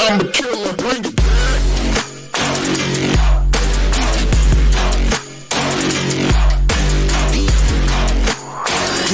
I'm the killer, bring it back.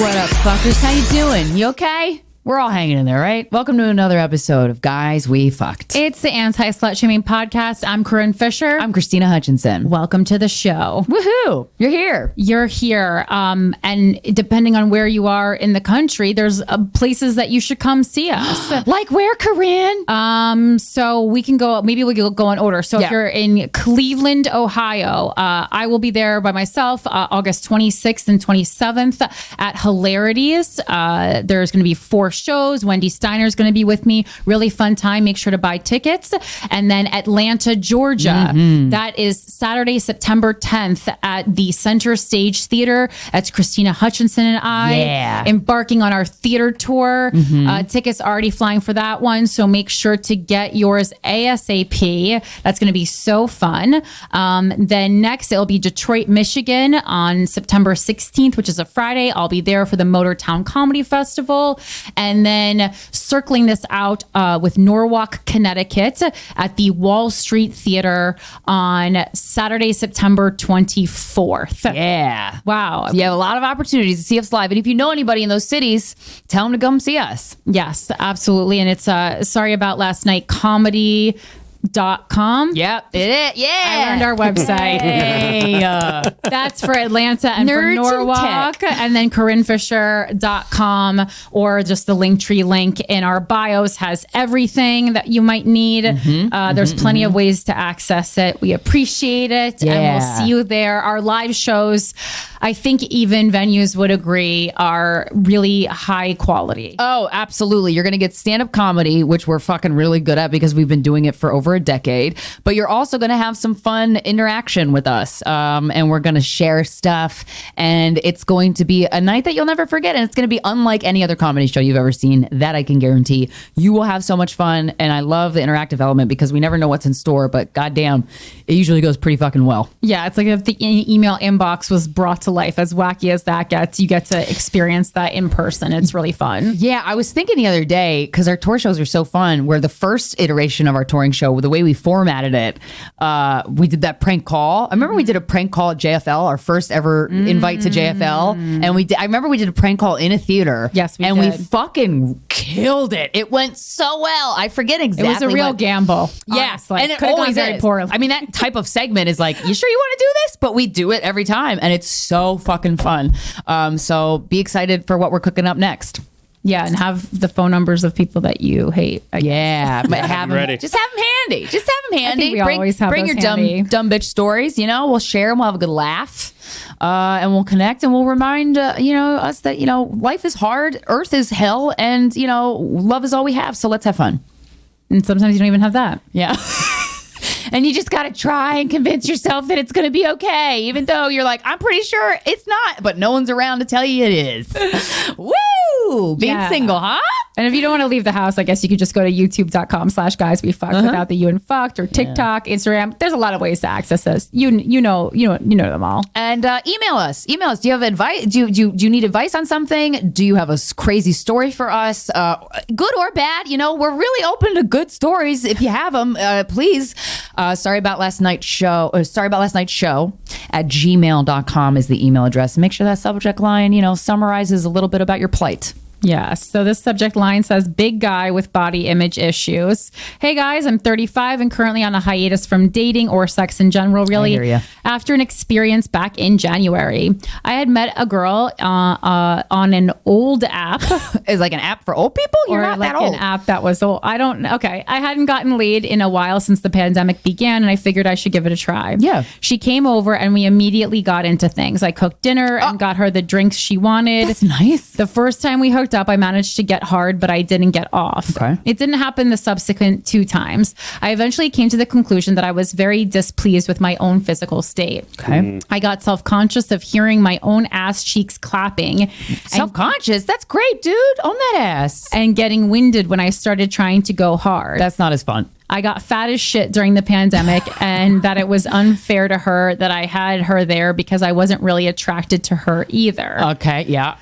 What up, fuckers? How you doing? You okay? We're all hanging in there, right? Welcome to another episode of Guys We Fcked. It's the anti-slut shaming podcast. I'm Corinne Fisher. I'm Krystyna Hutchinson. Welcome to the show. Woohoo! You're here. You're here. And depending on where you are in the country, there's places that you should come see us. Like where, Corinne? So we can go, maybe we can go in order. So if you're in Cleveland, Ohio, I will be there by myself August 26th and 27th at Hilarities. There's going to be 4 shows. Wendy Steiner's going to be with me. Really fun time. Make sure to buy tickets. And then Atlanta, Georgia. That is Saturday, September 10th at the Center Stage Theater. That's Christina Hutchinson and I embarking on our theater tour. Tickets already flying for that one. So make sure to get yours ASAP. That's going to be so fun. Then next, it'll be Detroit, Michigan on September 16th, which is a Friday. I'll be there for the Motortown Comedy Festival. And then circling this out with NORWALK, Connecticut at the Wall Street Theater on Saturday, September 24th. Yeah. Wow. You have a lot of opportunities to see us live. And if you know anybody in those cities, tell them to come see us. Yes, absolutely. And it's Sorry About Last Night comedy.com. Yep, it. Yeah, I learned our website. Hey, that's for Atlanta and Nerds for Norwalk, and then CorinneFisher.com, or just the Linktree link in our bios has everything that you might need. There's plenty of ways to access it. We appreciate it, and we'll see you there. Our live shows, I think even venues would agree, are really high quality. Oh, absolutely. You're going to get stand-up comedy, which we're fucking really good at because we've been doing it for over a decade. But you're also going to have some fun interaction with us. And we're going to share stuff. And it's going to be a night that you'll never forget. And it's going to be unlike any other comedy show you've ever seen. That I can guarantee. You will have so much fun. And I love the interactive element because we never know what's in store. But goddamn, it usually goes pretty fucking well. Yeah, it's like if the email inbox was brought to life. As wacky as that gets, you get to experience that in person. It's really fun. Yeah, I was thinking the other day, because our tour shows are so fun, where the first iteration of our touring show, the way we formatted it, we did that prank call. I remember we did a prank call at JFL, our first ever invite to JFL. And I remember we did a prank call in a theater. Yes, we did. And we fucking killed it. It went so well. I forget exactly. It was a real gamble. Yeah. Honestly. And it always very poorly. I mean, that type of segment is like, you sure you want to do this? But we do it every time. And it's so fucking fun. So be excited for what we're cooking up next. Yeah, and have the phone numbers of people that you hate. Yeah, but have them ready. Just have them handy. Just have them handy. I think we always have bring those your handy. dumb bitch stories. You know, we'll share them. We'll have a good laugh, and we'll connect, and we'll remind us that life is hard, Earth is hell, and love is all we have. So let's have fun. And sometimes you don't even have that. Yeah. And you just got to try and convince yourself that it's going to be okay, even though you're like, I'm pretty sure it's not, but no one's around to tell you it is. Woo! Being single, huh? And if you don't want to leave the house, I guess you could just go to youtube.com/guys we fucked without the you and fucked, or TikTok, Instagram. There's a lot of ways to access us. You know them all. And email us. Do you have advice? Do you need advice on something? Do you have a crazy story for us? Good or bad? We're really open to good stories. If you have them, please. Sorry about last night's show at gmail.com is the email address. Make sure that subject line, summarizes a little bit about your plight. Yeah. So this subject line says, big guy with body image issues. Hey guys, I'm 35 and currently on a hiatus from dating or sex in general, really. I hear ya. After an experience back in January. I had met a girl on an old app. Is like an app for old people? You're not like that old. An app that was old. I hadn't gotten laid in a while since the pandemic began, and I figured I should give it a try. Yeah. She came over and we immediately got into things. I cooked dinner and got her the drinks she wanted. That's nice. The first time we hooked up, I managed to get hard, but I didn't get off. Okay. It didn't happen the subsequent 2 times. I eventually came to the conclusion that I was very displeased with my own physical state. Okay. I got self-conscious of hearing my own ass cheeks clapping. Self-conscious? That's great, dude. Own that ass. And getting winded when I started trying to go hard. That's not as fun. I got fat as shit during the pandemic and that it was unfair to her that I had her there because I wasn't really attracted to her either. Okay. Yeah.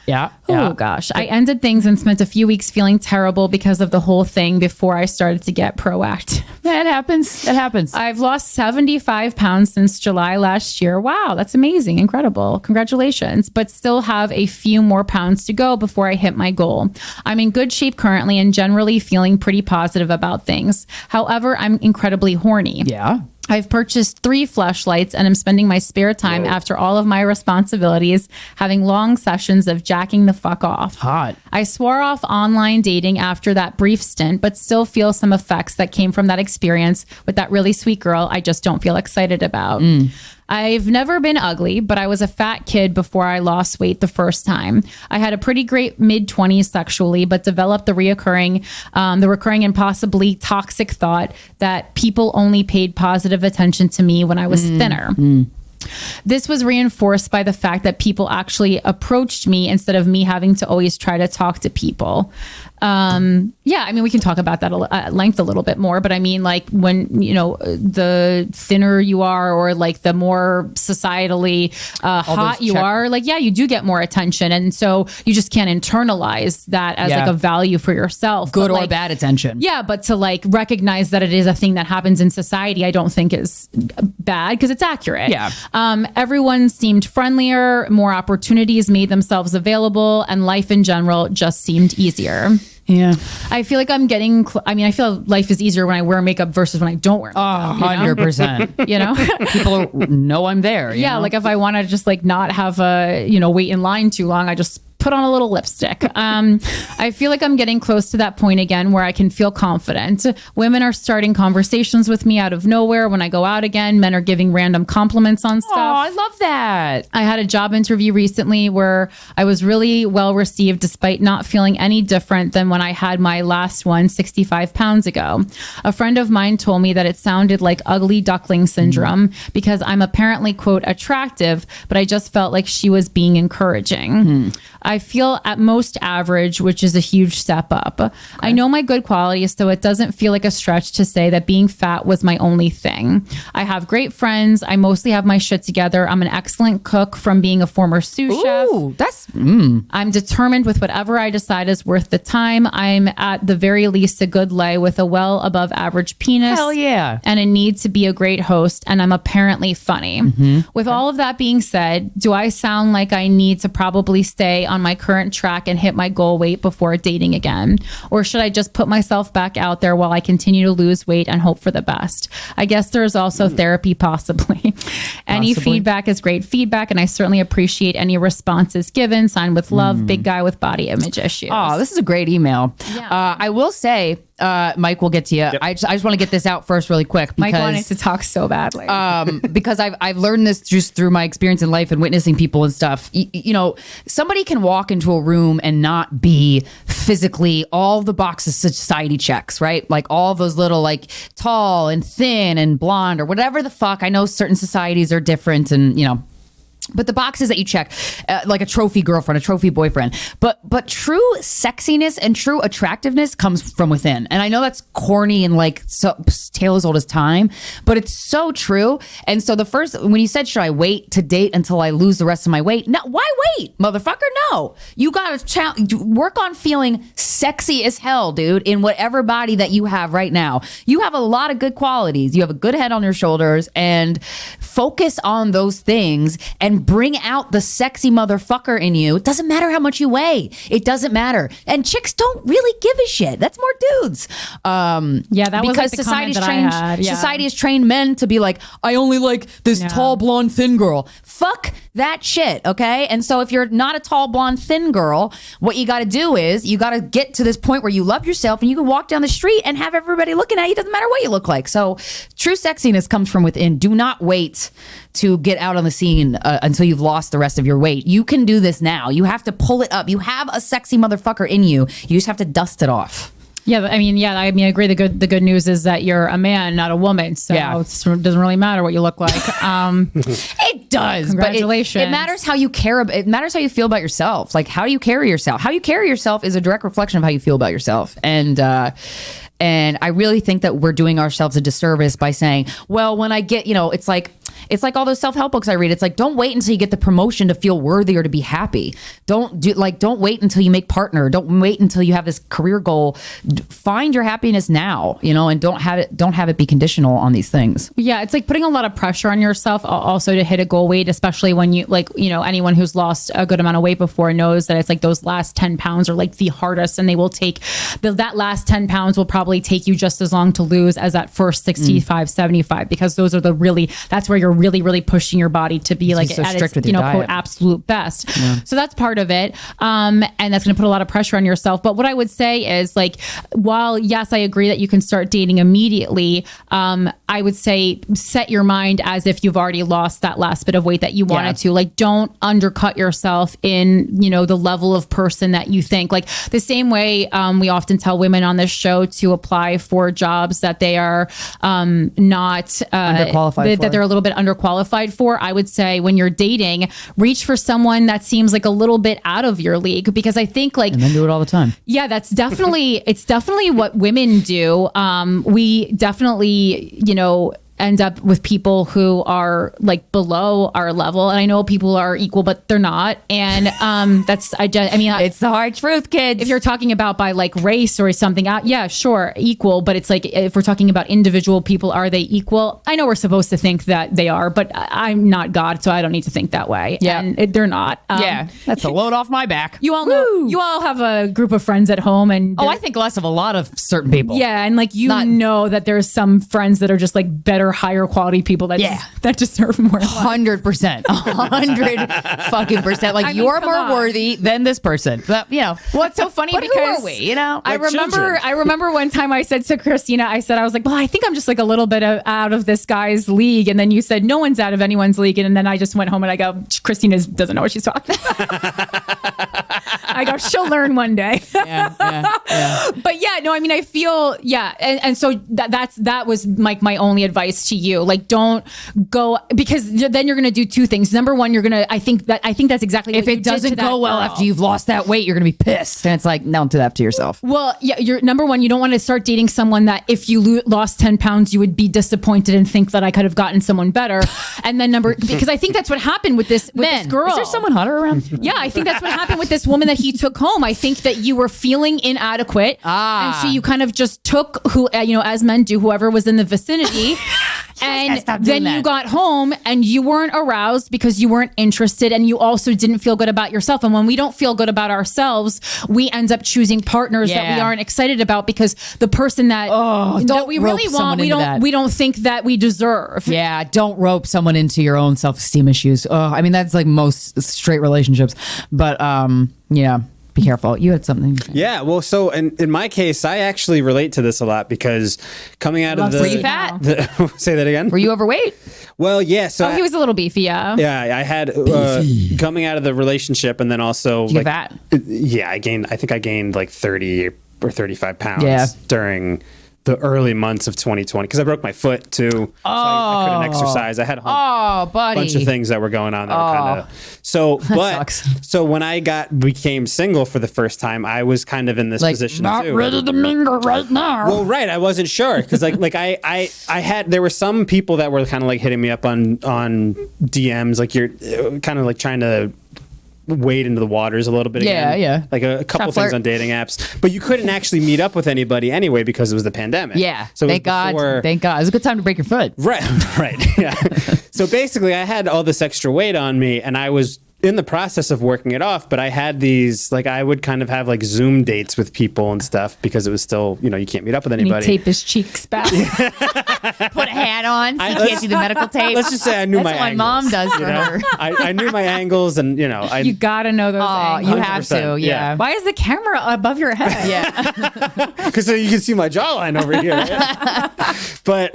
Oh gosh. I ended things and spent a few weeks feeling terrible because of the whole thing before I started to get proactive. Yeah, it happens. I've lost 75 pounds since July last year. Wow, that's amazing. Incredible. Congratulations. But still have a few more pounds to go before I hit my goal. I'm in good shape currently and generally feeling pretty positive about things. However, I'm incredibly horny. Yeah. I've purchased 3 fleshlights and I'm spending my spare time after all of my responsibilities having long sessions of jacking the fuck off. Hot. I swore off online dating after that brief stint, but still feel some effects that came from that experience with that really sweet girl I just don't feel excited about. I've never been ugly, but I was a fat kid before I lost weight the first time. I had a pretty great mid-20s sexually, but developed the recurring and possibly toxic thought that people only paid positive attention to me when I was thinner. This was reinforced by the fact that people actually approached me instead of me having to always try to talk to people. Yeah, I mean, we can talk about that at length a little bit more, but I mean, like when, you know, the thinner you are or like the more societally hot you are, like, yeah, you do get more attention. And so you just can't internalize that as like a value for yourself. Good but, or like, bad attention. Yeah, but to like recognize that it is a thing that happens in society, I don't think is bad because it's accurate. Yeah. Everyone seemed friendlier, more opportunities made themselves available, and life in general just seemed easier. Yeah. I feel like I'm getting, I feel life is easier when I wear makeup versus when I don't wear makeup. 100%. You know? People know I'm there. You know? Like if I want to just like not have a, wait in line too long, I just put on a little lipstick. I feel like I'm getting close to that point again where I can feel confident. Women are starting conversations with me out of nowhere when I go out again. Men are giving random compliments on stuff. Oh, I love that. I had a job interview recently where I was really well received despite not feeling any different than when I had my last one 65 pounds ago. A friend of mine told me that it sounded like ugly duckling syndrome because I'm apparently, quote, attractive, but I just felt like she was being encouraging. I feel at most average, which is a huge step up. Okay. I know my good qualities, so it doesn't feel like a stretch to say that being fat was my only thing. I have great friends. I mostly have my shit together. I'm an excellent cook from being a former sous chef. I'm determined with whatever I decide is worth the time. I'm at the very least a good lay with a well above average penis. Hell yeah. And a need to be a great host. And I'm apparently funny. With all of that being said, do I sound like I need to probably stay on my current track and hit my goal weight before dating again? Or should I just put myself back out there while I continue to lose weight and hope for the best? I guess there's also therapy possibly. Any feedback is great feedback, and I certainly appreciate any responses given. Signed with love, big guy with body image issues. Oh, this is a great email. Yeah. I will say, Mike, we'll get to you. Yep. I just want to get this out first really quick. Because, Mike wanted to talk so badly. Because I've learned this just through my experience in life and witnessing people and stuff. You know, somebody can walk into a room and not be physically all the boxes society checks, right? Like all those little like tall and thin and blonde or whatever the fuck. I know certain societies are different and, but the boxes that you check, like a trophy girlfriend, a trophy boyfriend, but true sexiness and true attractiveness comes from within. And I know that's corny and like so tale as old as time, but it's so true. And so when you said, should I wait to date until I lose the rest of my weight? No, why wait, motherfucker? No, you got to work on feeling sexy as hell, dude, in whatever body that you have right now. You have a lot of good qualities. You have a good head on your shoulders, and focus on those things and bring out the sexy motherfucker in you. It doesn't matter how much you weigh. It doesn't matter. And chicks don't really give a shit. That's more dudes. That was like the comment that I had. Yeah. Society has trained men to be like, I only like this tall, blonde, thin girl. Fuck that shit, okay? And so if you're not a tall, blonde, thin girl, what you got to do is you got to get to this point where you love yourself and you can walk down the street and have everybody looking at you. Doesn't matter what you look like. So true sexiness comes from within. Do not wait to get out on the scene until you've lost the rest of your weight. You can do this now. You have to pull it up. You have a sexy motherfucker in you. You just have to dust it off. Yeah, I agree. The good news is that you're a man, not a woman. So it doesn't really matter what you look like. It does. Congratulations. But it matters how you care. It matters how you feel about yourself. Like, how do you carry yourself? How you carry yourself is a direct reflection of how you feel about yourself. And And I really think that we're doing ourselves a disservice by saying, well, when I get, it's like all those self-help books I read. It's like, don't wait until you get the promotion to feel worthy or to be happy. Don't wait until you make partner. Don't wait until you have this career goal. Find your happiness now, and don't have it be conditional on these things. Yeah. It's like putting a lot of pressure on yourself also to hit a goal weight, especially when you anyone who's lost a good amount of weight before knows that it's like those last 10 pounds are like the hardest, and they will take that last 10 pounds will probably take you just as long to lose as that first 65, 75, because those are that's where you're really, really pushing your body to be like at its, quote, absolute best. Yeah. So that's part of it. And that's going to put a lot of pressure on yourself. But what I would say is, like, while yes, I agree that you can start dating immediately, I would say set your mind as if you've already lost that last bit of weight that you wanted to. Like, don't undercut yourself in, the level of person that you think. Like the same way we often tell women on this show to apply for jobs that they are not underqualified that they're a little bit underqualified for. I would say when you're dating, reach for someone that seems like a little bit out of your league, because I think and then do it all the time. Yeah, that's definitely it's definitely what women do. We definitely, end up with people who are like below our level, and I know people are equal, but they're not. And it's the hard truth, kids. If you're talking about by like race or something, yeah, sure, equal. But it's like, if we're talking about individual people, are they equal? I know we're supposed to think that they are, but I'm not God, so I don't need to think that way. Yeah, and they're not. Yeah, that's a load off my back. You all know. You all have a group of friends at home, and I think less of a lot of certain people. Yeah, and like know that there's some friends that are just like better, higher quality people that that deserve more. 100%, 100% Like, you're more worthy than this person. But well, it's so funny because who are we? I remember one time I said to Krystyna, I was like, well, I think I'm just like a little bit out of this guy's league, and then you said no one's out of anyone's league, and then I just went home and I go, Krystyna doesn't know what she's talking about. I go, she'll learn one day. But yeah, no, I mean, I feel and so that was like my only advice to you. Like, don't go, because then you're going to do two things. Number one, you're going to, I think that's exactly what if it doesn't go well after you've lost that weight, you're going to be pissed. And it's like, no, don't do that to yourself. Well, yeah, you're number one, you don't want to start dating someone that if you lost 10 pounds, you would be disappointed and think that I could have gotten someone better. And then because I think that's what happened with this girl. Is there someone hotter around? Yeah, I think that's what happened with this woman that he took home. I think that you were feeling inadequate. And so you kind of just took as men do, whoever was in the vicinity. And then you got home and you weren't aroused because you weren't interested, and you also didn't feel good about yourself. And when we don't feel good about ourselves, we end up choosing partners that we aren't excited about, because the person that we really want, we don't think that we deserve. Yeah, don't rope someone into your own self-esteem issues. I mean, that's like most straight relationships. But be careful. You had something. Yeah. Well, so in my case, I actually relate to this a lot, because coming out of Were you fat? Say that again. Were you overweight? Well, yeah. So he was a little beefy. Yeah. Yeah. I had coming out of the relationship, and then also fat. Yeah, I think I gained like 30 or 35 pounds during the early months of 2020, because I broke my foot too. So I couldn't exercise. I had a bunch of things that were going on that were kind of so when I became single for the first time, I was kind of in this position not too. Ready to mingle right now. Well, right, I wasn't sure, because I had, there were some people that were kind of like hitting me up on DMs, like you're kind of like trying to wade into the waters a little bit again. Yeah. Like a couple things on dating apps, but you couldn't actually meet up with anybody anyway because it was the pandemic. Yeah. So thank God. It was a good time to break your foot. Right. Yeah. So basically, I had all this extra weight on me, and I was in the process of working it off, but I had these, like, I would kind of have like Zoom dates with people and stuff, because it was still, you can't meet up with anybody. Tape his cheeks back. Put a hat on so you can't see the medical tape. Let's just say I knew my angles. That's what mom does for her. I knew my angles, and you gotta know those angles. You have to, yeah. Why is the camera above your head? Yeah. Because so you can see my jawline over here. Right? But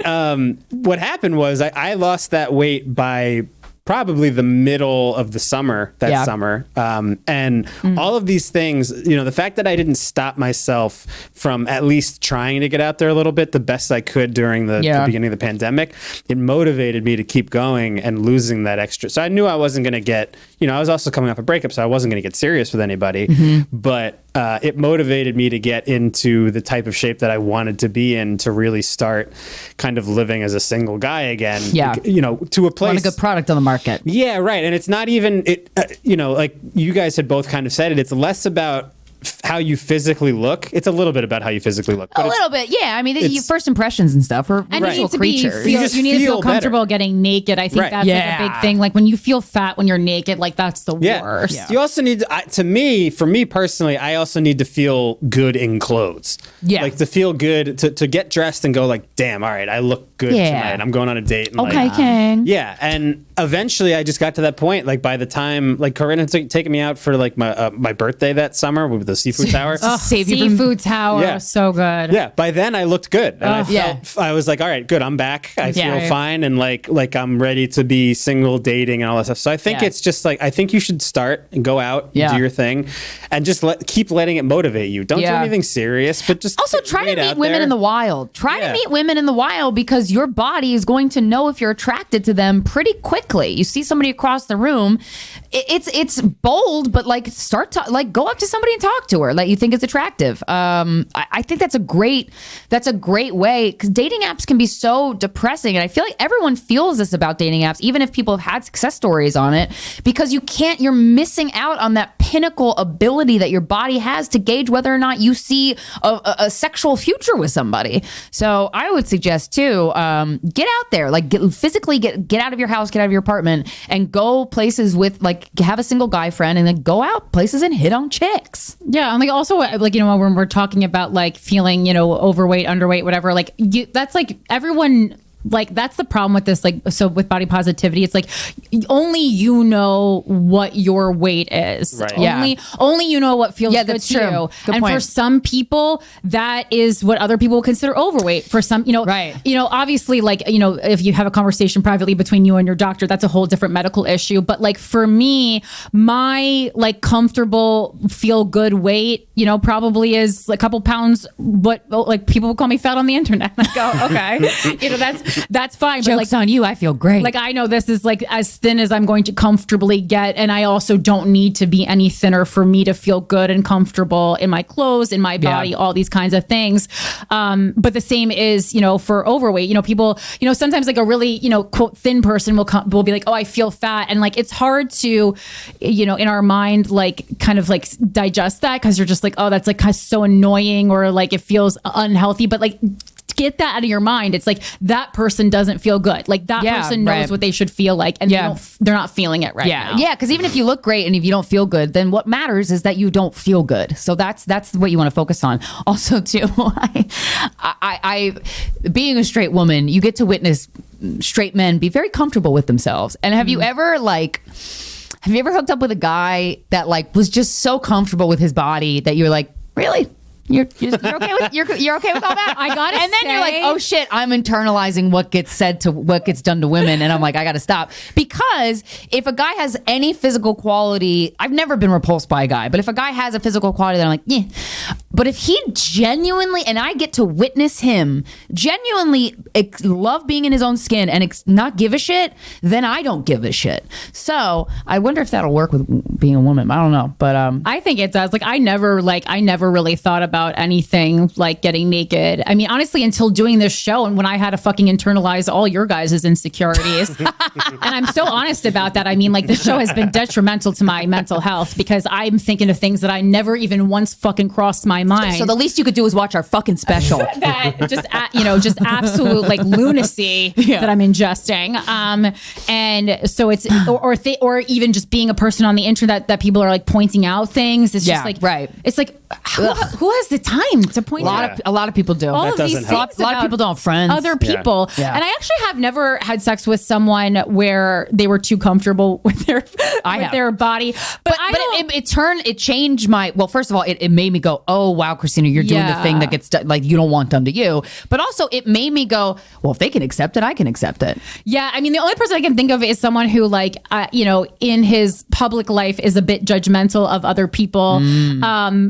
what happened was I lost that weight by probably the middle of the summer, summer. And all of these things, the fact that I didn't stop myself from at least trying to get out there a little bit, the best I could during the beginning of the pandemic, it motivated me to keep going and losing that extra. So I knew I wasn't going to get, I was also coming off a breakup, so I wasn't going to get serious with anybody. But it motivated me to get into the type of shape that I wanted to be in, to really start kind of living as a single guy again. Yeah. To a place. Want a good product on the market. Yeah, right. And it's not even, like you guys had both kind of said it, it's less about how you physically look. It's a little bit about how you physically look. A little bit, yeah. I mean, your first impressions and stuff are and visual creatures. You need to feel comfortable getting naked. I think that's like a big thing. Like when you feel fat when you're naked, like that's the worst. Yeah. You also need to, for me personally, I also need to feel good in clothes. Yeah. Like to feel good, to get dressed and go like, damn, all right, I look good tonight. I'm going on a date. And King. Yeah. And eventually I just got to that point. Like by the time, like Corinne had taken me out for like my birthday that summer with the seafood tower. Seafood tower, so good. Yeah, by then I looked good, and I was like, all right, good, I'm back. I feel fine, and like I'm ready to be single, dating, and all that stuff. So I think it's just like I think you should start and go out, and do your thing, and just keep letting it motivate you. Don't do anything serious, but just also try to meet women in the wild. Try to meet women in the wild because your body is going to know if you're attracted to them pretty quickly. You see somebody across the room, it's bold, but like go up to somebody and talk to her that you think is attractive. I think that's a great way, because dating apps can be so depressing, and I feel like everyone feels this about dating apps, even if people have had success stories on it, because you're missing out on that pinnacle ability that your body has to gauge whether or not you see a sexual future with somebody. So I would suggest too, get out there, like physically get out of your house, get out of your apartment, and go places with like have a single guy friend, and then go out places and hit on chicks. Yeah, and like also like when we're talking about like feeling overweight, underweight, whatever, like that's like everyone. Like that's the problem with this, like, so with body positivity, it's like only you know what your weight is. Right. Only you know what feels good to you. Good point. For some people, that is what other people consider overweight. For some, obviously, like, if you have a conversation privately between you and your doctor, that's a whole different medical issue. But like for me, my like comfortable feel good weight, probably is a couple pounds. What like people will call me fat on the internet. I go, okay, that's fine. Joke's but like on you, I feel great. Like I know this is like as thin as I'm going to comfortably get, and I also don't need to be any thinner for me to feel good and comfortable in my clothes, in my body, all these kinds of things. But the same is, for overweight. People, sometimes like a really, quote thin person will be like, oh, I feel fat, and like it's hard to, in our mind, like kind of like digest that, because you're just like, oh, that's like kind of so annoying, or like it feels unhealthy, but like get that out of your mind. It's like that person doesn't feel good. Like that person knows what they should feel like, and they're not feeling it right now. Yeah, because even if you look great and if you don't feel good, then what matters is that you don't feel good. So that's what you want to focus on. Also, too, I being a straight woman, you get to witness straight men be very comfortable with themselves. And have you ever hooked up with a guy that like was just so comfortable with his body that you're like, really? You're okay with you're okay with all that? I gotta and then you're like, oh shit, I'm internalizing what gets done to women, and I'm like, I gotta stop. Because if a guy has any physical quality, I've never been repulsed by a guy, but if a guy has a physical quality that I'm like, yeah. But if he genuinely, and I get to witness him genuinely love being in his own skin and not give a shit, then I don't give a shit. So I wonder if that'll work with being a woman. I don't know, but I think it does. Like I never really thought about anything like getting naked. I mean, honestly, until doing this show, and when I had to fucking internalize all your guys' insecurities. And I'm so honest about that. I mean, like this show has been detrimental to my mental health, because I'm thinking of things that I never even once fucking crossed my mind. So the least you could do is watch our fucking special. That just absolute like lunacy that I'm ingesting. And so it's or even just being a person on the internet that people are like pointing out things. It's just like It's like who has the time to point out? A lot of people do. All of these things. A lot of people don't have friends. Other people. Yeah. And I actually have never had sex with someone where they were too comfortable with their body. But it changed my, well, first of all, it made me go, oh wow, Krystyna, you're doing the thing that gets done, like you don't want done to you. But also it made me go, well, if they can accept it, I can accept it. Yeah. I mean, the only person I can think of is someone who like, in his public life is a bit judgmental of other people.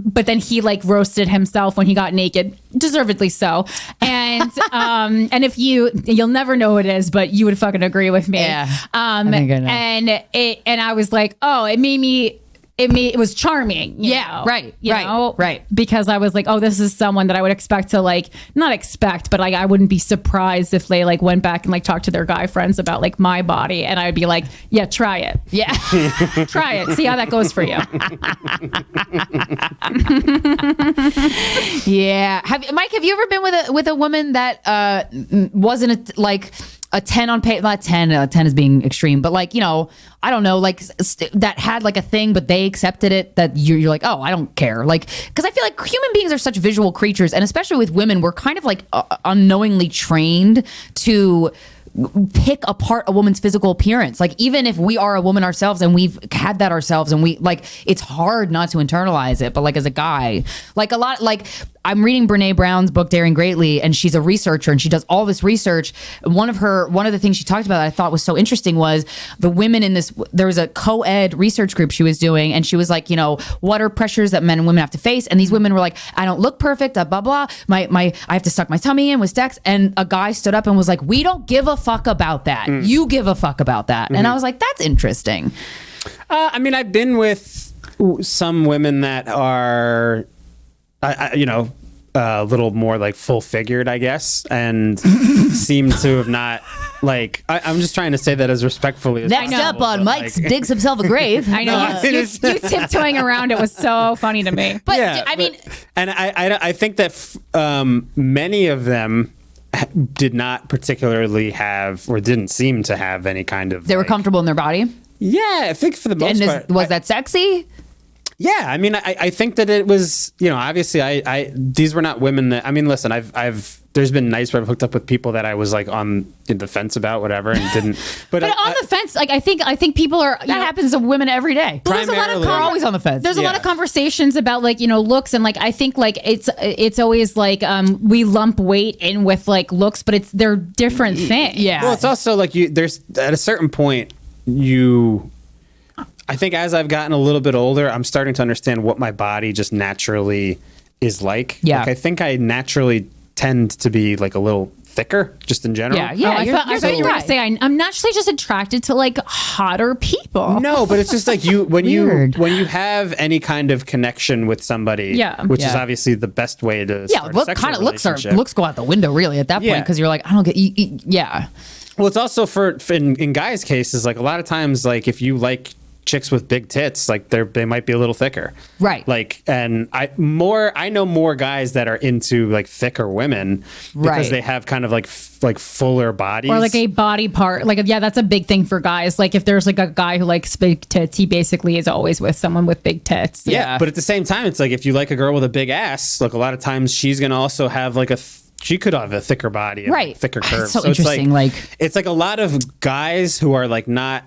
But then he like roasted himself when he got naked, deservedly so. And and if you'll never know what it is, but you would fucking agree with me. Yeah. I think I know. And I was like, oh, it made me it was charming. You know, right. Because I was like, oh, this is someone that I would expect to like, not expect, but like I wouldn't be surprised if they like went back and like talked to their guy friends about like my body, and I'd be like, yeah, try it. Yeah. Try it. See how that goes for you. Yeah. Mike, have you ever been with a woman that wasn't like a 10 on paper? Not 10. 10 is being extreme, but like, you know, I don't know, like that had like a thing, but they accepted it. That you're like, oh, I don't care. Like, because I feel like human beings are such visual creatures, and especially with women, we're kind of like unknowingly trained to pick apart a woman's physical appearance. Like, even if we are a woman ourselves and we've had that ourselves, and we like, it's hard not to internalize it. But like as a guy, like a lot, like I'm reading Brene Brown's book Daring Greatly, and she's a researcher and she does all this research. One of the things she talked about that I thought was so interesting was the women in this, there was a co-ed research group she was doing, and she was like, you know, what are pressures that men and women have to face? And these women were like, I don't look perfect, blah blah, I have to suck my tummy in with sex. And a guy stood up and was like, we don't give a fuck about that. You give a fuck about that. And I was like, that's interesting. I mean, I've been with some women that are you know, a little more like full figured, I guess, and seem to have not like. I'm just trying to say that as respectfully as Next possible, up on Mike's like, digs himself a grave. I know. You tiptoeing around it was so funny to me. But yeah, I mean, and I think that many of them did not particularly have, or didn't seem to have, any kind of. They were comfortable in their body. Yeah, I think for the most part. Was that sexy? Yeah, I mean, I think that it was, you know, obviously these were not women that, I mean, listen, there's been nights where I've hooked up with people that I was like on the fence about, whatever, and didn't. But on the fence, like I think people are, that happens to women every day. Well, there's a lot of They're always on the fence. There's a lot of conversations about like, you know, looks, and like I think like it's always like we lump weight in with like looks, but they're different things. Yeah. Well, it's also like there's at a certain point I think as I've gotten a little bit older, I'm starting to understand what my body just naturally is like. Yeah. Like, I think I naturally tend to be like a little thicker just in general. I thought you were going to say I'm naturally just attracted to like hotter people. No, but it's just like when you have any kind of connection with somebody, which is obviously the best way to start a sexual relationship. Looks go out the window really at that point, because you're like, I don't get Well, it's also in guys' cases, like a lot of times, like if you like chicks with big tits, like they might be a little thicker, right? Like, and I know more guys that are into like thicker women because they have kind of like fuller bodies, or like a body part. Like, yeah, that's a big thing for guys. Like if there's like a guy who likes big tits, he basically is always with someone with big tits. Yeah, but at the same time, it's like if you like a girl with a big ass, like a lot of times she's gonna also have like she could have a thicker body, and like thicker curves. So interesting. It's like a lot of guys who are like not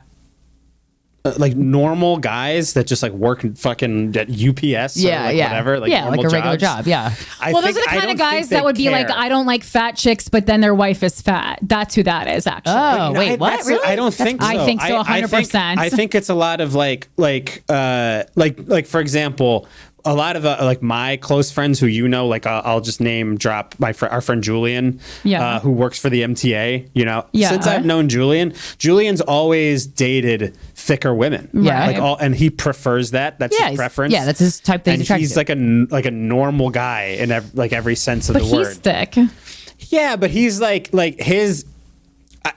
like normal guys that just like work fucking at UPS or like whatever, like like a regular job. Yeah. Well, those are the kind of guys that would be like, I don't like fat chicks, but then their wife is fat. That's who that is, actually. Oh, wait, what? Really? I don't think so. I think so, 100%. I think it's a lot of like for example, a lot of like my close friends who, you know, like I'll just name drop our friend Julian, who works for the MTA. You know, since I've known Julian's always dated thicker women. Yeah, like and he prefers that. That's his preference. Yeah, that's his type. And he's like a normal guy in every sense of the word. But he's thick. Yeah, but he's like his.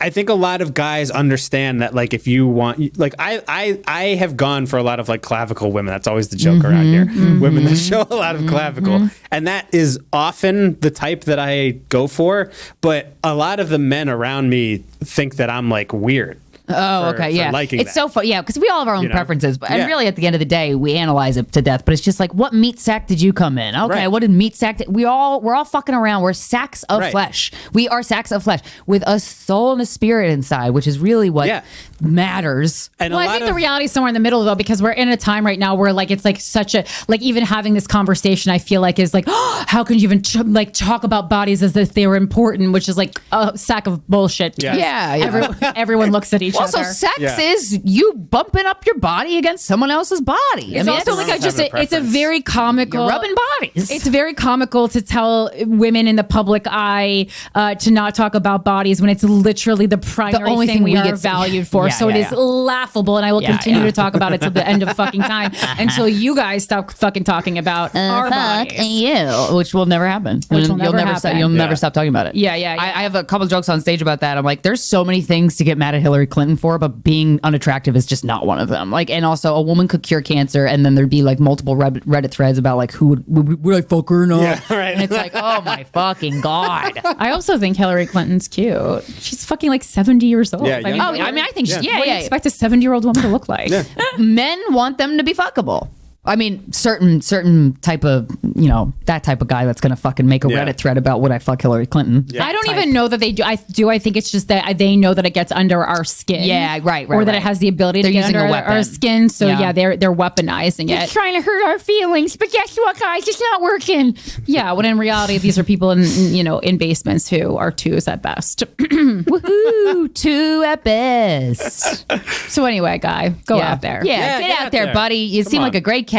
I think a lot of guys understand that, like, if you want, like, I have gone for a lot of like clavicle women. That's always the joke around here. Women that show a lot of clavicle, and that is often the type that I go for. But a lot of the men around me think that I'm like weird. Oh, okay, yeah. It's so fun, yeah, because we all have our own preferences, and really at the end of the day, we analyze it to death. But it's just like, what meat sack did you come in? Okay, what did meat sack? We're all fucking around. We're sacks of flesh. We are sacks of flesh with a soul and a spirit inside, which is really what matters. And I think the reality is somewhere in the middle, though, because we're in a time right now where like it's like such a like even having this conversation, I feel like is like, oh, how can you even talk about bodies as if they were important, which is like a sack of bullshit. Yeah. Everyone looks at each Also, other. sex is you bumping up your body against someone else's body. It's also like it's a very comical. You're rubbing bodies. It's very comical to tell women in the public eye to not talk about bodies when it's literally the primary only thing we are get valued for. Yeah, So it is laughable, and I will continue to talk about it till the end of fucking time until you guys stop fucking talking about our bodies. You, which will never happen. Which will never happen. You'll never stop talking about it. Yeah. I have a couple jokes on stage about that. I'm like, there's so many things to get mad at Hillary Clinton for, but being unattractive is just not one of them. Like, and also a woman could cure cancer, and then there'd be like multiple Reddit threads about like would I fuck her or not? Yeah, right. And it's like, oh my fucking god. I also think Hillary Clinton's cute. She's fucking like 70 years old. Yeah, I think what do you expect a 70-year-old woman to look like? Men want them to be fuckable. I mean, certain type of, that type of guy that's going to fucking make a Reddit thread about would I fuck Hillary Clinton. Yeah. I don't even know that they do. I think it's just that they know that it gets under our skin. Yeah, right. Or that it has the ability to get under our skin. So they're weaponizing it. It's trying to hurt our feelings, but guess what, guys? It's not working. Yeah, when in reality, these are people in basements who are twos at best. Woohoo, two at best. So anyway, Guy, go out there. Yeah, get out there, buddy. You seem like a great catch.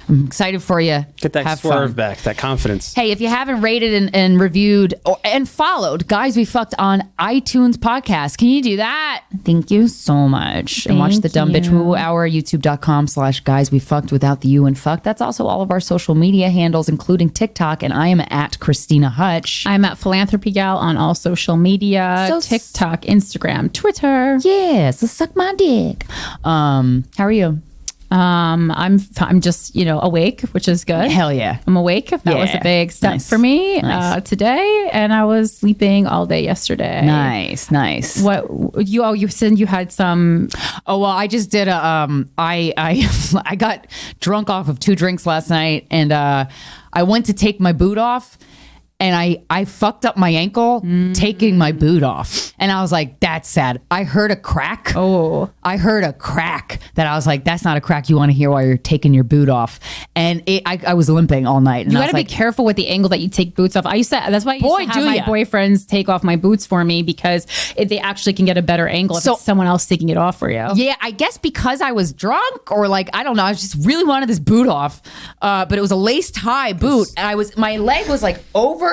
I'm excited for you. Get that swerve back, that confidence. Hey, if you haven't rated and reviewed and followed Guys We Fucked on iTunes podcast, can you do that? Thank you so much. And watch the Dumb Bitch Woo Hour, youtube.com/Guys We Fucked without the U and fuck. That's also all of our social media handles, including TikTok. And I am at Krystyna Hutch. I'm at Philanthropy Gal on all social media, TikTok, Instagram, Twitter. Yeah, so suck my dick. How are you? I'm just awake, which is good. Hell yeah, I'm awake. That was a big step for me today, and I was sleeping all day yesterday. Nice. What you said you had some? Oh well, I just did I got drunk off of 2 drinks last night, and I went to take my boot off. And I fucked up my ankle taking my boot off. And I was like, that's sad. I heard a crack. I heard a crack that I was like, that's not a crack you want to hear while you're taking your boot off. And I was limping all night. And you got to be careful with the angle that you take boots off. That's why I used to have my boyfriends take off my boots for me, because they actually can get a better angle if it's someone else taking it off for you. Yeah, I guess because I was drunk, or like, I don't know, I just really wanted this boot off. But it was a laced high boot. And my leg was like over.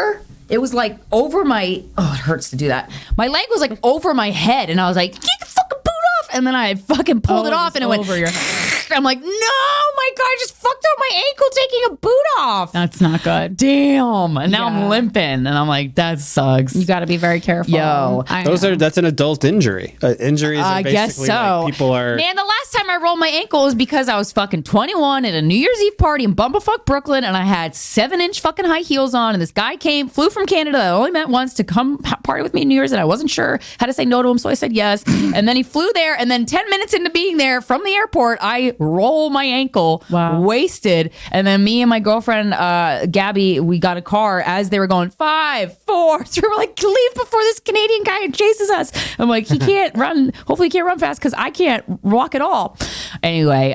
It was like over my, it hurts to do that. My leg was like over my head, and I was like, get the fucking boot off. And then I fucking pulled it off, and it went over your head. I'm like, no, my God, I just fucked up my ankle taking a boot off. That's not good. Damn. And now I'm limping, and I'm like, that sucks. You got to be very careful. Yo. That's an adult injury. Injuries are basically, I guess so. Like, people are... Man, the last time I rolled my ankle was because I was fucking 21 at a New Year's Eve party in Bumblefuck, Brooklyn, and I had 7-inch fucking high heels on, and this guy flew from Canada that I only met once to come party with me in New Year's, and I wasn't sure how to say no to him, so I said yes. And then he flew there, and then 10 minutes into being there from the airport, I roll my ankle, wasted, and then me and my girlfriend Gabby, we got a car as they were going 5, 4, so we were like, leave before this Canadian guy chases us. I'm like, he can't run, hopefully he can't run fast because I can't walk at all. Anyway,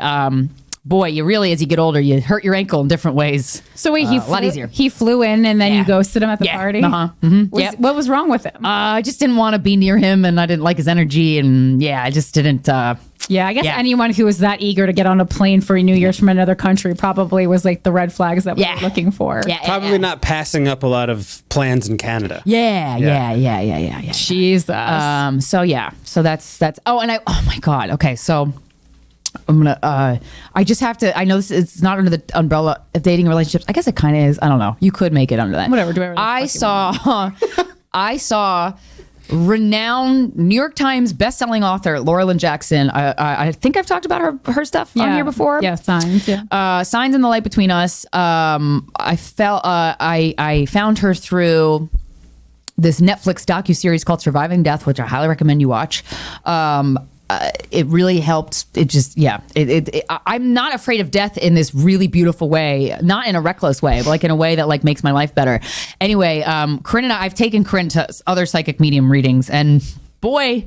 boy, you really, as you get older, you hurt your ankle in different ways. So wait, a lot easier. He flew in, and then you ghosted him at the party? What was wrong with him? I just didn't want to be near him, and I didn't like his energy, and I just didn't... I guess anyone who was that eager to get on a plane for New Year's from another country probably was like the red flags that we were looking for. Probably not passing up a lot of plans in Canada. Yeah. Jesus. So that's. Oh my God. Okay, so I'm gonna. I just have to. I know it's not under the umbrella of dating relationships. I guess it kind of is. I don't know. You could make it under that. Whatever. I saw renowned New York Times bestselling author Laura Lynn Jackson. I think I've talked about her stuff on here before. Yeah, Signs. Yeah, Signs in the Light Between Us. I found her through this Netflix docuseries called Surviving Death, which I highly recommend you watch. It really helped. It just, I'm not afraid of death in this really beautiful way, not in a reckless way, but like in a way that like makes my life better. Anyway, Corinne and I've taken Corinne to other psychic medium readings, and boy,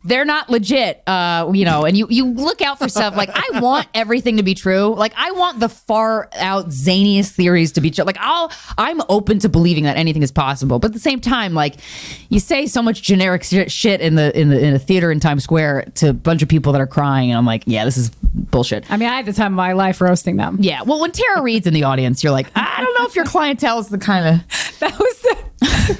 they're not legit, and you look out for stuff. Like, I want everything to be true. Like, I want the far out zaniest theories to be true. Like, I'm open to believing that anything is possible. But at the same time, like, you say so much generic shit in a theater in Times Square to a bunch of people that are crying, and I'm like, yeah, this is bullshit. I mean, I had the time of my life roasting them. Yeah. Well, when Tara Reid's in the audience, you're like, I don't know if your clientele is the kind of... That was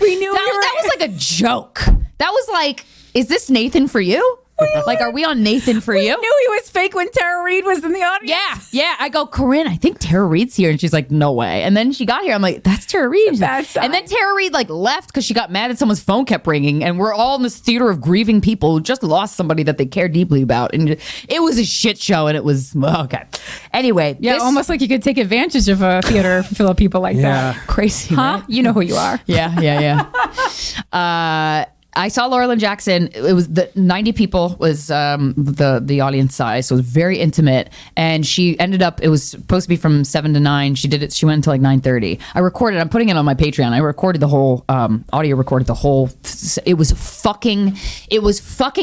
we knew that was like a joke. That was like, is this Nathan for you? Like, are we on Nathan for you? I knew he was fake when Tara Reid was in the audience. Yeah. I go, Corinne, I think Tara Reid's here. And she's like, no way. And then she got here. I'm like, that's Tara Reid. And then Tara Reid like left because she got mad at someone's phone kept ringing. And we're all in this theater of grieving people who just lost somebody that they care deeply about. And it was a shit show. And it was, okay. Anyway. Yeah, almost like you could take advantage of a theater full of people like that. Crazy, huh? Right? You know who you are. Yeah. I saw Laura Lynn Jackson. It was the 90 people was the audience size, so it was very intimate. And she ended up. It was supposed to be from 7 to 9. She did it. She went until like 9:30. I recorded. I'm putting it on my Patreon. I recorded the whole audio. Recorded the whole. It was fucking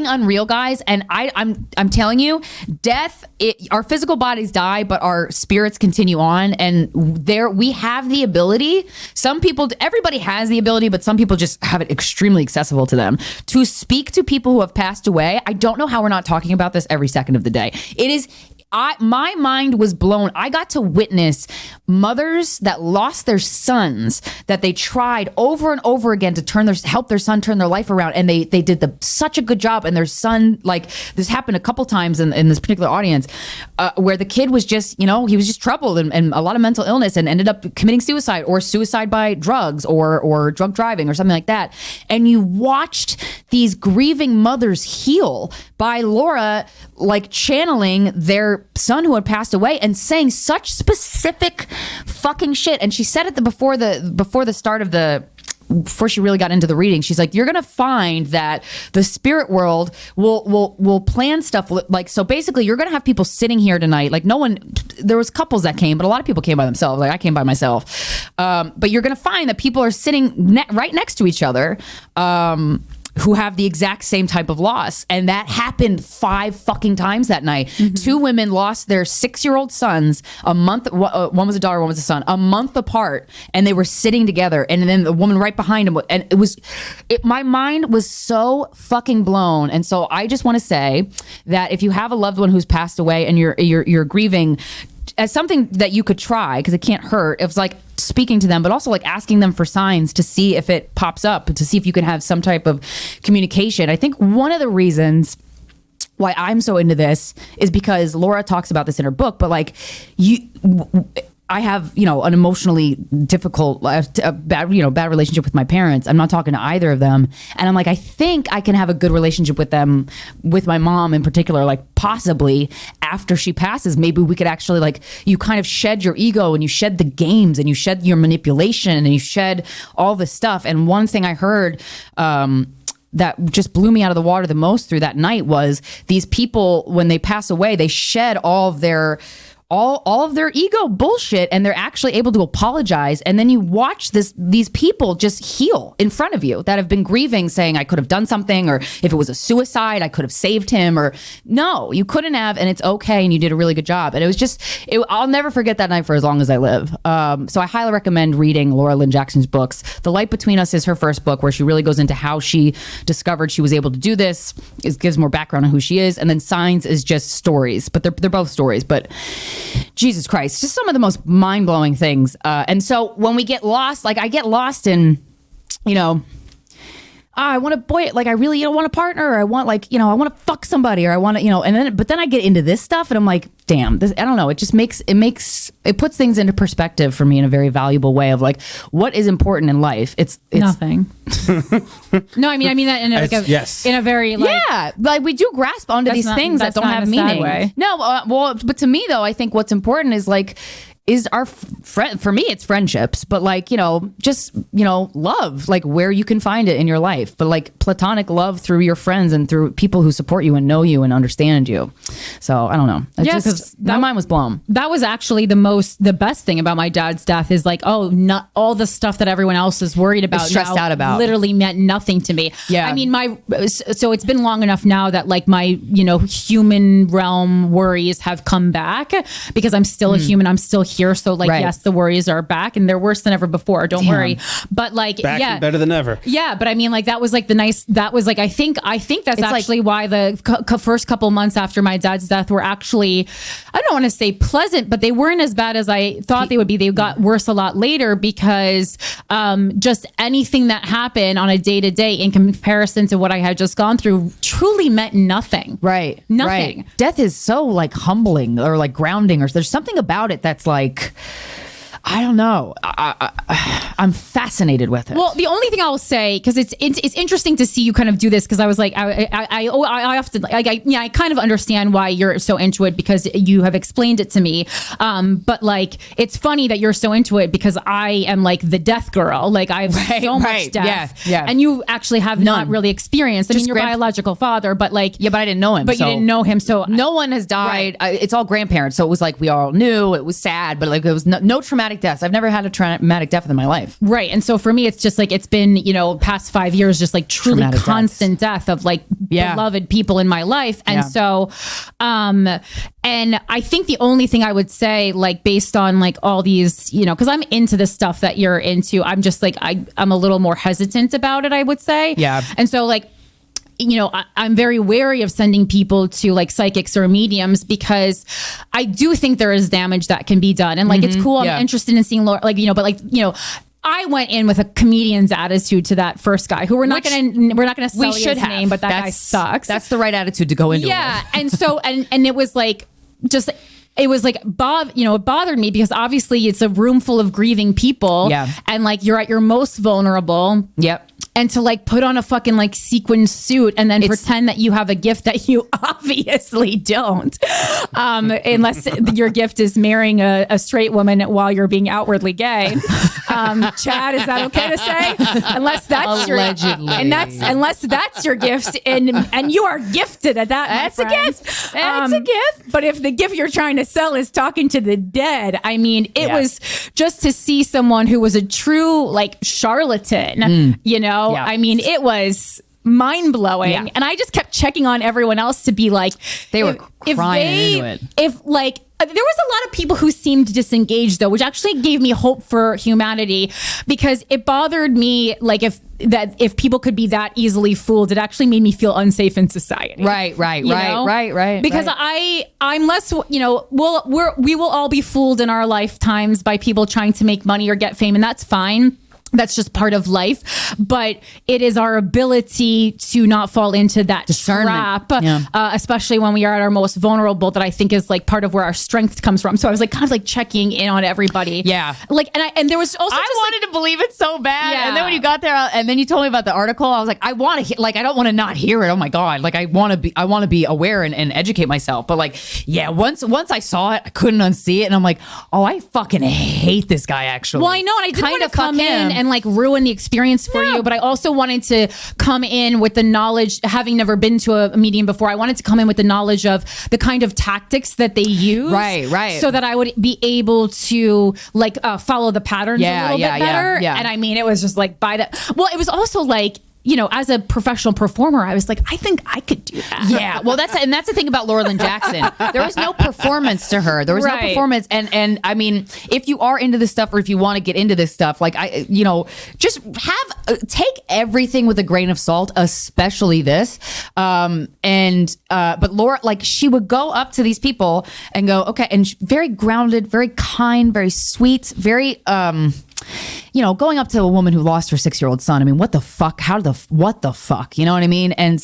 unreal, guys. And I'm telling you, death. Our physical bodies die, but our spirits continue on. And we have the ability. Some people, everybody has the ability, but some people just have it extremely accessible to them to speak to people who have passed away. I don't know how we're not talking about this every second of the day. It is. My mind was blown. I got to witness mothers that lost their sons, that they tried over and over again to help their son turn their life around, and they did such a good job. And their son, like, this happened a couple times in this particular audience, where the kid was just, he was just troubled and a lot of mental illness, and ended up committing suicide or suicide by drugs or drug driving or something like that. And you watched these grieving mothers heal by Laura, like, channeling their son who had passed away and saying such specific fucking shit. And she said it before she really got into the reading. She's like, you're gonna find that the spirit world will plan stuff like, so basically you're gonna have people sitting here tonight, like, there was couples that came, but a lot of people came by themselves. Like, I came by myself, but you're gonna find that people are sitting right next to each other, who have the exact same type of loss. And that happened 5 fucking times that night. Mm-hmm. 2 women lost their 6-year-old sons a month. One was a daughter, one was a son, a month apart. And they were sitting together. And then the woman right behind him. And my mind was so fucking blown. And so I just want to say that if you have a loved one who's passed away and you're grieving, as something that you could try, because it can't hurt, it was like speaking to them, but also like asking them for signs to see if it pops up, to see if you can have some type of communication. I think one of the reasons why I'm so into this is because Laura talks about this in her book, but like I have, an emotionally difficult, bad relationship with my parents. I'm not talking to either of them. And I'm like, I think I can have a good relationship with them, with my mom in particular, like possibly after she passes. Maybe we could actually, like, you kind of shed your ego and you shed the games and you shed your manipulation and you shed all this stuff. And one thing I heard, that just blew me out of the water the most through that night was these people, when they pass away, they shed all of their ego bullshit, and they're actually able to apologize. And then you watch these people just heal in front of you that have been grieving, saying, I could have done something, or if it was a suicide, I could have saved him, or no, you couldn't have, and it's okay, and you did a really good job. And it was just, I'll never forget that night for as long as I live. So I highly recommend reading Laura Lynn Jackson's books. The Light Between Us is her first book, where she really goes into how she discovered she was able to do this. It gives more background on who she is. And then Signs is just stories, but they're both stories. But Jesus Christ, just some of the most mind-blowing things. And so when we get lost, like I get lost in, I want a boy, like I really want a partner, or I want I want to fuck somebody, or I want to, but then I get into this stuff and I'm like, damn, this, I don't know. It just it puts things into perspective for me in a very valuable way of like, what is important in life? It's nothing. No, I mean that in in a very like we do grasp onto these things that don't have meaning. No, well, but to me though, I think what's important is like, is our friend. For me, it's friendships, but like, just, love, like where you can find it in your life, but like platonic love through your friends and through people who support you and know you and understand you. So I don't know. Yes, my mind was blown. That was actually the best thing about my dad's death is like, not all the stuff that everyone else is worried about, stressed out about, literally meant nothing to me. Yeah. I mean, so it's been long enough now that like my, human realm worries have come back because I'm still a human. I'm still here. So like, yes, the worries are back and they're worse than ever before. Don't worry. But like, back and better than ever. Yeah. But I mean, like that was like I think that's actually why the first couple months after my dad's death were actually, I don't want to say pleasant, but they weren't as bad as I thought they would be. They got worse a lot later because just anything that happened on a day to day in comparison to what I had just gone through truly meant nothing. Right. Nothing. Right. Death is so like humbling or like grounding, or there's something about it that's like, I don't know. I'm fascinated with it. Well, the only thing I'll say, because it's interesting to see you kind of do this, because I was like, I often like, I kind of understand why you're so into it because you have explained it to me. But like, it's funny that you're so into it because I am like the death girl. Like I have so much death, and you actually have not really experienced. I mean, your biological father, but like, but I didn't know him. But you didn't know him, so no one has died. It's all grandparents, so it was like we all knew. It was sad, but like it was no traumatic deaths. I've never had a traumatic death in my life. Right. And so for me, it's just like, it's been, past 5 years, just like truly traumatic constant death of like beloved people in my life. And so, and I think the only thing I would say, like, based on like all these, cause I'm into the stuff that you're into, I'm just like, I'm a little more hesitant about it, I would say. Yeah. And so like, I'm very wary of sending people to like psychics or mediums because I do think there is damage that can be done. And like, it's cool. I'm interested in seeing Laura, I went in with a comedian's attitude to that first guy who we're not going to sell his name, but that guy sucks. That's the right attitude to go into. Yeah. And so, and it was like, it was like, it bothered me because obviously it's a room full of grieving people. Yeah. And like, you're at your most vulnerable. Yep. And to like put on a fucking like sequin suit and then pretend that you have a gift that you obviously don't, unless your gift is marrying a straight woman while you're being outwardly gay. Chad, is that okay to say? Unless that's allegedly, unless that's your gift, and you are gifted at that. That's a gift. That's a gift. But if the gift you're trying to sell is talking to the dead, I mean, it was just to see someone who was a true like charlatan, Yeah. I mean, it was mind blowing. Yeah. And I just kept checking on everyone else to be like, they were crying into it. If like, there was a lot of people who seemed disengaged though, which actually gave me hope for humanity because it bothered me. Like if people could be that easily fooled, it actually made me feel unsafe in society. Right. Because I'm less, we will all be fooled in our lifetimes by people trying to make money or get fame, and that's fine. That's just part of life, but it is our ability to not fall into that trap, especially when we are at our most vulnerable, that I think is like part of where our strength comes from. So I was like kind of like checking in on everybody. Yeah. Like, and there was also, I wanted to believe it so bad. Yeah. And then when you got there and then you told me about the article, I was like, I want to I don't want to not hear it. Oh my God. Like I want to be aware and educate myself. But like, once I saw it, I couldn't unsee it. And I'm like, oh, I fucking hate this guy actually. Well, I know. And I didn't want to come in and like ruin the experience for you, but I also wanted to come in with the knowledge, having never been to a medium before, I wanted to come in with the knowledge of the kind of tactics that they use. Right. So that I would be able to like follow the patterns a little bit better. Yeah. And I mean, it was just like it was also like, as a professional performer, I was like, I think I could do that. Yeah. Well, that's the thing about Laura Lynn Jackson. There was no performance to her. There was no performance. And I mean, if you are into this stuff or if you want to get into this stuff, like just take everything with a grain of salt, especially this. But Laura, like she would go up to these people and go, okay. And very grounded, very kind, very sweet, very, going up to a woman who lost her 6-year-old son. I mean, what the fuck? What the fuck? You know what I mean? And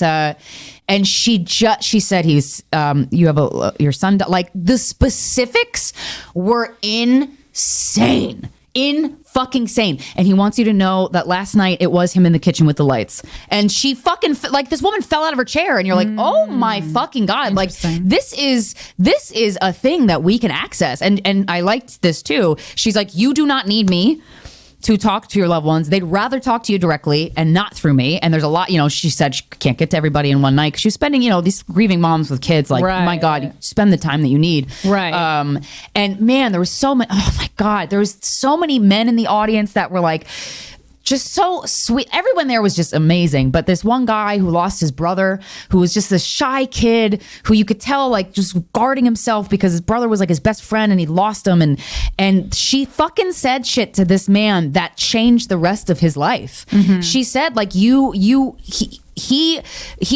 she said you have your son. Like the specifics were insane. fucking sane. And he wants you to know that last night it was him in the kitchen with the lights. And she fucking, like, this woman fell out of her chair, and you're like, oh my fucking God. Like, this is a thing that we can access. And I liked this too. She's like, you do not need me to talk to your loved ones. They'd rather talk to you directly and not through me. And there's a lot, she said she can't get to everybody in one night because she was spending, these grieving moms with kids. Like, my God, you spend the time that you need. Right. And man, there was so many, oh my God, there was so many men in the audience that were like, just so sweet. Everyone there was just amazing. But this one guy who lost his brother, who was just this shy kid who you could tell like just guarding himself because his brother was like his best friend and he lost him. And she fucking said shit to this man that changed the rest of his life. Mm-hmm. She said like, he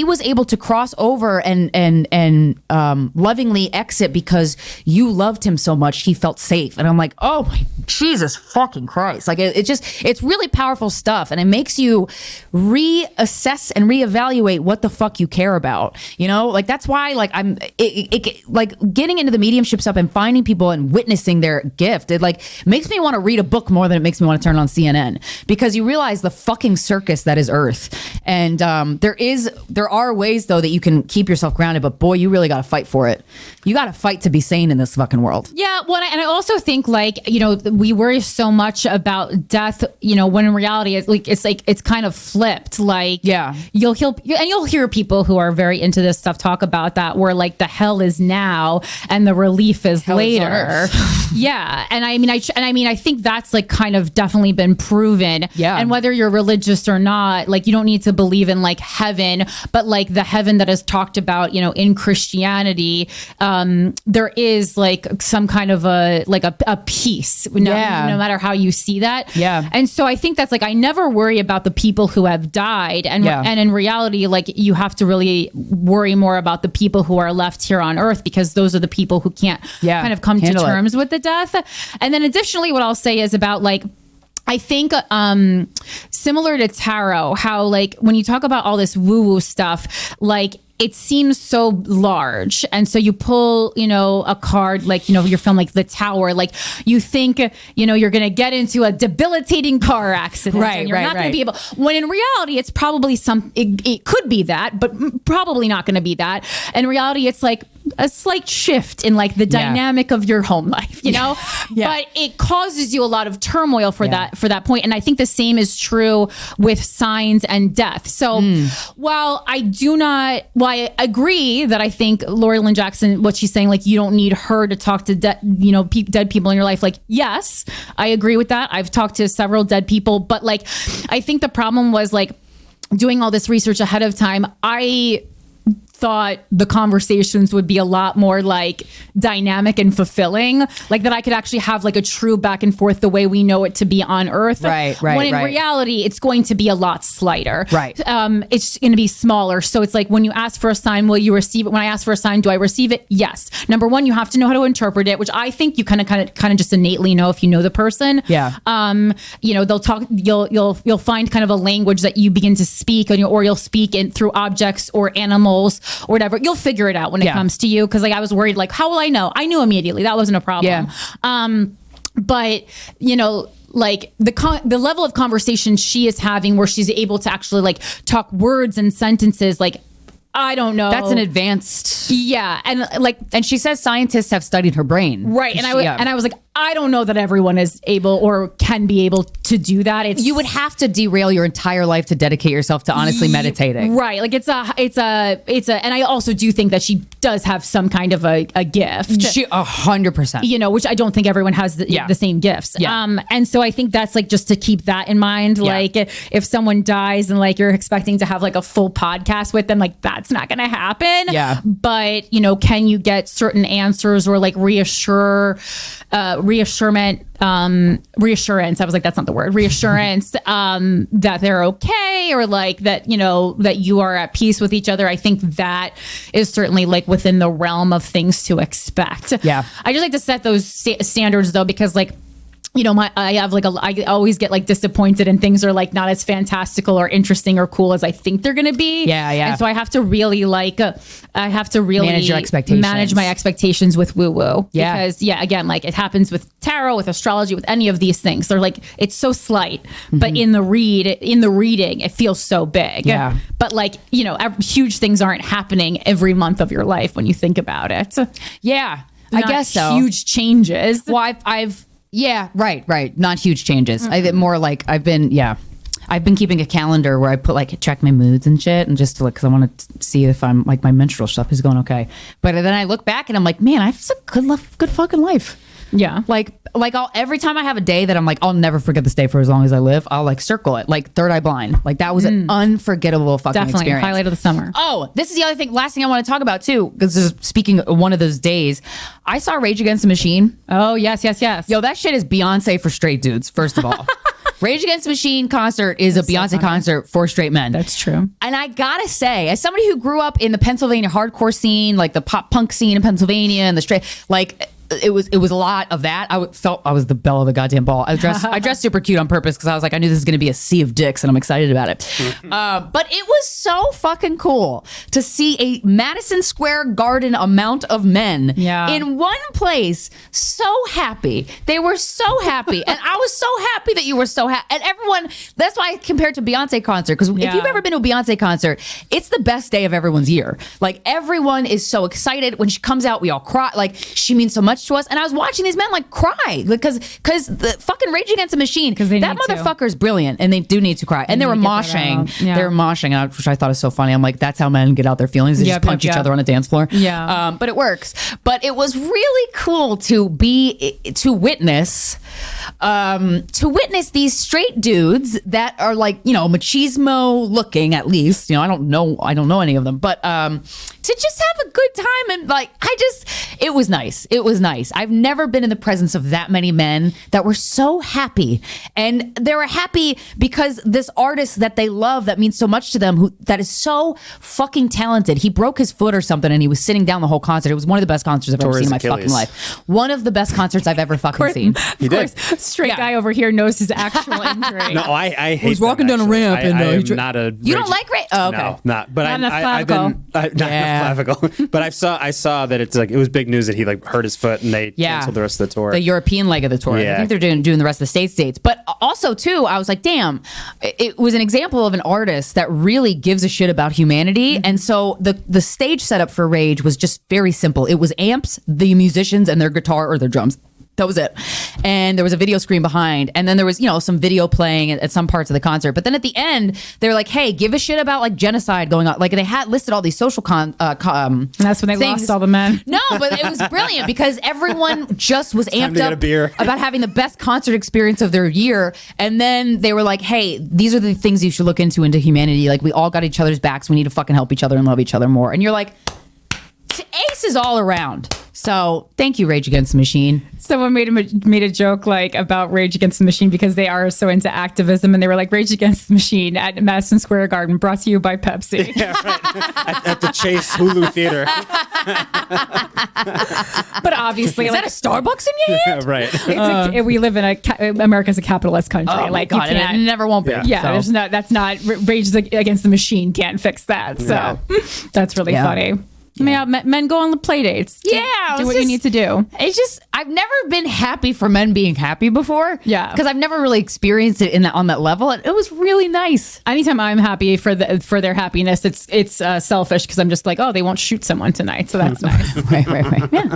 was able to cross over and lovingly exit because you loved him so much. He felt safe. And I'm like, oh my Jesus fucking Christ. Like it's really powerful stuff. And it makes you reassess and reevaluate what the fuck you care about. Like that's why like like getting into the mediumship stuff and finding people and witnessing their gift. It like makes me want to read a book more than it makes me want to turn on CNN because you realize the fucking circus that is Earth. And, there are ways though that you can keep yourself grounded, but boy, you really got to fight for it. You got to fight to be sane in this fucking world. Yeah. Well, and I also think like, we worry so much about death, when in reality it's kind of flipped. Like, yeah, you'll hear people who are very into this stuff talk about that where like the hell is now and the relief is hell later. Yeah. And I think that's like kind of definitely been proven. Yeah. And whether you're religious or not, like you don't need to believe in like heaven, but like the heaven that is talked about, in Christianity, there is like some kind of a peace, no matter how you see that. Yeah. And so I think that's like, I never worry about the people who have died. And in reality, like you have to really worry more about the people who are left here on earth because those are the people who can't kind of come to terms with the death. And then additionally, what I'll say is about like, I think similar to tarot, how like when you talk about all this woo-woo stuff, like it seems so large. And so you pull, a card, like, you're feeling like the tower, like you think, you're going to get into a debilitating car accident. Right. And you're not going to be able, when in reality, it's probably it could be that, but probably not going to be that. In reality, it's like a slight shift in like the dynamic of your home life, but it causes you a lot of turmoil for that point. And I think the same is true with signs and death. So while I agree that I think Lori Lynn Jackson, what she's saying, like you don't need her to talk to dead people in your life. Like, yes, I agree with that. I've talked to several dead people, but like, I think the problem was like doing all this research ahead of time. I thought the conversations would be a lot more like dynamic and fulfilling, like that I could actually have like a true back and forth the way we know it to be on Earth. Right. When in reality, it's going to be a lot slighter. Right. It's going to be smaller. So it's like when you ask for a sign, will you receive it? When I ask for a sign, do I receive it? Yes. Number one, you have to know how to interpret it, which I think you kind of just innately know if you know the person. Yeah. They'll talk. You'll find kind of a language that you begin to speak, or you'll speak in through objects or animals. Or whatever, you'll figure it out when it comes to you. Because like I was worried, like, how will I know? I knew immediately. That wasn't a problem. Yeah. But like the level of conversation she is having, where she's able to actually like talk words and sentences, like I don't know. That's an advanced. Yeah, and she says scientists have studied her brain. Right, and I was like, I don't know that everyone is able or can be able to do that. You would have to derail your entire life to dedicate yourself to honestly meditating. Right, like it's a, and I also do think that she does have some kind of a gift. She 100%. Which I don't think everyone has the same gifts. Yeah. And so I think that's like just to keep that in mind. Yeah. Like if someone dies and like you're expecting to have like a full podcast with them, like that's not going to happen. Yeah. But can you get certain answers or like reassurance? I was like, that's not the word. Reassurance that they're okay, or like that that you are at peace with each other. I think that is certainly like within the realm of things to expect. Yeah, I just like to set those standards though, because like you know, I always get like disappointed and things are like not as fantastical or interesting or cool as I think they're going to be. Yeah. And so I have to really manage your expectations. Manage my expectations with woo woo. Yeah. Because again, like it happens with tarot, with astrology, with any of these things. They're like, it's so slight, but in the reading, it feels so big. Yeah. But like, you know, huge things aren't happening every month of your life when you think about it. Yeah. Not I guess so. Huge changes. Well, yeah, right. Not huge changes. More like I've been keeping a calendar where I put like check my moods and shit, and just to look, because I want to see if I'm like my menstrual stuff is going okay. But then I look back and I'm like, man, I have such a good fucking life. Yeah. Like every time I have a day that I'm like, I'll never forget this day for as long as I live, I'll like circle it, like third eye blind. Like that was an unforgettable fucking experience. Highlight of the summer. Oh, this is the other thing. Last thing I want to talk about too, because this is speaking of one of those days, I saw Rage Against the Machine. Oh, yes. Yo, that shit is Beyonce for straight dudes, first of all. Rage Against the Machine concert is a Beyonce concert for straight men. That's true. And I gotta say, as somebody who grew up in the Pennsylvania hardcore scene, like the pop punk scene in Pennsylvania and the straight, like it was a lot of that. I felt I was the belle of the goddamn ball. I dressed super cute on purpose because I was like, I knew this is going to be a sea of dicks, and I'm excited about it. But it was so fucking cool to see a Madison Square Garden amount of men in one place, so happy. They were so happy, and I was so happy that you were so happy. And everyone, that's why I compared to Beyonce concert, because if you've ever been to a Beyonce concert, it's the best day of everyone's year. Like everyone is so excited when she comes out. We all cry. Like she means so much to us, and I was watching these men like cry because the fucking Rage Against the Machine, that motherfucker is brilliant, and they do need to cry. And they were moshing, which I thought was so funny. I'm like, that's how men get out their feelings. They just punch each other on a dance floor. But it works. But it was really cool to witness these straight dudes that are like, you know, machismo looking, at least. You know, I don't know any of them, but to just have a good time, and like it was nice. I've never been in the presence of that many men that were so happy, and they were happy because this artist that they love, that means so much to them, that is so fucking talented. He broke his foot or something, and he was sitting down the whole concert. It was one of the best concerts I've ever seen in my fucking life. One of the best concerts I've ever fucking seen. He did. Straight guy over here knows his actual injury. No, I hate. He's walking down a ramp, and I'm not a. You don't like Rage? Oh, okay. No, not. But I've been not clavicle. But I saw that it's like it was big news that he like hurt his foot, and they canceled the rest of the tour. The European leg of the tour. Yeah. I think they're doing the rest of the dates. But also too, I was like, damn, it was an example of an artist that really gives a shit about humanity. Mm-hmm. And so the stage setup for Rage was just very simple. It was amps, the musicians, and their guitar or their drums. That was it. And there was a video screen behind. And then there was, you know, some video playing at some parts of the concert. But then at the end, they were like, hey, give a shit about like genocide going on. Like they had listed all these social and that's when they lost all the men. No, but it was brilliant because everyone just was amped up about having the best concert experience of their year. And then they were like, hey, these are the things you should look into humanity. Like we all got each other's backs. We need to fucking help each other and love each other more. And you're like, aces all around. So thank you, Rage Against the Machine. Someone made a joke like about Rage Against the Machine because they are so into activism, and they were like, Rage Against the Machine at Madison Square Garden, brought to you by Pepsi. Yeah, right. at the Chase Hulu Theater. But obviously, is that a Starbucks in your hand? Yeah, right. We live in America's a capitalist country. Oh my God, it never won't be. Yeah, so. That's not Rage Against the Machine can't fix that. So that's really funny. Yeah, men go on play dates. Yeah, do what you need to do. It's just I've never been happy for men being happy before. Yeah, because I've never really experienced it on that level. It was really nice. Anytime I'm happy for their happiness, it's selfish because I'm just like, oh, they won't shoot someone tonight, so that's nice. Right.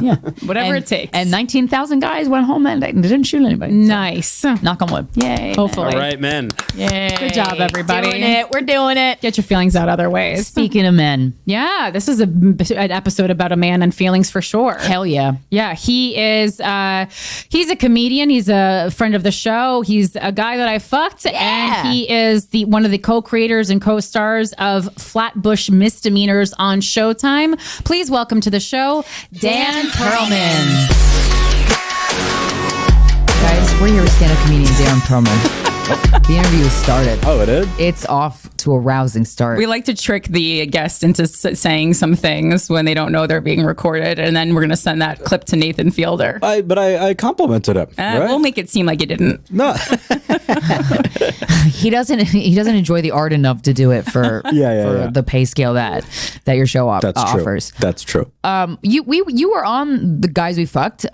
Yeah. Whatever it takes. And 19,000 guys went home that night and didn't shoot anybody. Nice. So, knock on wood. Yay. Hopefully. All right, men. Yay. Good job, everybody. We're doing it. Get your feelings out other ways. Speaking of men. Yeah, this is an episode about a man and feelings for sure. Hell yeah. Yeah, he is he's a comedian. He's a friend of the show. He's a guy that I fucked. Yeah. And he is one of the co-creators and co-stars of Flatbush Misdemeanors on Showtime. Please welcome to the show, Dan Perlman. Guys, we're here with stand-up comedian Dan Perlman. The interview has started. Oh, it is? It's off to a rousing start. We like to trick the guest into saying some things when they don't know they're being recorded, and then we're going to send that clip to Nathan Fielder. But I complimented him. Right? We'll make it seem like you didn't. No. He doesn't enjoy the art enough to do it for the pay scale that your show offers. That's true. You were on the Guys We Fucked.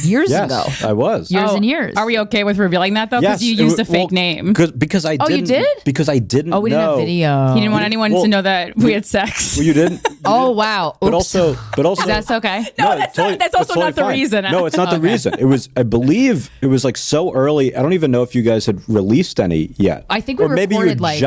Years ago. I was. Years and years. Are we okay with revealing that though? Because you used a fake name. Because I didn't. You did? Because I didn't. Oh, we didn't have video. He didn't want anyone to know that we had sex. Well, you didn't. Oh wow. But also, that's okay. No, that's also not the reason. No, it's not the reason. It was, I believe, it was like so early. I don't even know if you guys had released any yet. I think we recorded my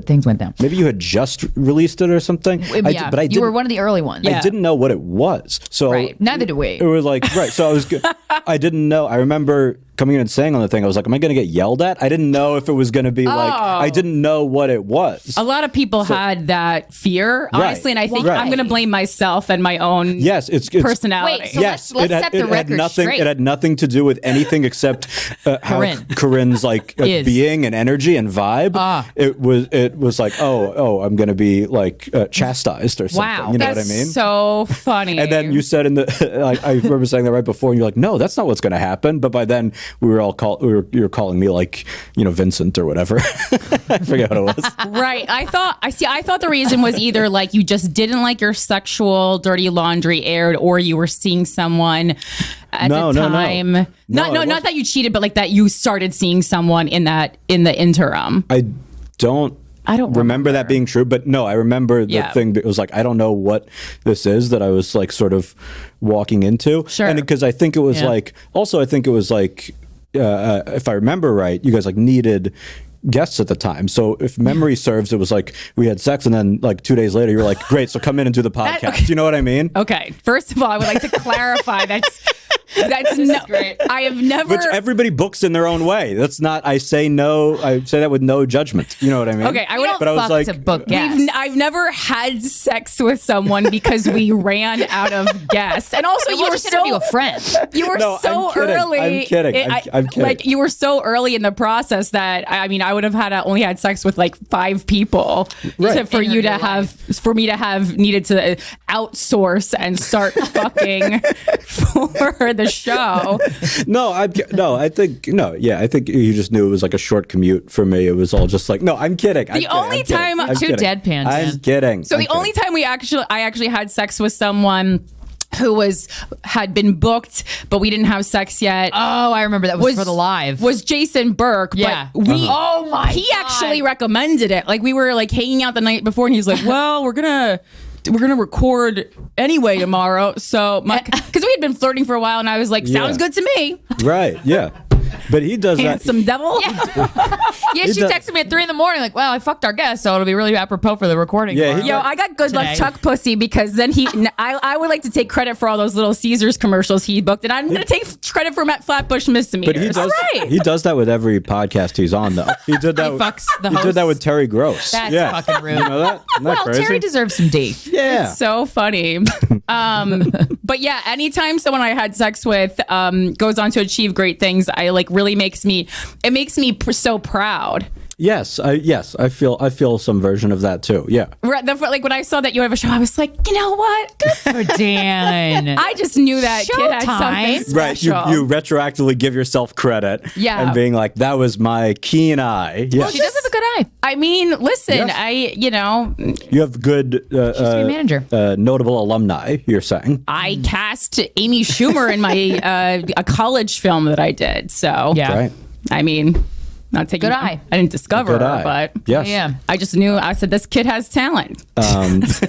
things went down. Maybe you had just released it or something. Yeah, but you were one of the early ones. I didn't know what it was. So neither do we. It was like So I was good. I didn't know. I remember coming in and saying on the thing, I was like, am I going to get yelled at? I didn't know if it was going to be I didn't know what it was. A lot of people had that fear, honestly, and I think I'm going to blame myself and my own personality. Wait, so let's set the record straight. It had nothing to do with anything except how Corinne's being and energy and vibe. It was like, I'm going to be chastised or something. Wow, you know what I mean? So funny. And then you said I remember saying that right before, and you're like, no, that's not what's going to happen. But by then you were calling me Vincent or whatever. I forget what it was. Right. I thought the reason was either you just didn't like your sexual dirty laundry aired, or you were seeing someone at the time. Not that you cheated, but that you started seeing someone in the interim. I don't remember that being true, but no, I remember the thing that was I don't know what this is that I was sort of walking into. Sure. And because I think it was if I remember right, you guys needed guests at the time. So if memory serves, it was we had sex, and then 2 days later you were great, so come in and do the podcast. You know what I mean? Okay. First of all, I would like to clarify that's great. I have never. Which everybody books in their own way. That's not. I say no. I say that with no judgment. You know what I mean? Okay. But I was to book guests. I've never had sex with someone because we ran out of guests, and also you were so a friend. You were so early. I'm kidding. I'm kidding. You were so early in the process that I would have only had sex with 5 people for me to have needed to outsource and start fucking for the show. I think you just knew it was a short commute for me. It was all just no, I'm kidding. The only time deadpan. I'm kidding. So the only time I actually had sex with someone who had been booked, but we didn't have sex yet. Oh, I remember that was for the live. Was Jason Burke. Yeah. But he God. actually recommended it. We were hanging out the night before, and he's like, well, we're gonna record anyway tomorrow. So because we had been flirting for a while, and I was like, sounds good to me. Right. Yeah. But he does Handsome devil. Yeah, she texted me at 3 a.m. well, I fucked our guest, so ittle be really apropos for the recording. Yeah, I got good luck Chuck pussy, because then I would like to take credit for all those little Caesars commercials he booked, and I'm going to take credit for Flatbush Misdemeanors. But he does that with every podcast he's on, though. He did that. He did that with Terry Gross. That's fucking rude. You know that? Isn't that crazy? Terry deserves some D. Yeah. It's so funny. But yeah, anytime someone I had sex with goes on to achieve great things, really makes me so proud. Yes, I feel some version of that too. Yeah. When I saw that you have a show, I was like, you know what? Good for Dan. I just knew that kid had something special. Right. You retroactively give yourself credit. Yeah. And being like, that was my keen eye. Yes. Well, she does have a good eye. Listen, yes. You have good she's a manager. Notable alumni, you're saying. I cast Amy Schumer in my a college film that I did. So Right. Not taking good eye. I didn't discover her, but yes. I just knew. I said, this kid has talent. That's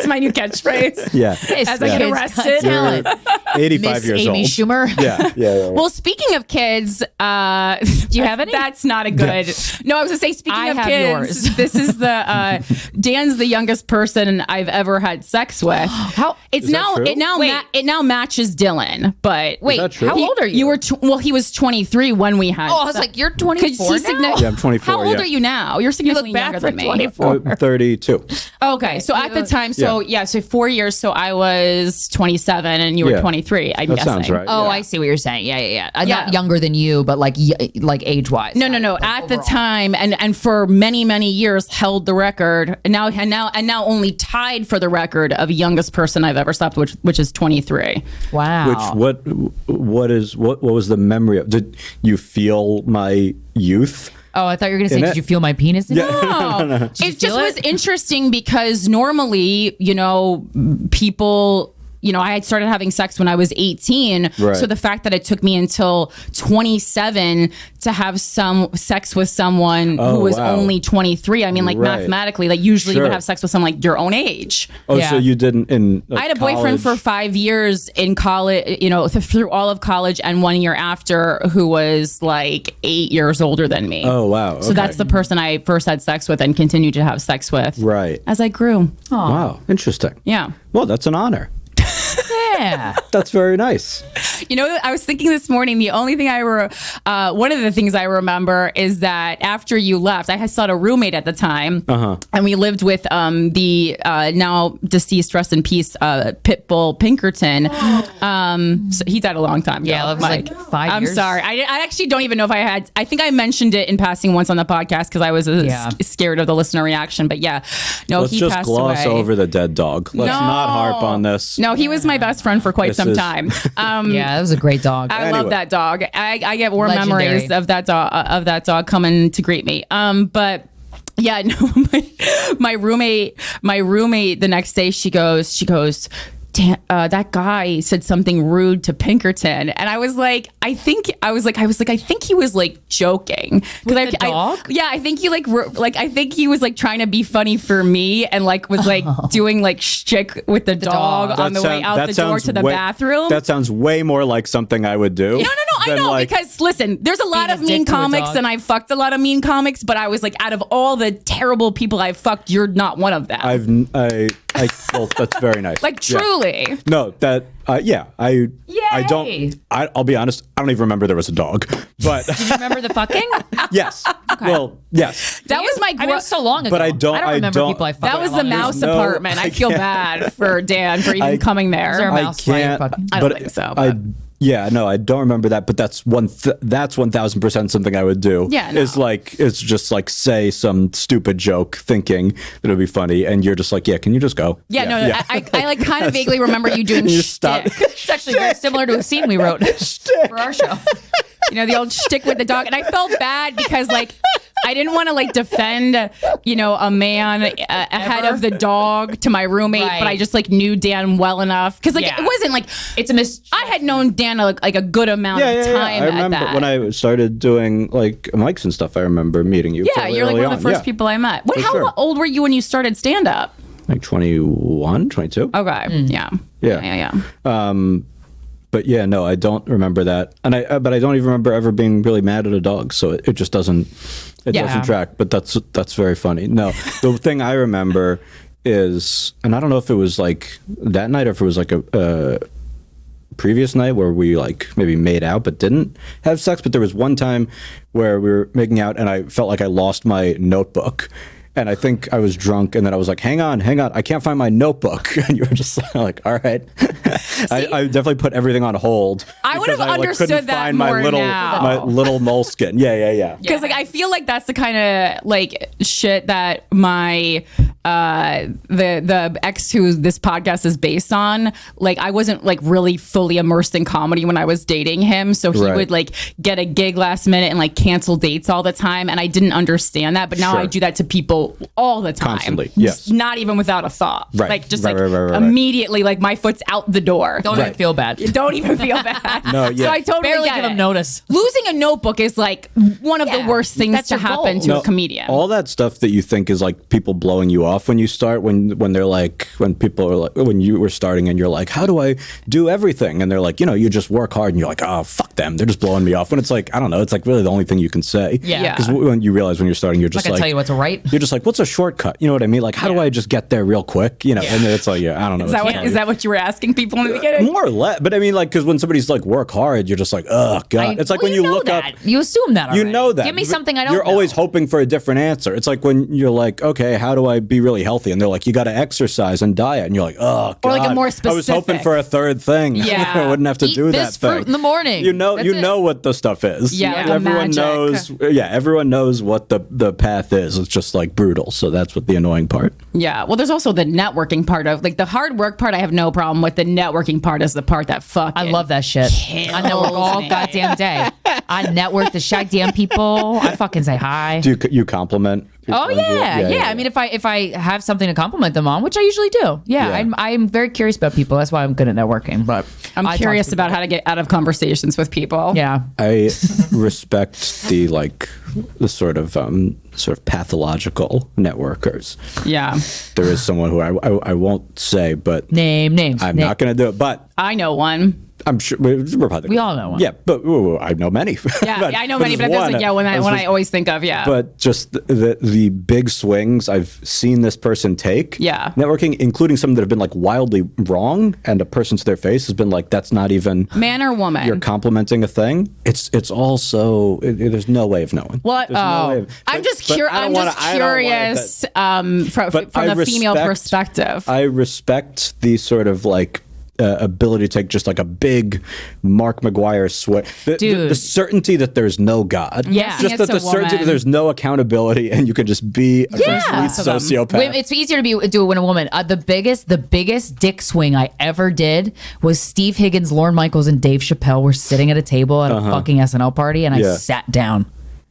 my new catchphrase. Yeah. As I get arrested. Talent. 85 Miss years Amy old. Schumer. Yeah. Well, speaking of kids, do you have any? That's not a good. No, I was gonna say. Speaking of kids, yours. This is the Dan's the youngest person I've ever had sex with. It now matches Dylan. But wait, how old are you? You were he was 23 when we had. Oh, I was like, you're 24 now? Yeah, I'm 24. How old are you now? You're significantly younger than me. 32. Okay, so at the time, so 4 years. So I was 27 and you were 23. I'm guessing. Sounds right. Oh, I see what you're saying. Yeah. Not younger than you, but like age wise. No. Like at overall. The time, and for many years, held the record. And now only tied for the record of youngest person I've ever slept, which is 23. Wow. What was the memory of? Did you feel my youth? Oh, I thought you were going to say, did you feel my penis? No. It just was interesting because normally, people... I had started having sex when I was 18. Right. So the fact that it took me until 27 to have some sex with someone who was only 23. I mean, mathematically, usually you would have sex with someone like your own age. Oh, so you didn't I had a boyfriend for 5 years in college, through all of college and 1 year after who was like 8 years older than me. Oh, wow. Okay. So that's the person I first had sex with and continued to have sex with. Right. As I grew. Aww. Wow. Interesting. Yeah. Well, that's an honor. Yeah. That's very nice. I was thinking this morning, the only thing one of the things I remember is that after you left, I still had a roommate at the time, and we lived with the now deceased, rest in peace, Bull Pinkerton. So he died a long time ago. Yeah, it was like 5 years. I'm sorry. I actually don't even know if I think I mentioned it in passing once on the podcast because I was scared of the listener reaction. But yeah, no, Let's he just passed gloss away. over the dead dog. Let's not harp on this. No, he was my best friend for quite some time. Yeah, that was a great dog. I love that dog. I get warm Legendary. memories of that dog coming to greet me. But yeah, no, my roommate the next day she goes, damn, that guy said something rude to Pinkerton, and I was like, I think he was like joking. With the dog? I think he I think he was like trying to be funny for me, and like was like doing like shtick with the dog on the way out the door to the bathroom. That sounds way more like something I would do. No, I know, because listen, there's a lot of mean comics, and I've fucked a lot of mean comics, but I was like, out of all the terrible people I've fucked, you're not one of them. Well, that's very nice. Like truly. Yeah. No, that I'll be honest, I don't even remember there was a dog. But did you remember the fucking? Yes. Okay. Well, yes. That was my I mean, so long ago. But I don't remember people I fucked. That was the mouse apartment. I feel bad for Dan for even coming there. Was there a mouse fucking? I don't think so. Yeah, no, I don't remember that, but that's 1,000% something I would do. Yeah, no. It's just like say some stupid joke, thinking it'll be funny, and you're just like, yeah, can you just go? Yeah. I like kind of vaguely remember you doing shtick. It's actually very similar to a scene we wrote for our show. The old shtick with the dog, and I felt bad because like I didn't want to like defend, a man ahead of the dog to my roommate, but I just like knew Dan well enough because it wasn't like it's a I had known Dan like a good amount of time. I remember when I started doing like mics and stuff. I remember meeting you. Yeah, you're like one of the first people I met. How old were you when you started stand up? Like 21, 22. Okay. Yeah. But yeah, no, I don't remember that, but I don't even remember ever being really mad at a dog. So it just doesn't track. But that's very funny. No, the thing I remember is, and I don't know if it was like that night or if it was like a previous night where we like maybe made out but didn't have sex. But there was one time where we were making out, and I felt like I lost my notebook. And I think I was drunk, and then I was like, hang on, I can't find my notebook. And you were just like, all right. I definitely put everything on hold. I would have understood that more now. My little moleskin. Yeah. Because like I feel like that's the kind of like shit that my the ex who this podcast is based on, like I wasn't like really fully immersed in comedy when I was dating him, so he would like get a gig last minute and like cancel dates all the time, and I didn't understand that, but now I do that to people all the time. Constantly. Yes. Not even without a thought. Right. Like just immediately like my foot's out the door. Don't even feel bad. Don't even feel bad. No, yeah. So I totally barely get give it. them notice. Losing a notebook is like one of the worst things to happen to a comedian. All that stuff that you think is like people blowing you off when you start, when they're like, when people are like, when you were starting and you're like, how do I do everything? And they're like, you just work hard, and you're like, oh, fuck them, they're just blowing me off. When it's like, I don't know, it's like really the only thing you can say. Yeah. Because when you realize when you're starting, you're just I can like, tell you what to write. You're just like, what's a shortcut? You know what I mean? Like, how do I just get there real quick? And it's like, I don't know. Is that what you were asking people in the beginning? More or less. But I mean, like, because when somebody's like, work hard, you're just like, oh, God. It's like when you look that. up. You assume that already. You know that. Give me something I don't You're know. always hoping for a different answer. It's like when you're like, okay, how do I be be really healthy, and they're like, you got to exercise and diet, and you're like, oh God. Or like a more I was hoping specific. for a third thing. Yeah. I wouldn't have to Eat do this that thing. fruit in the morning. You know, That's you it. know what the stuff is. Yeah, like everyone magic. knows. Yeah, everyone knows what the path is. It's just like brutal. So that's what the annoying part. Yeah. Well, there's also the networking part of like the hard work part. I have no problem with. The networking part is the part that fucking. I love that shit. I network all goddamn day. I network the shy damn people. I fucking say hi. Do you compliment people? Oh yeah. I mean, if I have something to compliment them on, which I usually do. Yeah. I'm very curious about people. That's why I'm good at networking. But I'm curious about how to get out of conversations with people. Yeah. I respect the sort of pathological networkers. Yeah. There is someone who I won't say, but Names. I'm not going to do it. But I know one. I'm sure we're probably We all know one. Yeah, but I know many. Yeah, I know many, but there's there's one. one I always think of. Yeah. But just the big swings I've seen this person take. Yeah. Networking, including some that have been like wildly wrong, and a person to their face has been like, that's not even man or woman. You're complimenting a thing. It's also there's no way of knowing. Well, There's no way of, I'm just but curious. I don't I'm just wanna- I don't wanna- curious But from I the female respect- perspective. I respect the sort of ability to take just like a big Mark McGuire swing. The certainty that there's no God. Yeah. Just that It's a the certainty woman. that there's no accountability and you can just be a complete sociopath. It's easier to do it when a woman. The biggest dick swing I ever did was Steve Higgins, Lorne Michaels, and Dave Chappelle were sitting at a table at a fucking SNL party, and I sat down.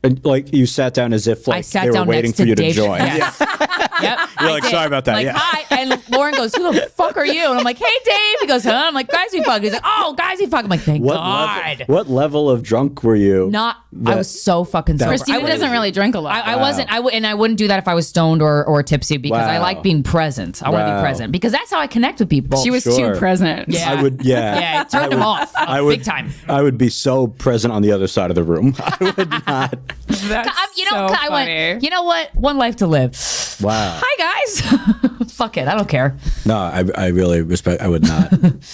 And like you sat down as if I sat they were down waiting next for to you to Dave join. Chappelle. Yep. You're like, sorry about that. Like, Yeah. hi. And Lauren goes, who the fuck are you? And I'm like, hey, Dave. He goes, huh? I'm like, Guys We Fcked. He's like, oh, Guys We Fcked. I'm like, thank God. What level of drunk were you? I was so fucking sober. Krystyna doesn't really drink a lot. I wasn't. And I wouldn't do that if I was stoned or tipsy because I Wow. like being present. I want to be present because that's how I connect with people. She was Sure. too present. Yeah. I would, yeah. Yeah, it turned him off. Big time. I would be so present on the other side of the room. I would not. That's I went, you know what? One life to live. Wow. Hi, guys. Fuck it. I don't care. No, I really respect. I would not.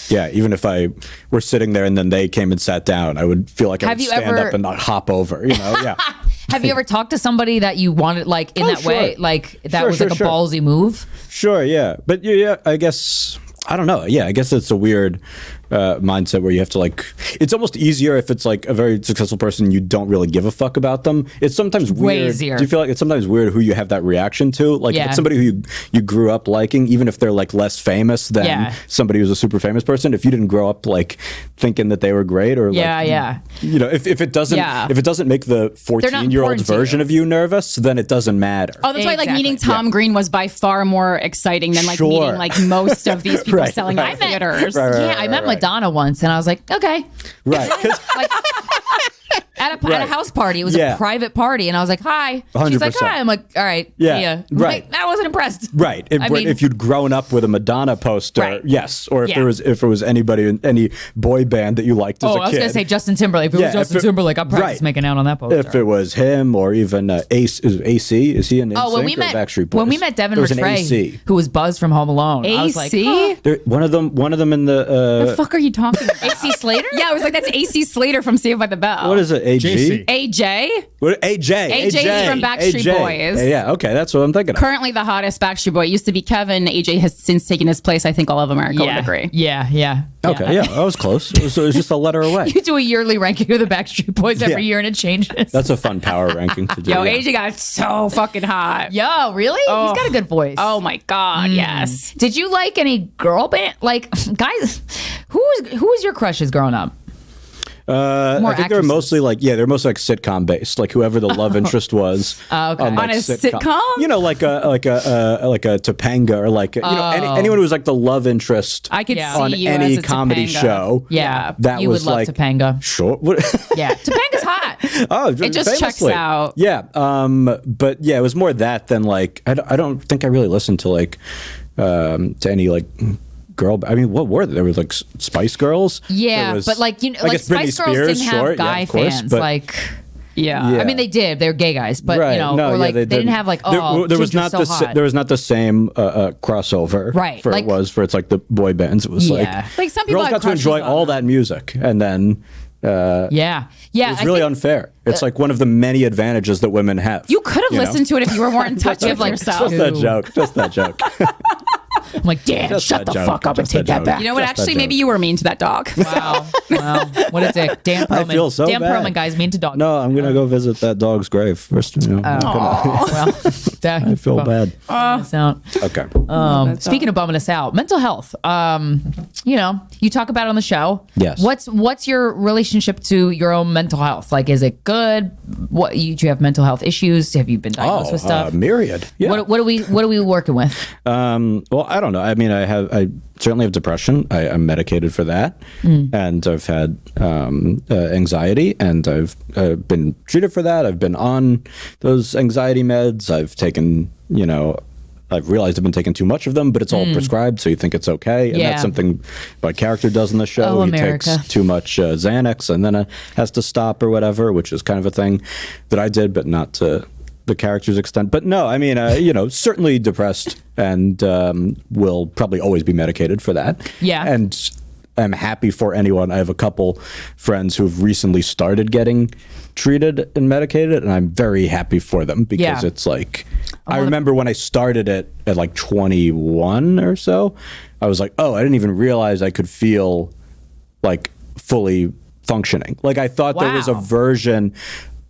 Yeah, even if I were sitting there and then they came and sat down, I would feel like I Have would you stand ever- up and not hop over. You know? Yeah. Have you ever talked to somebody that you wanted like in that sure. way? Like that Sure, was sure, like a sure. ballsy move? Sure. Yeah. But yeah, I guess. I don't know. Yeah, I guess it's a weird mindset where you have to it's almost easier if it's like a very successful person you don't really give a fuck about them. It's sometimes Way weird. easier. Do you feel like it's sometimes weird who you have that reaction to? Like if Yeah. it's somebody who you grew up liking, even if they're like less famous than Yeah. somebody who's a super famous person, if you didn't grow up like thinking that they were great or Yeah. you know, if it doesn't Yeah. if it doesn't make the They're not 14-year-old's important to version you. of you nervous, then it doesn't matter. Oh, that's why like Exactly. meeting Tom Green was by far more exciting than like Sure. meeting like most of these people Right, selling right. out theaters. Yeah, I met Madonna once and I was like, okay. Right. 'Cause- Like at a Right. house party. It was Yeah. a private party and I was like, hi. She's 100%. like, hi. I'm like, all right, Yeah, see ya. I'm right. Like, I wasn't impressed. Right. I mean- If you'd grown up with a Madonna poster, Right. yes. Or if Yeah. it was anybody in any boy band that you liked as a Oh, kid. I was gonna say Justin Timberlake. If it Yeah, was Justin if it- Timberlake, I'm practice right. making out on that poster. If it was him or even Ace, is AC? Is he an Oh, when we met Devin Rattray, AC. who was Buzz from Home Alone, I was like, AC? One of them in the The fuck are you talking about? AC Slater? Yeah, I was like, that's AC Slater from Saved by the Bell. what is it? AG? JC. AJ? What, AJ. AJ from Backstreet Boys. Yeah, okay, that's what I'm thinking of. Currently the hottest Backstreet Boy. It used to be Kevin. AJ has since taken his place. I think all of America would agree. Yeah. Okay, yeah, I was close. It was just a letter away. You do a yearly ranking of the Backstreet Boys every Yeah. year and it changes. That's a fun power ranking to do. Yo, yeah. AJ got so fucking hot. Yo, really? He's got a good voice. Oh my God, yes. Did you like any girl band? Like, guys, who was your crushes growing up? I think they're actresses. mostly they're mostly like sitcom based, like whoever the love interest was. Okay. On On a sitcom? you know, like a Topanga or like anyone who was like the love interest. I could Yeah. see on you any as a comedy Topanga. show. Yeah, that you was would love like Topanga. Sure. What? Yeah, Topanga's hot. Oh, It just checks out. Yeah. But yeah, it was more that than like I don't think I really listened to to any like girl. I mean, what were they? There was like Spice Girls. Yeah, There was- but like I like guess Britney Spice Girls Spears, didn't sure, have guy yeah, of course, fans. but- Like, Yeah. Yeah. I mean, they did. They were gay guys, but Right. you know, No, or yeah, like they didn't have like there was not Ginger's so hot. there was not the same crossover Right, for like- it was for it's like the boy bands. It was Yeah. Like some people girls had got to crushes enjoy on all them. that music, and then Yeah. It's really unfair. It's like one of the many advantages that women have. You could have listened to it if you were more in touch with yourself. Just that joke. I'm like, Dan, shut the fuck up and take that back. You know what? Actually, maybe you were mean to that dog. Wow. What a dick. Dan Perlman. I feel so Dan bad. Perlman, guys, mean to dogs. No, I'm going to go visit that dog's grave first. Well, I feel bad. Okay. Speaking of bumming us out, mental health. You talk about it on the show. Yes. What's your relationship to your own mental health? Like, is it good? Do you have mental health issues? Have you been diagnosed with stuff? Myriad. Yeah. What are we working with? Well, I don't know. I mean, I certainly have depression. I'm medicated for that, and I've had anxiety, and I've been treated for that. I've been on those anxiety meds. I've taken, I've realized I've been taking too much of them, but it's all prescribed, so you think it's okay. And that's something my character does in the show. He takes too much Xanax, and then has to stop or whatever, which is kind of a thing that I did, but not to the character's extent. But no, I mean, certainly depressed, and will probably always be medicated for that. Yeah. And I'm happy for anyone. I have a couple friends who've recently started getting treated and medicated, and I'm very happy for them because it's like, I remember when I started it at like 21 or so, I was like, oh, I didn't even realize I could feel like fully functioning. Like I thought there was a version,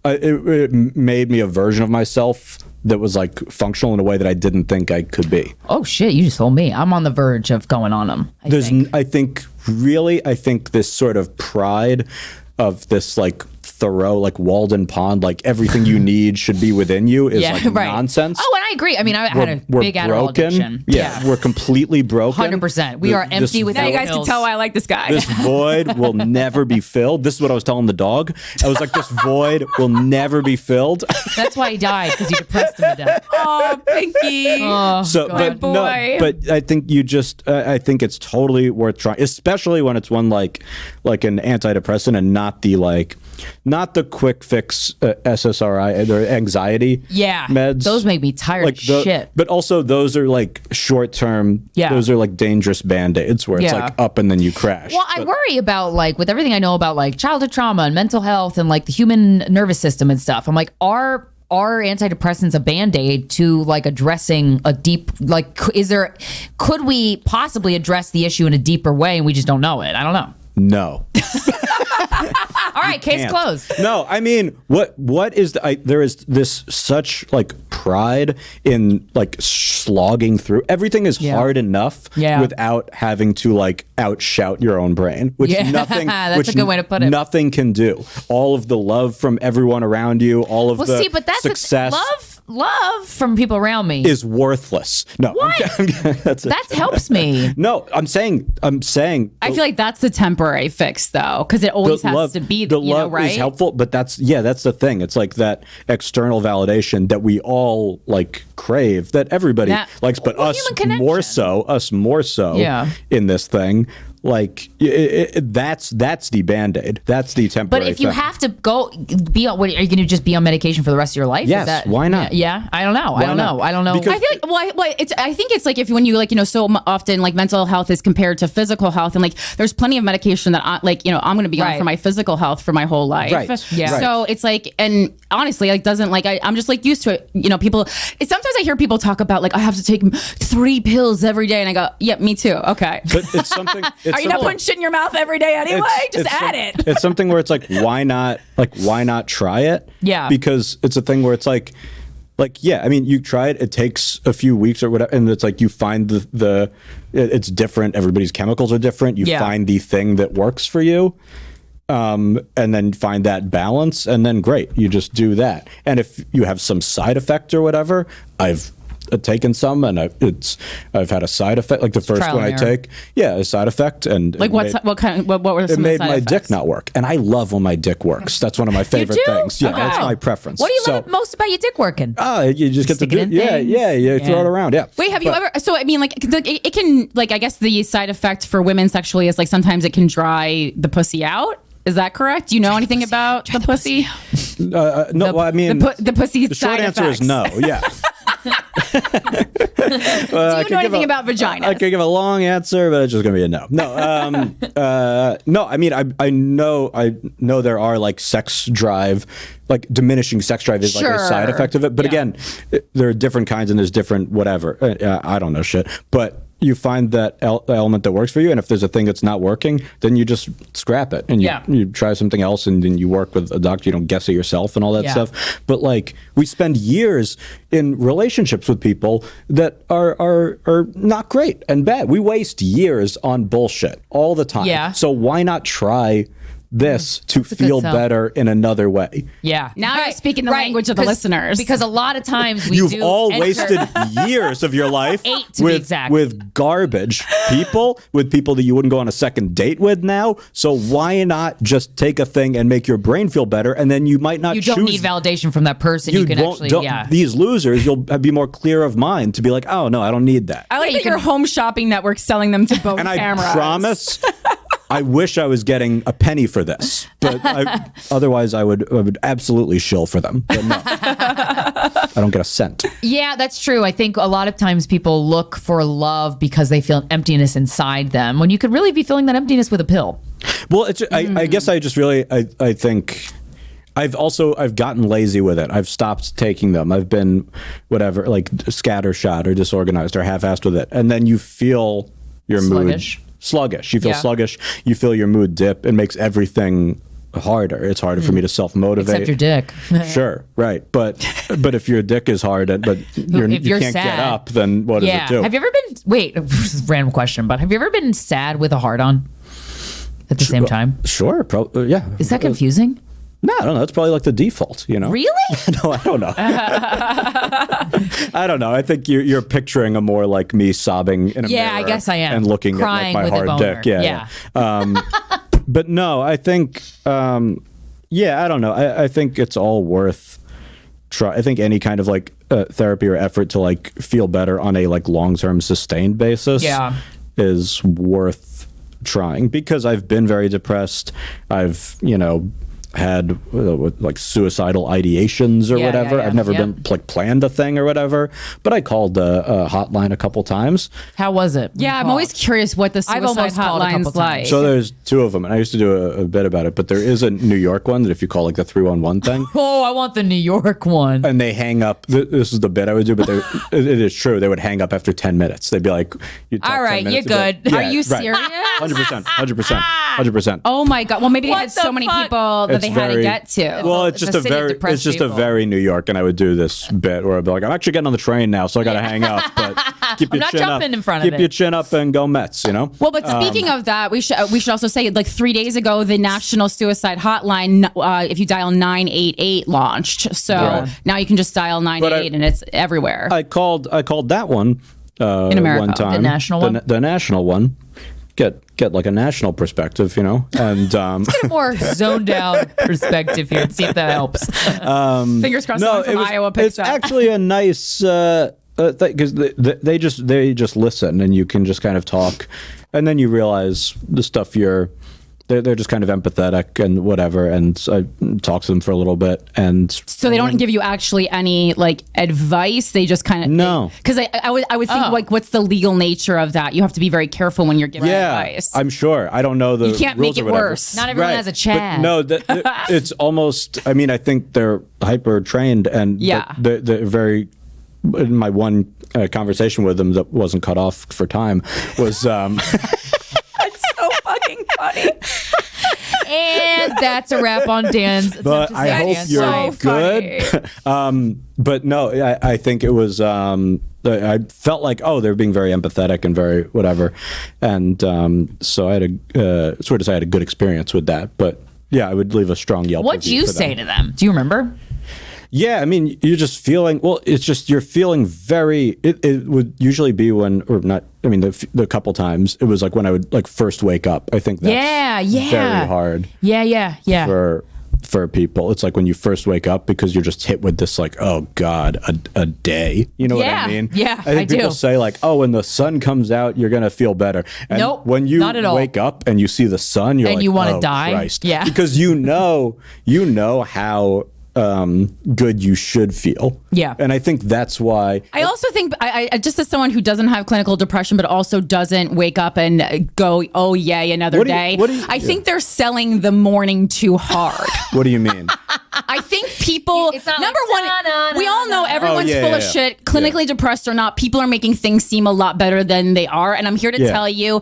it made me a version of myself that was like functional in a way that I didn't think I could be. Oh shit, you just told me. I'm on the verge of going on them. I think this sort of pride of this like Thoreau, like Walden Pond, like everything you need should be within you is nonsense. Oh, and I agree. I mean, I had a big Adderall addiction. Yeah, we're completely broken. 100%. We are empty without Now you guys can tell why I like this guy. This void will never be filled. This is what I was telling the dog. I was like, this void will never be filled. That's why he died, because you depressed him to death. Oh, Pinky. But I think I think it's totally worth trying, especially when it's one like an antidepressant and not the quick fix SSRI or anxiety meds. Those make me tired of shit. But also those are like short term. Yeah. Those are like dangerous band-aids where it's like up and then you crash. Well, I worry about like with everything I know about like childhood trauma and mental health and like the human nervous system and stuff. I'm like, are antidepressants a band-aid to like addressing a deep, like could we possibly address the issue in a deeper way and we just don't know it? I don't know. No. All right, case closed. No, I mean, what is there is this such like pride in like slogging through. Everything is hard enough without having to like outshout your own brain, which nothing. That's a good way to put it. Nothing can do. All of the love from everyone around you, all of the success. Love from people around me is worthless. No, what? That helps me. No, I'm saying. I feel like that's the temporary fix, though, because it always has to be. The love is helpful, but that's the thing. It's like that external validation that we all like crave, that everybody likes, but us more so. Yeah. In this thing. Like that's the Band-Aid. That's the temporary. But if you have to go be on, are you going to just be on medication for the rest of your life? Yes. Why not? Yeah. I don't know. I don't know. Because I feel like I think it's like if when you like so often like mental health is compared to physical health, and like there's plenty of medication that I'm going to be on for my physical health for my whole life. Right. Yeah. So it's like, and honestly, like doesn't like I'm just like used to it. People. Sometimes I hear people talk about like I have to take 3 pills every day, and I go, yeah, me too. Okay. But it's something. Are you not putting shit in your mouth every day anyway? Just add it. It's something where it's like, why not try it? Yeah. Because it's a thing where it's like, yeah, I mean, you try it, it takes a few weeks or whatever, and it's like you find it's different. Everybody's chemicals are different. You find the thing that works for you. And then find that balance, and then great, you just do that. And if you have some side effect or whatever, I've taken some, and I've had a side effect, like the first one I take, a side effect, and like what were some of the side effects? It made my dick not work, and I love when my dick works. That's one of my favorite things. Yeah, that's my preference. What do you love most about your dick working? You just get to do you throw it around. Yeah. Wait, have you ever? So I mean, like it can, like, I guess the side effect for women sexually is like sometimes it can dry the pussy out. Is that correct? Do you know anything about the pussy? No, well, I mean, the pussy. The short answer is no. Yeah. Do you know anything about vaginas? I could give a long answer, but it's just gonna be a no. No, no. I mean, I know there are like sex drive, like diminishing sex drive is like a side effect of it. But again, there are different kinds and there's different whatever. I don't know shit, but you find that element that works for you, and if there's a thing that's not working, then you just scrap it and you try something else, and then you work with a doctor. You don't guess it yourself and all that stuff. But like, we spend years in relationships with people that are not great and bad. We waste years on bullshit all the time. Yeah. So why not try this to feel better in another way? Yeah. Now you're speaking the language of the listeners. Because a lot of times we You've all wasted years of your life 8 to be exact. with garbage people, with people that you wouldn't go on a second date with now. So why not just take a thing and make your brain feel better, and then you might not You don't need validation from that person. You can actually, These losers, you'll be more clear of mind to be like, oh no, I don't need that. I like that your home shopping network's selling them to both And cameras. I promise, I wish I was getting a penny for this, but otherwise I would absolutely shill for them. But no, I don't get a cent. Yeah, that's true. I think a lot of times people look for love because they feel an emptiness inside them, when you could really be filling that emptiness with a pill. Well, I guess I just really, I think I've gotten lazy with it. I've stopped taking them. I've been whatever, like scattershot or disorganized or half-assed with it. And then you feel your Sluggish. mood sluggish. You feel sluggish. You feel your mood dip. It makes everything harder. It's harder for me to self-motivate. Except your dick. Sure, right. But if your dick is hard, but you can't get up, then what does it do? Have you ever been, this is a random question, but have you ever been sad with a hard-on at the same time? Sure, probably, yeah. Is that confusing? No, I don't know. It's probably like the default, you know? Really? No, I don't know. I don't know. I think you're picturing a more like me sobbing in a mirror. I guess I am. And looking crying at like my with hard a boner. dick. Yeah. But no, I think, I don't know. I think it's all worth I think any kind of like therapy or effort to like feel better on a like long-term sustained basis is worth trying, because I've been very depressed. I've, had like suicidal ideations or whatever. I've never been like planned a thing or whatever, but I called a hotline a couple times. How was it? Yeah, I'm always curious what the suicide hotline's like. So there's 2 of them, and I used to do a bit about it, but there is a New York one that if you call like the 311 thing. Oh, I want the New York one. And they hang up. This is the bit I would do, but it is true. They would hang up after 10 minutes. They'd be like, all right, you're good. Are you serious? 100%. Oh my God. Well, maybe they had so many people that they had to get to. Well, it's just a very New York, and I would do this bit where I'd be like, I'm actually getting on the train now, so I got to hang up, but keep your chin up. Keep your chin up and go Mets, Well, but speaking of that, we should also say, like 3 days ago, the National Suicide Hotline, if you dial 988, launched. So now you can just dial 988 and it's everywhere. I called that one in America. One time. The national one? The national one. Get like a national perspective, and Let's get a more zoned down perspective here and see if that helps. Fingers crossed. No, from Iowa picks up. It's actually a nice thing, because they just listen, and you can just kind of talk, and then you realize the stuff they're just kind of empathetic and whatever, and I talk to them for a little bit, and so they don't give you actually any like advice. They just kind of because I would think like, what's the legal nature of that? You have to be very careful when you're giving advice. I'm sure. I don't know the you can't rules make it or whatever. Not worse. everyone has a Chad. But no, it's almost. I mean, I think they're hyper trained, and they're very. In my one conversation with them that wasn't cut off for time was. It's so fucking funny. And that's a wrap on Dan's. But I hope you're good. But no, I think it was. I felt like, they're being very empathetic and very whatever, and so I had I had a good experience with that. But yeah, I would leave a strong Yelp. What'd you say to them? Do you remember? Yeah, I mean, you're just feeling, it's just, you're feeling very, it would usually be when, or not, I mean, the couple times, it was like when I would like first wake up. I think that's very hard. Yeah. For people. It's like when you first wake up, because you're just hit with this like, oh God, a day. You know what I mean? Yeah, I think people say like, when the sun comes out, you're going to feel better. And nope, when you not at all. wake up and you see the sun, you're and like, you want to die. Christ. Yeah. Because you know how good you should feel. Yeah. And I think that's why. I also think, I just as someone who doesn't have clinical depression, but also doesn't wake up and go, oh, yay, another day. I think they're selling the morning too hard. What do you mean? I think people, It's not number like, one, we all know everyone's yeah, full yeah, of yeah. shit, clinically depressed or not. People are making things seem a lot better than they are. And I'm here to tell you,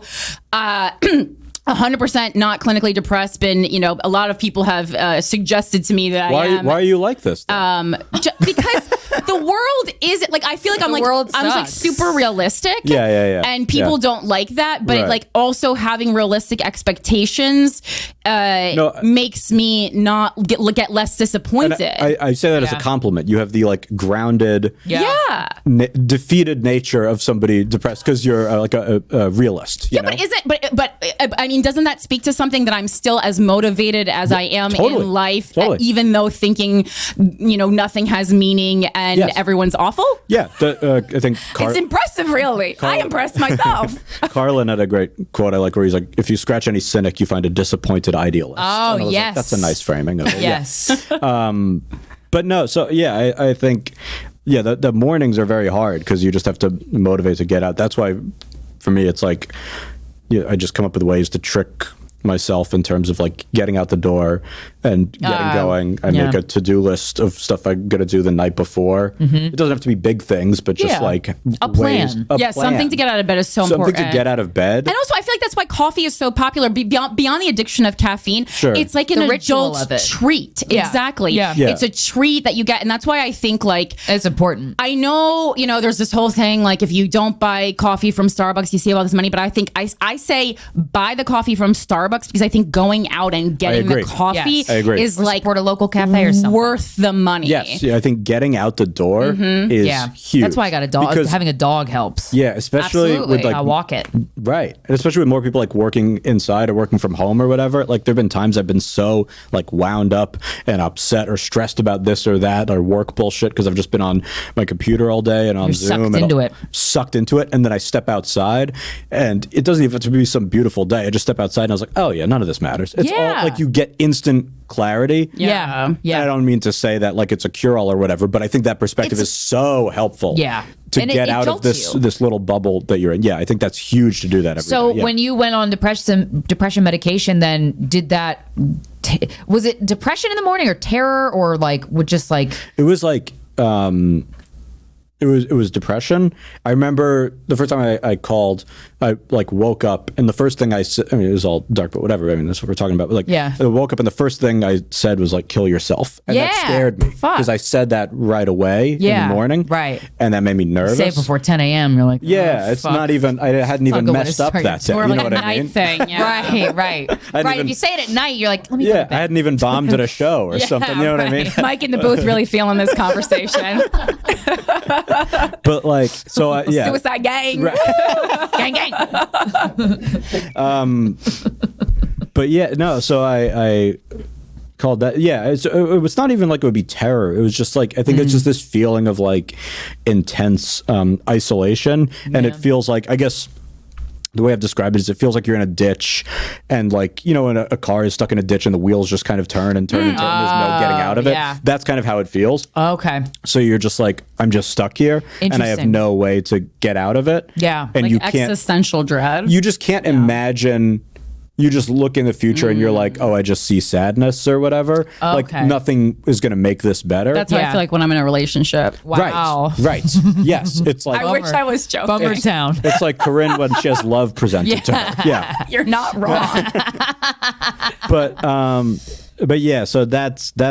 100% not clinically depressed. Been, a lot of people have suggested to me that I am. Why are you like this? Because the world is like, I feel like I'm like super realistic. Yeah. And people don't like that, but Right. like also having realistic expectations makes me not get less disappointed. I say that as a compliment. You have the like grounded, defeated nature of somebody depressed because you're like a realist. You know? But I mean, doesn't that speak to something that I'm still as motivated as I am in life, even though thinking, nothing has meaning and everyone's awful? Yeah, I think it's impressive, really. I impressed myself. Carlin had a great quote I like where he's like, if you scratch any cynic, you find a disappointed idealist. Oh, yes. Like, that's a nice framing of it. Yes. But no, so yeah, I think, the mornings are very hard because you just have to motivate to get out. That's why, for me, it's like, I just come up with ways to trick myself in terms of like getting out the door and getting going. I make a to-do list of stuff I'm going to do the night before. It doesn't have to be big things, but just like a plan. Something to get out of bed is so important. Something to get out of bed. And also, I feel like that's why coffee is so popular. Beyond the addiction of caffeine, it's like an adult treat. Yeah. Exactly. Yeah. It's a treat that you get. And that's why I think like... It's important. I know, there's this whole thing, like if you don't buy coffee from Starbucks, you save all this money. But I think I say buy the coffee from Starbucks because I think going out and getting the coffee is like support a local cafe or something. Worth the money. Yes, I think getting out the door is huge. That's why I got a dog. Because having a dog helps. Yeah, especially with like I walk it. Right, and especially with more people like working inside or working from home or whatever. Like there've been times I've been so like wound up and upset or stressed about this or that or work bullshit because I've just been on my computer all day and on Zoom sucked into it, and then I step outside and it doesn't even have to be some beautiful day. I just step outside and I was like, oh yeah, none of this matters. It's all like you get instant clarity. Yeah. And I don't mean to say that like it's a cure-all or whatever, but I think that perspective is so helpful. Yeah. To get out of this little bubble that you're in. Yeah, I think that's huge to do that every day. When you went on depression medication, then did that... was it depression in the morning or terror or like would just like... It was like... It was depression. I remember the first time I called, I like woke up and the first thing I said, I mean, it was all dark, but whatever. I mean, that's what we're talking about. But like, I woke up and the first thing I said was like, kill yourself. And that scared me because I said that right away in the morning. Right. And that made me nervous. Say it before 10 a.m. You're like, it's not even, I hadn't even messed up that day. More you like know what a I mean? night thing. Yeah. Right. If you say it at night, you're like, let me go to bed. I hadn't even bombed at a show or something. You know what I mean? Mike in the booth really feeling this conversation. But like, so Suicide gang. Right. gang. But so I called that. Yeah, it was not even like it would be terror. It was just like, I think it's just this feeling of like intense isolation. And it feels like, I guess, the way I've described it is it feels like you're in a ditch and like, when a car is stuck in a ditch and the wheels just kind of turn and turn and turn. There's no getting out of it. Yeah. That's kind of how it feels. Okay. So you're just like, I'm just stuck here and I have no way to get out of it. Yeah. And like you can't, existential dread. you just can't imagine. You just look in the future and you're like, oh, I just see sadness or whatever. Like nothing is going to make this better. That's how I feel like when I'm in a relationship. Wow. Right. Yes. It's like, I wish I was joking. Bummer town. it's like Corinne when she has love presented to her. Yeah. You're not wrong. But yeah, so that's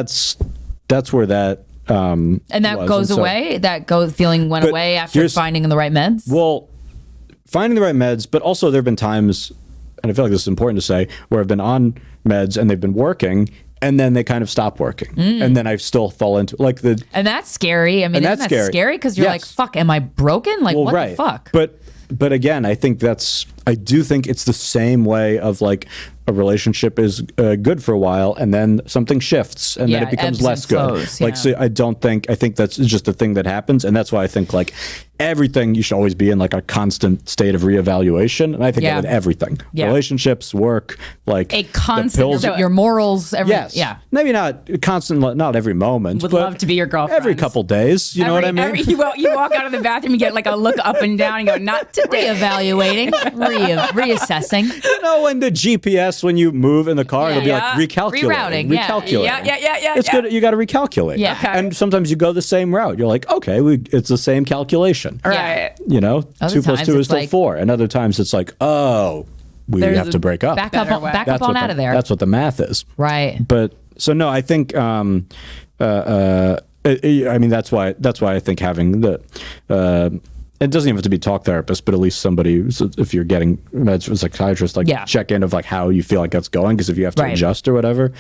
where that And that goes away? That feeling went away after finding the right meds? Well, finding the right meds, but also there have been times, and I feel like this is important to say, where I've been on meds and they've been working and then they kind of stop working. And then I still fall into like and that's scary. I mean, isn't that scary? Because you're like, fuck, am I broken? Like, what the fuck? But again, I do think it's the same way of like a relationship is good for a while and then something shifts and then it becomes less good. Flows, like, so I think that's just a thing that happens. And that's why I think like everything, you should always be in like a constant state of reevaluation. And I think that with everything, relationships, work, like a constant pills, your morals, yes, maybe not constant, not every moment. Would but love to be your girlfriend every couple days. You know what I mean? You walk out of the bathroom, you get like a look up and down, and go, not today. Reevaluating, reassessing. You know, when the GPS, when you move in the car, it'll be like recalculating. Rerouting. Yeah. It's good. You got to recalculate. Yeah. Okay. And sometimes you go the same route. You're like, okay, it's the same calculation. Right. You know, Other 2 + 2 is still like, 4. And other times it's like, oh, we have to break up. Back up on out of there. That's what the math is. Right. But so no, I think I mean that's why I think having the it doesn't even have to be talk therapist, but at least somebody, if you're getting meds from a psychiatrist, like check in of like how you feel like that's going, because if you have to adjust or whatever.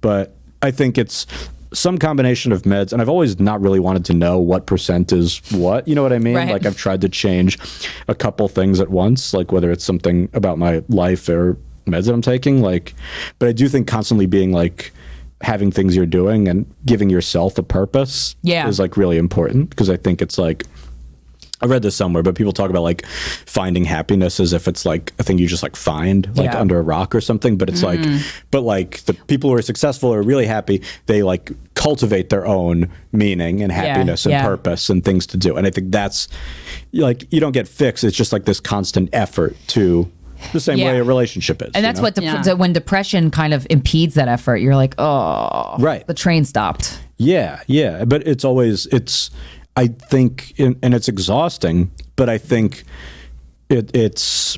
But I think it's some combination of meds, and I've always not really wanted to know what percent is what, you know what I mean? Right. Like I've tried to change a couple things at once, like whether it's something about my life or meds that I'm taking, like, but I do think constantly being like having things you're doing and giving yourself a purpose is like really important, because I think it's like, I read this somewhere, but people talk about like finding happiness as if it's like a thing you just like find like under a rock or something. But it's like, but like the people who are successful or really happy, they like cultivate their own meaning and happiness and purpose and things to do. And I think that's like, you don't get fixed. It's just like this constant effort to the same way a relationship is. And that's what when depression kind of impedes that effort, you're like, oh, the train stopped. Yeah. But it's always, I think, and it's exhausting, but I think it's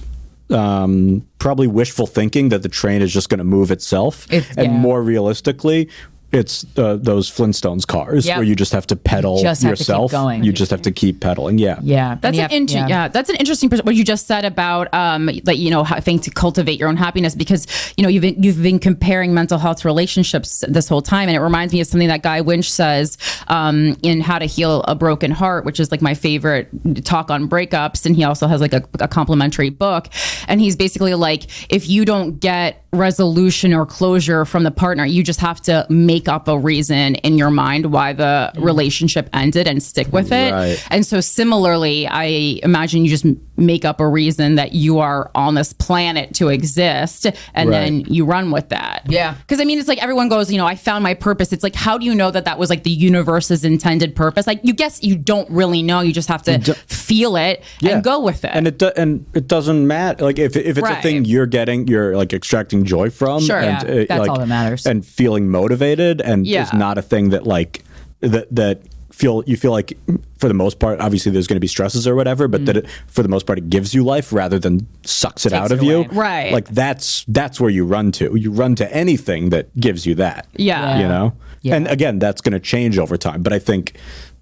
probably wishful thinking that the train is just going to move itself. More realistically, it's those Flintstones cars where you just have to pedal yourself. You just have to keep pedaling. That's an interesting what you just said about like, you know, having to cultivate your own happiness, because you know you've been comparing mental health to relationships this whole time, and it reminds me of something that Guy Winch says in How to Heal a Broken Heart, which is like my favorite talk on breakups, and he also has like a complimentary book, and he's basically like, if you don't get resolution or closure from the partner, you just have to make up a reason in your mind why the relationship ended and stick with it. And so similarly, I imagine you just make up a reason that you are on this planet to exist, and then you run with that. Because I mean, it's like everyone goes, you know, I found my purpose. It's like, how do you know that that was like the universe's intended purpose? Like, you guess you don't really know. You just have to feel it and go with it. And it doesn't matter. Like if it's a thing you're like extracting joy from, and that's like, all that matters. And feeling motivated, and it's not a thing that like that you feel like, for the most part, obviously there's going to be stresses or whatever, but that for the most part it gives you life rather than sucks it out of you. Right. Like that's where you run to. You run to anything that gives you that. You know. And again, that's going to change over time. But I think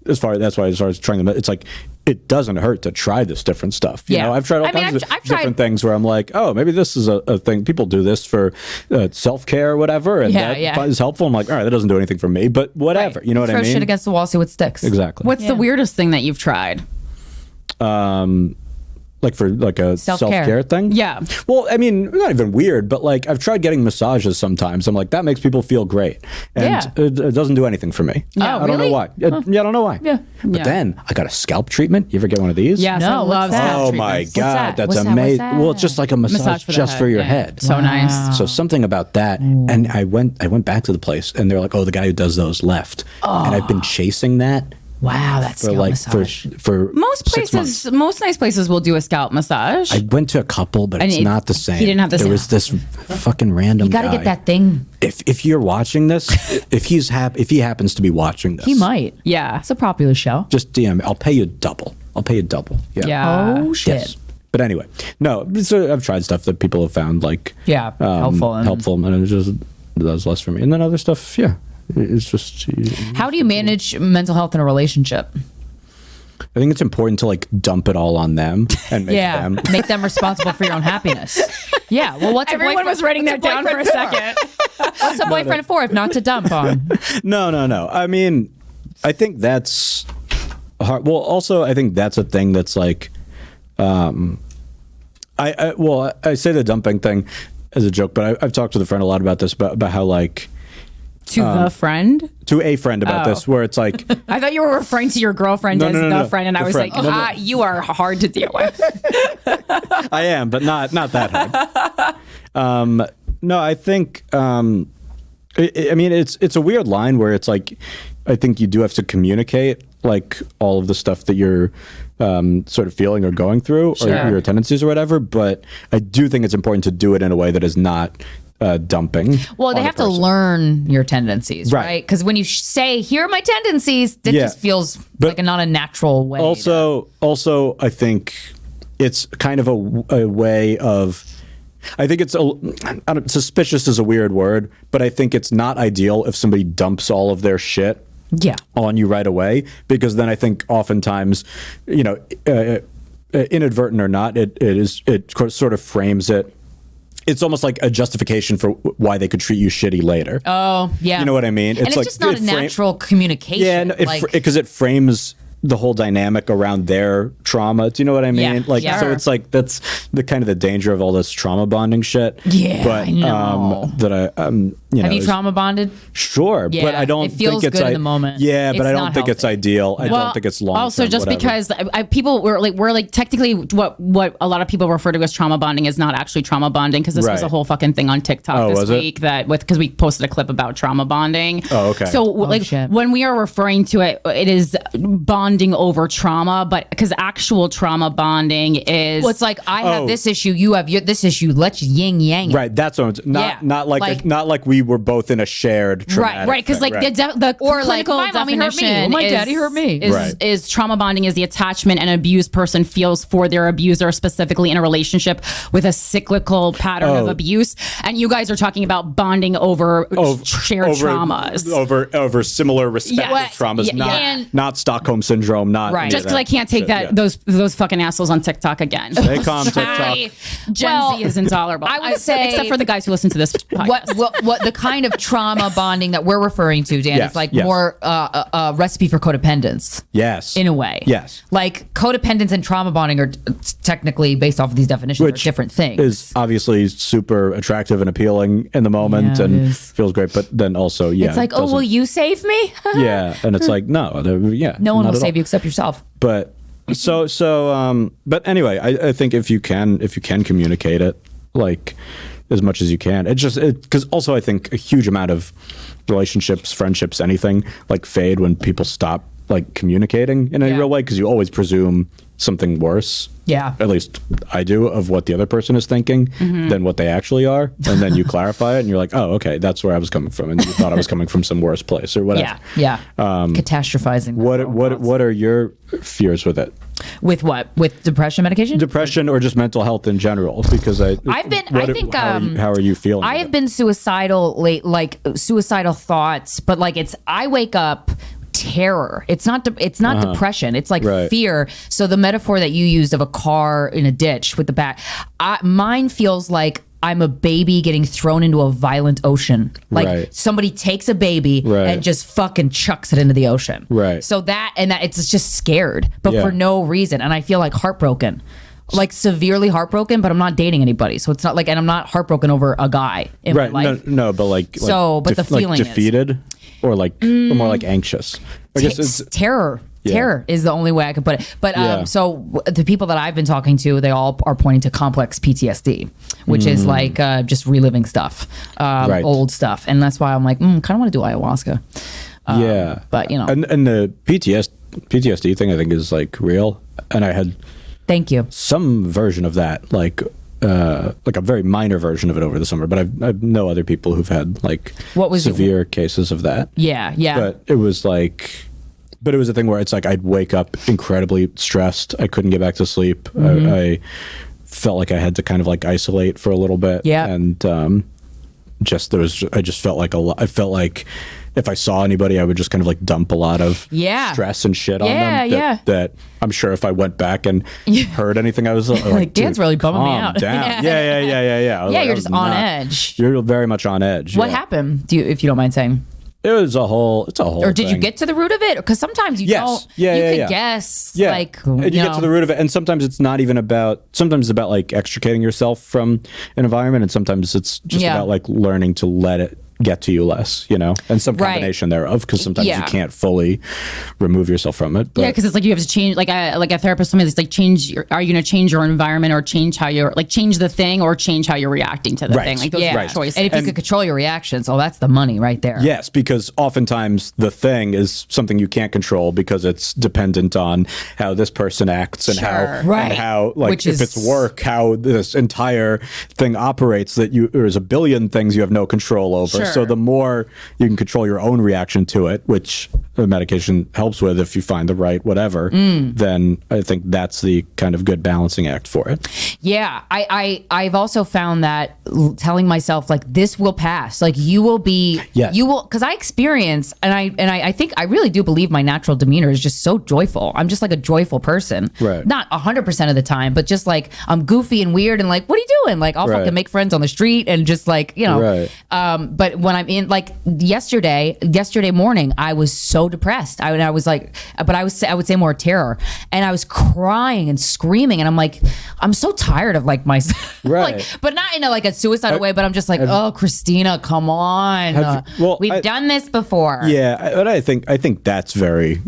as far as trying them, it's like, it doesn't hurt to try this different stuff. You know, I've tried all kinds of different things where I'm like, oh, maybe this is a thing. People do this for self-care or whatever, and that is helpful. I'm like, all right, that doesn't do anything for me, but whatever. You know what I mean? Throw shit against the wall, see what sticks. Exactly. What's the weirdest thing that you've tried? Like for like a self-care thing? Yeah. Well, I mean, not even weird, but like I've tried getting massages sometimes. I'm like, that makes people feel great. And it doesn't do anything for me. Yeah. I don't know why. I don't know why. Yeah. But then I got a scalp treatment. You ever get one of these? Yes, No, I love what's that? scalp Oh my treatments. God, that's What's that? amazing. What's that? Well, it's just like a massage for the just head. for your Yeah. head. So nice. So something about that. And I went back to the place, and they're like, oh, the guy who does those left. And I've been chasing that. Wow, that's For like for Most 6 months. places, most nice places will do a scalp massage. I went to a couple, but it's not the same. He didn't have the There same. was this fucking random You got to guy. get that thing. If you're watching this, if he happens to be watching this, He might. Yeah. It's a popular show. just DM me. I'll pay you double. Yeah. Oh, shit. Yes. But anyway, no. So I've tried stuff that people have found like helpful. and it just does less for me. And then other stuff, it's just. How do you manage mental health in a relationship? I think it's important to like dump it all on them and make them responsible for your own happiness. Yeah. Well, what's Everyone was writing that down for a second. What's a boyfriend for if not to dump on? No. I mean, I think that's hard. Well, also, I think that's a thing that's like, I say the dumping thing as a joke, but I've talked with a friend a lot about this, about how like, To the friend? To a friend about this, where it's like... I thought you were referring to your girlfriend as the friend, and I was friend. like, you are hard to deal with. I am, but not that hard. No, I think... I mean, it's a weird line where it's like, I think you do have to communicate like all of the stuff that you're sort of feeling or going through, or your tendencies or whatever. But I do think it's important to do it in a way that is not dumping. Well, they have to learn your tendencies, right? Because when you say, here are my tendencies, that just feels like not a natural way. Also, I think it's kind of a way of... I think it's suspicious is a weird word, but I think it's not ideal if somebody dumps all of their shit on you right away, because then I think oftentimes, you know, inadvertent or not, it sort of frames it. It's almost like a justification for why they could treat you shitty later. Oh, yeah. You know what I mean? It's like, just not a natural communication. Yeah, no, because it frames the whole dynamic around their trauma. Do you know what I mean? So it's like, that's the kind of the danger of all this trauma bonding shit. Yeah, but I know. Have you trauma bonded? Sure, but I don't think it's good in the moment. Yeah, but I don't think it's ideal. I don't think it's long. Also, just because people we're like technically what a lot of people refer to as trauma bonding is not actually trauma bonding, because this was a whole fucking thing on TikTok this week because we posted a clip about trauma bonding. Oh, okay. So when we are referring to it, it is bonding over trauma, but because actual trauma bonding is it's like, I have this issue, you have this issue, let's yin yang. Right, that's what not like we were both in a shared traumatic right, because like the or clinical like, my mommy hurt me, definition my daddy hurt me. Is trauma bonding is the attachment an abused person feels for their abuser, specifically in a relationship with a cyclical pattern of abuse. And you guys are talking about bonding over shared traumas, over similar respective traumas, not Stockholm syndrome. Not just because I can't take those fucking assholes on TikTok again. They come TikTok. Gen Z is intolerable. I would say, except for the guys who listen to this podcast. What the kind of trauma bonding that we're referring to, Dan, is like more a recipe for codependence. Yes, in a way. Yes, like codependence and trauma bonding are technically, based off of these definitions, are different things. Is obviously super attractive and appealing in the moment, and feels great. But then also, it's like, will you save me? And it's like, no one will save you except yourself. But but anyway, I think if you can communicate it like as much as you can, because also I think a huge amount of relationships, friendships, anything like fade when people stop like communicating in any real way, because you always presume something worse. Yeah. At least I do, of what the other person is thinking than what they actually are. And then you clarify it and you're like, oh, okay, that's where I was coming from. And you thought I was coming from some worse place or whatever. Yeah. Catastrophizing. What are your fears with it? With what? With depression medication? Depression or just mental health in general? Because how are you feeling? I have been suicidal like suicidal thoughts, but like I wake up terror. It's not depression. It's like fear. So the metaphor that you used of a car in a ditch with the back, mine feels like I'm a baby getting thrown into a violent ocean. Like somebody takes a baby and just fucking chucks it into the ocean. Right. So that it's just scared, but for no reason. And I feel like heartbroken. Like severely heartbroken, but I'm not dating anybody, so it's not like, and I'm not heartbroken over a guy in my life. No, but the feeling defeated, or like or more like anxious. I guess it's terror. Yeah. Terror is the only way I could put it. But so the people that I've been talking to, they all are pointing to complex PTSD, which is like just reliving stuff, old stuff, and that's why I'm like, kind of want to do ayahuasca. But you know, and the PTSD thing I think is like real, and I had. Thank you. Some version of that, like a very minor version of it over the summer, but I know other people who've had like severe cases of that. Yeah. But it was a thing where it's like I'd wake up incredibly stressed. I couldn't get back to sleep. I felt like I had to kind of like isolate for a little bit. Yeah. And I just felt like I felt like if I saw anybody, I would just kind of like dump a lot of stress and shit on them. That I'm sure if I went back and heard anything, I was like, Dan's really bumming me out. Down. Yeah. Yeah, you're just on edge. You're very much on edge. What happened? If you don't mind saying? It's a whole Or did you get to the root of it? Because sometimes you don't. You can guess. Yeah. Like, and you get to the root of it. And sometimes it's not even about, sometimes it's about like extricating yourself from an environment. And sometimes it's just about like learning to let it get to you less, and some combination thereof, because sometimes you can't fully remove yourself from it. But. Yeah, because it's like you have to change, like a therapist told me, it's like are you going to change your environment or change how you're, like change the thing or change how you're reacting to the thing? Like those are choices. And if you could control your reactions, that's the money right there. Yes, because oftentimes the thing is something you can't control because it's dependent on how this person acts and how like if it's work, how this entire thing operates, that there's a billion things you have no control over. So the more you can control your own reaction to it, which the medication helps with if you find the right whatever, then I think that's the kind of good balancing act for it. Yeah, I've also found that telling myself like this will pass, like you will, because I experience and I think I really do believe my natural demeanor is just so joyful. I'm just like a joyful person, right? Not 100% of the time, but just like I'm goofy and weird and like, what are you doing? Like I'll fucking make friends on the street and just like but when I'm in, like yesterday morning, I was so depressed. I was like, but I would say more terror, and I was crying and screaming, and I'm like, I'm so tired of like myself, like, but not in a suicidal way, but I'm just like, oh, Krystyna, come on, we've done this before. Yeah, but I think that's very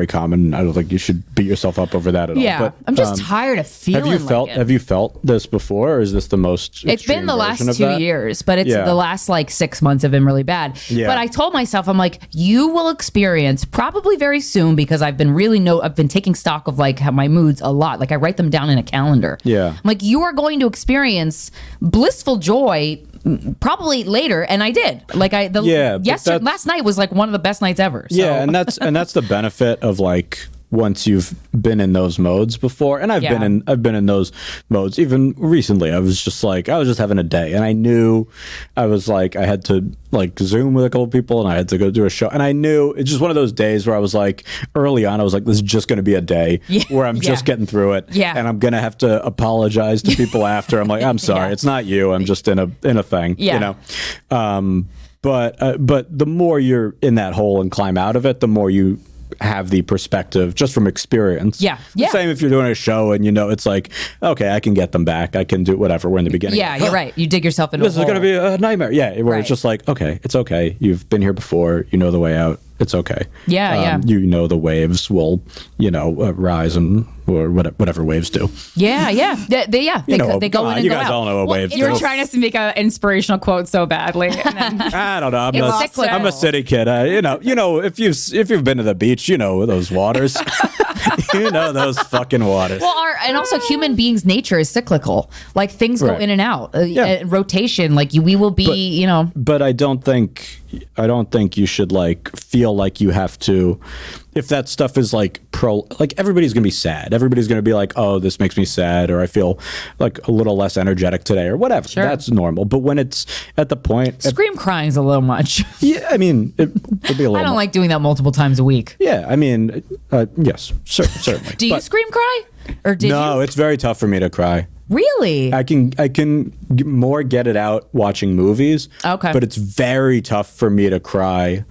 common. I don't think you should beat yourself up over that at all. Yeah, but I'm just tired of feeling. Have you felt this before, or is this the most? It's been the last 2 years, but it's the last 6 months have been really bad. Yeah. But I told myself, I'm like, you will experience probably very soon, because I've been taking stock of like how my moods a lot. Like I write them down in a calendar. Yeah. I'm like, you are going to experience blissful joy probably later, and I did. Like last night was like one of the best nights ever. So. Yeah, and that's the benefit of like once you've been in those modes before, and I've been in those modes even recently. I was just having a day, and I knew I was like, I had to like Zoom with a couple people, and I had to go do a show, and I knew it's just one of those days where I was like, early on, I was like, this is just going to be a day where I'm just getting through it, and I'm gonna have to apologize to people after. I'm like, I'm sorry, it's not you. I'm just in a thing, But the more you're in that hole and climb out of it, the more you have the perspective just from experience. The same if you're doing a show and it's like, okay, I can get them back. I can do whatever. We're in the beginning. Yeah, you're right. You dig yourself into this is going to be a nightmare. Yeah, where it's just like, okay, it's okay. You've been here before. You know the way out. It's okay. Yeah. You know the waves will, rise or whatever waves do. Yeah. They go in and you go guys out. all know what waves do. You were trying to make an inspirational quote so badly. And then I don't know. I'm a city kid. If you've been to the beach, you know those waters. You know those fucking waters. Well, and also human beings' nature is cyclical. Like things go in and out. Rotation. Like we will be. But I don't think you should like feel like you have to. If that stuff is like everybody's gonna be sad. Everybody's gonna be like, oh, this makes me sad, or I feel like a little less energetic today, or whatever. Sure. That's normal. But when it's at the point, scream crying's a little much. Yeah, I mean, it'd be a little. I don't like doing that multiple times a week. Yeah, I mean, yes, certainly. Do you scream cry, or did you? No, it's very tough for me to cry. Really? I can more get it out watching movies. Okay. But it's very tough for me to cry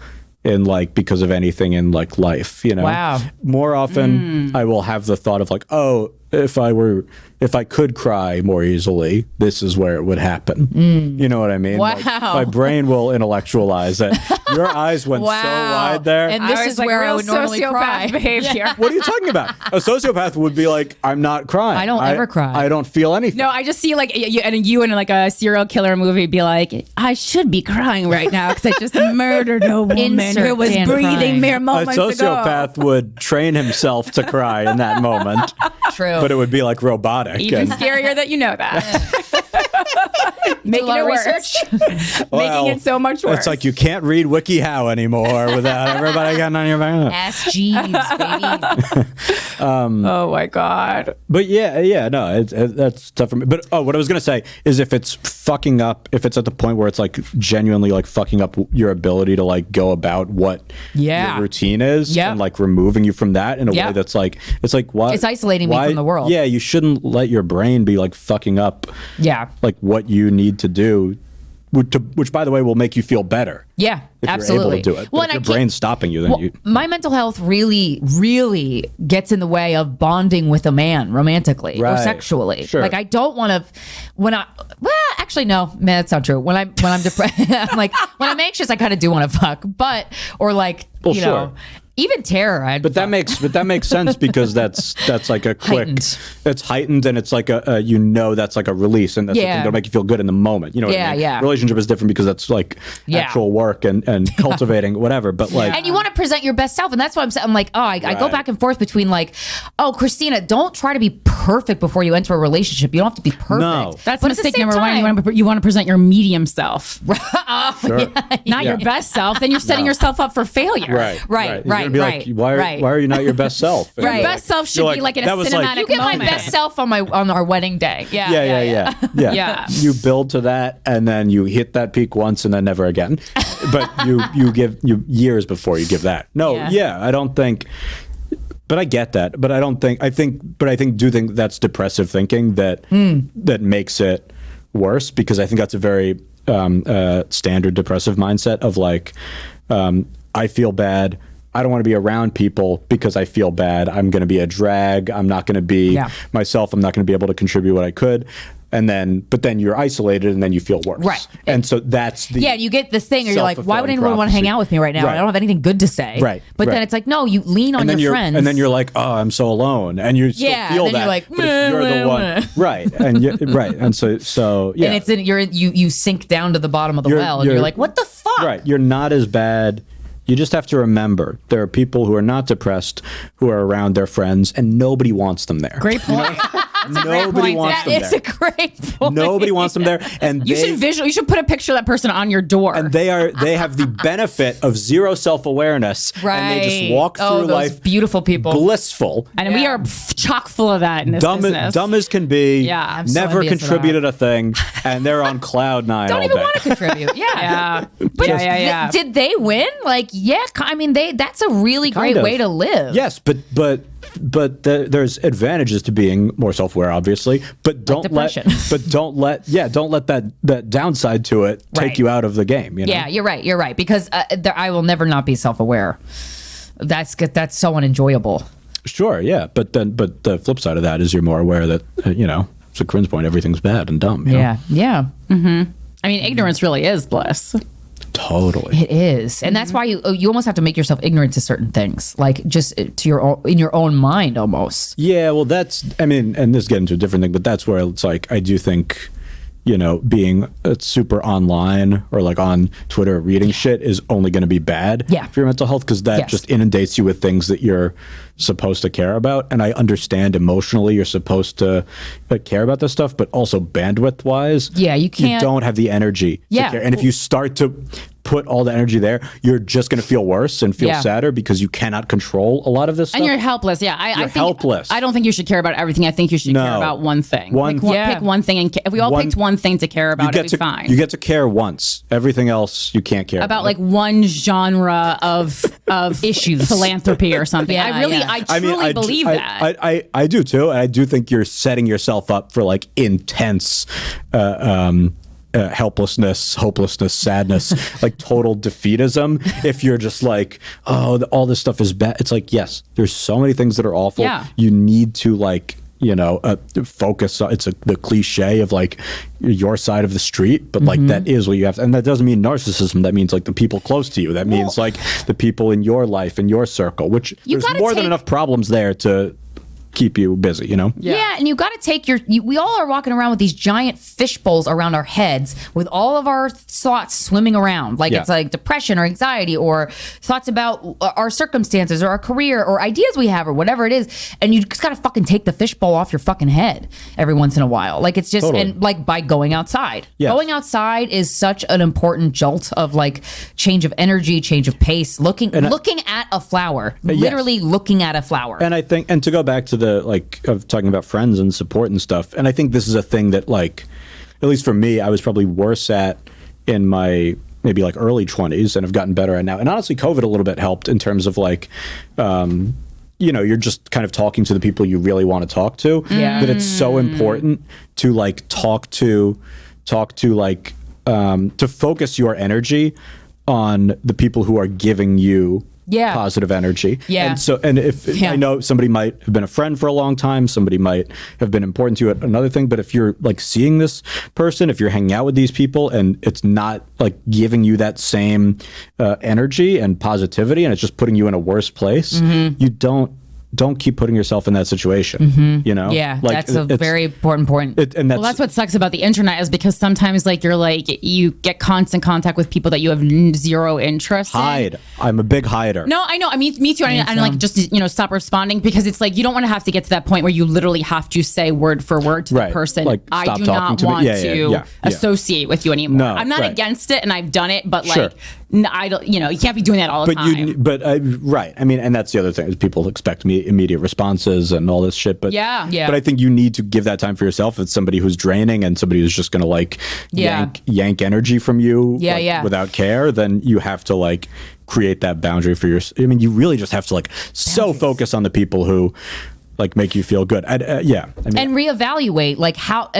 because of anything in like life, Wow. More often I will have the thought of like, oh, if I could cry more easily, this is where it would happen. You know what I mean? Wow. Like, my brain will intellectualize it. Your eyes went so wide there. And this is where I would normally cry. Behavior. What are you talking about? A sociopath would be like, I'm not crying. I don't ever cry. I don't feel anything. No, I just see like you in like a serial killer movie be like, I should be crying right now because I just murdered a woman who was breathing mere moments ago. A sociopath would train himself to cry in that moment. True. But it would be like robotic. Even scarier that you know that. Making it worse. Making it so much worse. It's like you can't read WikiHow anymore without everybody getting on your back. Ask Jeeves, baby. Oh my God. But no, that's tough for me. But what I was gonna say is if it's fucking up, if it's at the point where it's like genuinely like fucking up your ability to like go about what your routine is, and like removing you from that in a way that's like, it's like why it's isolating me from the world. Yeah, you shouldn't let your brain be like fucking up. Yeah. Like what you need to do, which by the way will make you feel better. Yeah, if absolutely. you're able to do it. Well, if your brain's stopping you, then my mental health really, really gets in the way of bonding with a man romantically or sexually. Sure. Like I don't want to. Actually, no, man, that's not true. When I'm depressed, I'm like, when I'm anxious, I kind of do want to fuck, but, or like, you know, even terror. But that makes sense because that's like a quick, it's heightened and it's like a you know, that's like a release and that's something that'll make you feel good in the moment. You know what I mean? Yeah. Relationship is different because that's like actual work and cultivating whatever. But like, and you want to present your best self, and that's why I'm saying, I'm like, oh, I go back and forth between like, oh, Krystyna, don't try to be perfect before you enter a relationship. You don't have to be perfect. No. That's mistake number one. You want to present your medium self, sure. not your best self. Then you're setting yourself up for failure. Right. Like, why are you not your best self? Your best self should be like in a cinematic you get moment. my best self on our wedding day. Yeah. You build to that and then you hit that peak once and then never again. But you give years before you give that. I don't think. But I get that. But I think that's depressive thinking that makes it worse, because I think that's a very standard depressive mindset of like, I feel bad. I don't want to be around people because I feel bad. I'm going to be a drag. I'm not going to be myself. I'm not going to be able to contribute what I could. But then you're isolated and then you feel worse. Right. And so that's the you get this thing, or you're like, why would anyone want to hang out with me right now? I don't have anything good to say. Right. But then it's like, no, you lean on your friends. And then you're like, oh, I'm so alone. And you still feel and then that. You're like, but if you're the one. Right. And so yeah. And it's you sink down to the bottom of the well and you're like, what the fuck? Right. You're not as bad. You just have to remember there are people who are not depressed who are around their friends and nobody wants them there. Great point. Nobody wants them there. That is a great point. Nobody wants them there, and you should put a picture of that person on your door. And they have the benefit of zero self-awareness, and they just walk through life, beautiful people, blissful. And we are chock full of that in this business. Dumb as can be. Yeah, I'm so never envious contributed a thing, and they're on cloud nine. Don't all even day. want to contribute. Yeah. But did they win? Like, I mean, that's a really great way to live. Yes, but there's advantages to being more self-aware, obviously. But don't let that downside to it take you out of the game. You know? Yeah, you're right. Because I will never not be self-aware. That's so unenjoyable. Sure, yeah, but the flip side of that is you're more aware that to Corinne's point, everything's bad and dumb. Yeah. Mm-hmm. I mean, ignorance really is bliss. Totally. It is. And that's why you almost have to make yourself ignorant to certain things, like just in your own mind almost. Yeah, well, and this gets into a different thing, but that's where it's like, I do think, being super online or like on Twitter reading shit is only going to be bad for your mental health, because that just inundates you with things that you're supposed to care about. And I understand emotionally you're supposed to care about this stuff, but also bandwidth wise, you can't. You don't have the energy to care. And if you start to put all the energy there, you're just going to feel worse and feel sadder because you cannot control a lot of this stuff. And you're helpless. Yeah, I think helpless. I don't think you should care about everything. I think you should care about one thing. Pick one thing, and if we all picked one thing to care about, it'd be fine. You get to care once. Everything else you can't care about. Like one genre of issues, philanthropy or something. I truly believe that. I do too. And I do think you're setting yourself up for like intense helplessness, hopelessness, sadness, like total defeatism. If you're just like, oh, all this stuff is bad. It's like, yes, there's so many things that are awful. Yeah. You need to like, focus. It's the cliche of like your side of the street, but like that is what you have to, and that doesn't mean narcissism. That means like the people close to you. That means like the people in your life, in your circle, which there's more than enough problems there to keep you busy, Yeah, and you got to take we all are walking around with these giant fish bowls around our heads with all of our thoughts swimming around, like it's like depression or anxiety or thoughts about our circumstances or our career or ideas we have or whatever it is, and you just got to fucking take the fish bowl off your fucking head every once in a while. Like it's just and like by going outside. Going outside is such an important jolt of like change of energy, change of pace, looking at a flower, literally looking at a flower. And I think, and to go back to the of talking about friends and support and stuff, and I think this is a thing that like, at least for me, I was probably worse at in my maybe like early 20s and have gotten better at now. And honestly, COVID a little bit helped in terms of like, you're just kind of talking to the people you really want to talk to. Yeah. That it's so important to like talk to like to focus your energy on the people who are giving you positive energy. Yeah. And so, and if I know somebody might have been a friend for a long time, somebody might have been important to you at another thing, but if you're like seeing this person, if you're hanging out with these people and it's not like giving you that same energy and positivity and it's just putting you in a worse place, you don't keep putting yourself in that situation, you know? Yeah, like, that's a very important point. That's what sucks about the internet is because sometimes like you get constant contact with people that you have zero interest in. I'm a big hider. No, I know. I mean, me too. And like just, stop responding because it's like you don't want to have to get to that point where you literally have to say word for word to the person, like, I do not want to associate with you anymore. No, I'm not against it and I've done it, but like, I don't, you can't be doing that all the time. Right. I mean, and that's the other thing is people expect me immediate responses and all this shit. But yeah. But I think you need to give that time for yourself. It's somebody who's draining and somebody who's just going to like yank energy from you without care. Then you have to like create that boundary for yourself. I mean, you really just have to like so focus on the people who like make you feel good. I mean, and reevaluate like how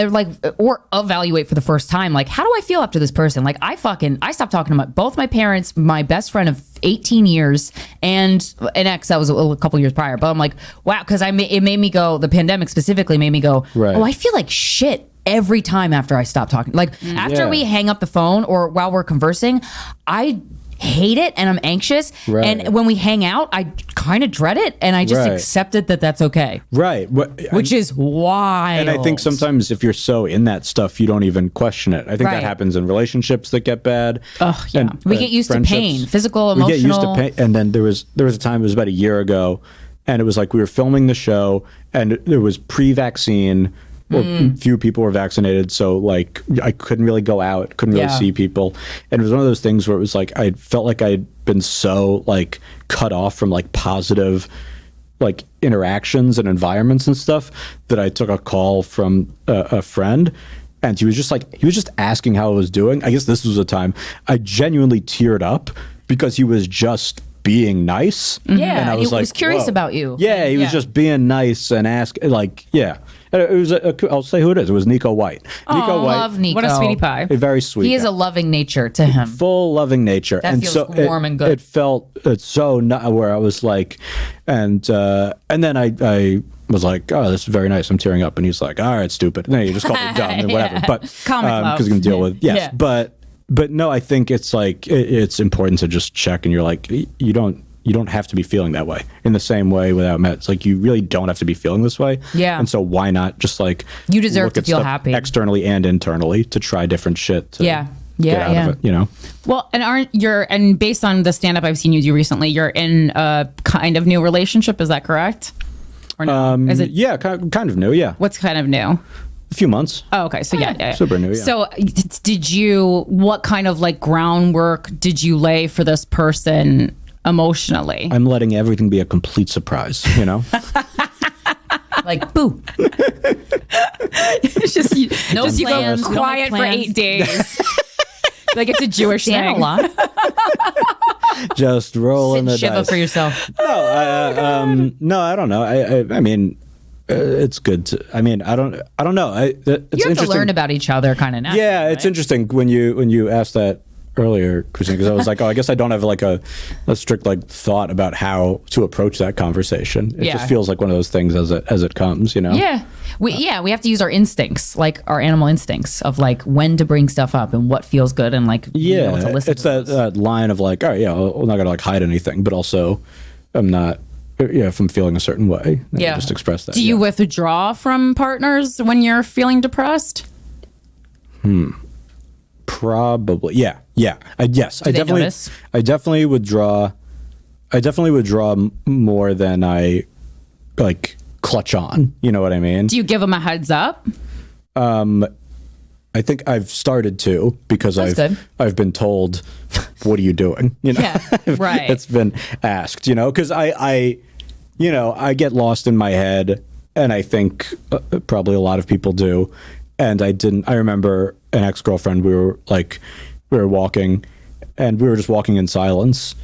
or evaluate for the first time. Like, how do I feel after this person? Like I stopped talking to both my parents, my best friend of 18 years and an ex that was a couple years prior. But I'm like, wow. Cause it made me go, the pandemic specifically made me go, oh, I feel like shit every time after I stop talking. Like after we hang up the phone or while we're conversing, I hate it and I'm anxious. And when we hang out, I kind of dread it and I just accepted that that's okay. Which is wild. And I think sometimes if you're so in that stuff, you don't even question it. I think that happens in relationships that get bad. And, we get used to pain, physical, emotional. We get used to pain. And then there was a time, it was about a year ago, and it was like we were filming the show and there was pre-vaccine. Well, few people were vaccinated, so like I couldn't really go out, couldn't really see people, and it was one of those things where it was like I felt like I'd been so like cut off from like positive like interactions and environments and stuff that I took a call from a friend, and he was just asking how I was doing. I guess this was a time I genuinely teared up because he was just being nice. And I was he was curious about you. Yeah, he was just being nice and it was I'll say who it is. It was Nico White. Nico White. Love Nico. What a sweetie pie. Very sweet. He is a loving nature to him. Full loving nature. That feels warm and good. It felt so where I was like, and then I was like, oh, this is very nice. I'm tearing up. And he's like, all right, stupid. And then he just called me dumb and whatever. But because he can deal with But no, I think it's like it's important to just check, and you're like, you don't have to be feeling that way. In the same way without Met, it's like you really don't have to be feeling this way. Yeah. And so why not just like you deserve to feel happy externally and internally to try different shit to get out of it, you know? Well, and based on the stand-up I've seen you do recently, you're in a kind of new relationship, is that correct? Or no? Is it? Yeah, kind of new, yeah. What's kind of new? A few months. Oh, okay. So yeah. Super new, yeah. So what kind of like groundwork did you lay for this person emotionally? I'm letting everything be a complete surprise, you know? Like, boo. It's just you go quiet for 8 days. Like it's a Jewish thing. A lot. Just rolling the shiva dice. For yourself. No, I don't know. I mean, it's good to. I mean, I don't know. It's you have to learn about each other, kind of. Naturally, yeah, it's interesting when you asked that earlier, Krystyna, because I was like, oh, I guess I don't have like a strict like thought about how to approach that conversation. It just feels like one of those things as it comes, you know. Yeah, we have to use our instincts, like our animal instincts of like when to bring stuff up and what feels good and like being able to listen. It's that line of like, all right, I'm not gonna like hide anything, but also I'm not. If I'm feeling a certain way, just express that. Do you withdraw from partners when you're feeling depressed? Probably, yeah. I definitely withdraw. I definitely withdraw more than I like clutch on. You know what I mean? Do you give them a heads up? I think I've started to because I've been told, what are you doing? You know, right. It's been asked, you know, because I get lost in my head, and I think probably a lot of people do. And I remember an ex-girlfriend, we were walking, and we were just walking in silence,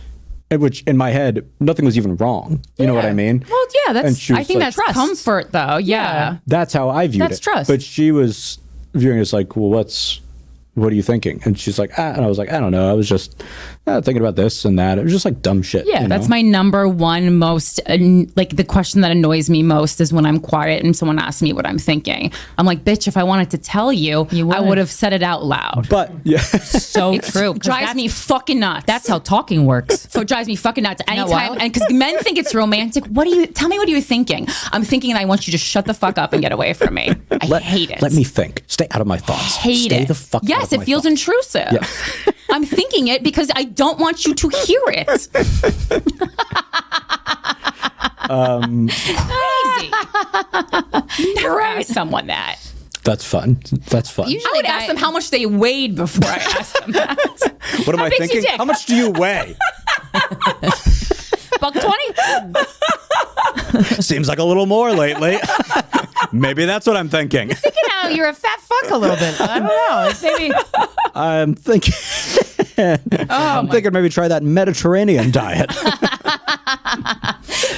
which in my head, nothing was even wrong. You know what I mean? Well, yeah, I think that's trust. Comfort though. Yeah. That's how I viewed it. That's trust. But she was viewing it as like, well, what's what are you thinking? And she's like, and I was like, I don't know. I was just thinking about this and that. It was just like dumb shit. Yeah, that's my number one most, like the question that annoys me most is when I'm quiet and someone asks me what I'm thinking. I'm like, bitch, if I wanted to tell you I would have said it out loud. But yeah. So true. It drives me fucking nuts. That's how talking works. So it drives me fucking nuts. Anytime, and because men think it's romantic. Tell me what are you thinking? I'm thinking and I want you to shut the fuck up and get away from me. I hate it. Let me think. Stay out of my thoughts. Stay the fuck out Yes, of it my feels thoughts. intrusive. Yeah. I'm thinking it because I don't want you to hear it. Crazy. Never ask someone that. That's fun. That's fun. Usually I would ask them how much they weighed before I asked them that. What am I big's your thinking? dick? How much do you weigh? $120. Seems like a little more lately. Maybe that's what I'm thinking. Thinking how you're a fat fuck a little bit. I don't know. Maybe. I'm thinking. I'm thinking maybe try that Mediterranean diet.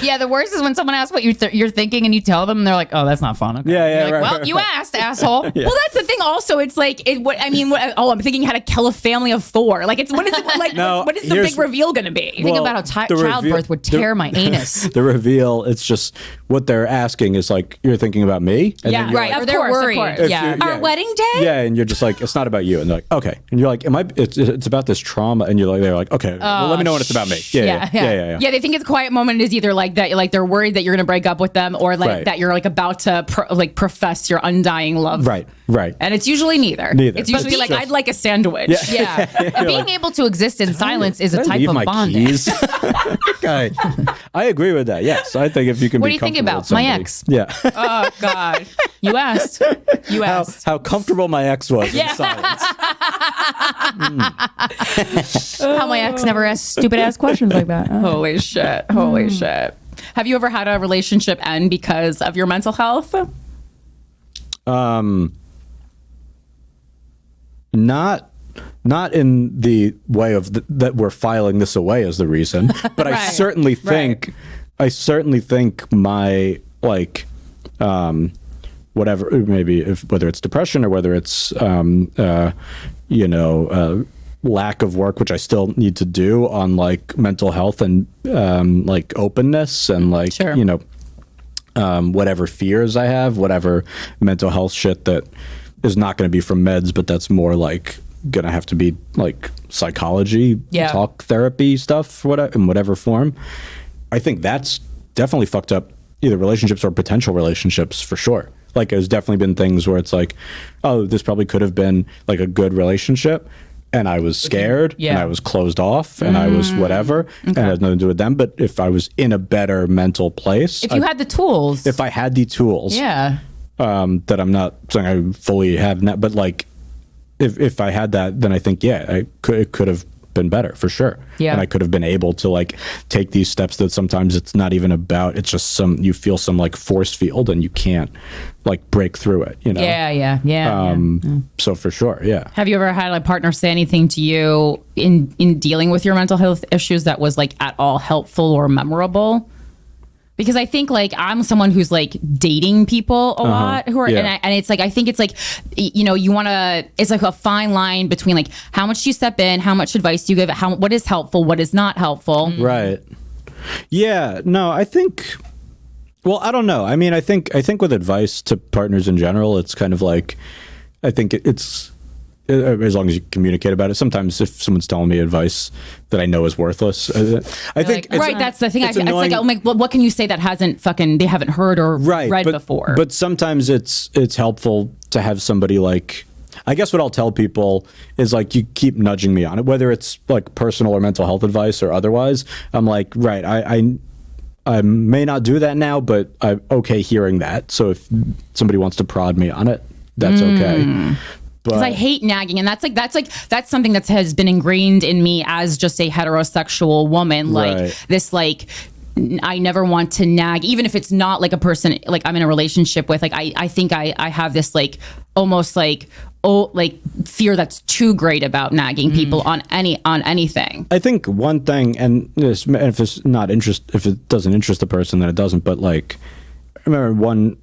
Yeah, the worst is when someone asks what you're thinking and you tell them and they're like, "Oh, that's not fun." Okay. Yeah, You're like, well, you asked, asshole. Well, that's the thing. Also, it's like, I'm thinking how to kill a family of 4. Like, what is it like? No, what is the big reveal going to be? Think about how childbirth would tear my anus. The reveal, it's just what they're asking is like, you're thinking about me? And Yeah, then you're right. like, Or they're worried. Of Yeah. course. Our wedding day? Yeah, and you're just like, it's not about you. And they're like, okay. And you're like, it's about this trauma. And they're like, okay, well, let me know when it's about me. Yeah. Yeah, they think the quiet moment is either like that, like they're worried that you're going to break up with them, or like Right. that you're like about to profess your undying love. Right. And it's usually neither. It's usually It's like, just- I'd like a sandwich. Yeah. And being able to exist in silence is a Did I type leave of my bonding. keys? I agree with that. Yes, I think if you can. What be do you think comfortable about with my somebody- ex? Yeah. Oh God. You asked. How comfortable my ex was in silence. How my ex never asked stupid ass questions like that. Holy shit. Holy shit. Have you ever had a relationship end because of your mental health? Not in the way of that we're filing this away as the reason, but I certainly think my whatever, maybe whether it's depression or whether it's lack of work, which I still need to do on like mental health and like openness and like Sure. whatever fears I have, whatever mental health shit that is not going to be from meds, but that's more like going to have to be like psychology, talk therapy stuff, in whatever form. I think that's definitely fucked up either relationships or potential relationships for sure. Like there's definitely been things where it's like, oh, this probably could have been like a good relationship. And I was scared and I was closed off and I was whatever and it had nothing to do with them. But if I was in a better mental place, If you had the tools. if I had the tools, Yeah. that I'm not saying I fully have now, but like if I had that, then I think, it could have been better for sure. Yeah. And I could have been able to like take these steps that sometimes it's not even about, it's just you feel some like force field and you can't like break through it, Yeah. So for sure. Yeah. Have you ever had a partner say anything to you in dealing with your mental health issues that was like at all helpful or memorable? Because I think like I'm someone who's like dating people a lot who are, and it's like, I think it's like, you want to, it's like a fine line between like, how much do you step in, how much advice do you give, what is helpful, what is not helpful. Right. Yeah. No, I think, well, I don't know. I mean, I think with advice to partners in general, it's kind of like, I think it's, as long as you communicate about it. Sometimes if someone's telling me advice that I know is worthless, I think like, right, that's the thing. It's like, annoying. oh my, what can you say that they haven't heard or read before? But sometimes it's helpful to have somebody like, I guess what I'll tell people is like, you keep nudging me on it, whether it's like personal or mental health advice or otherwise. I'm like, right, I may not do that now, but I'm okay hearing that. So if somebody wants to prod me on it, that's okay. Because I hate nagging, and that's something that has been ingrained in me as just a heterosexual woman. Like this, like I never want to nag, even if it's not like a person like I'm in a relationship with. Like I think I have this like almost like fear that's too great about nagging people on anything. I think one thing, and if it doesn't interest the person, then it doesn't. But like, I remember one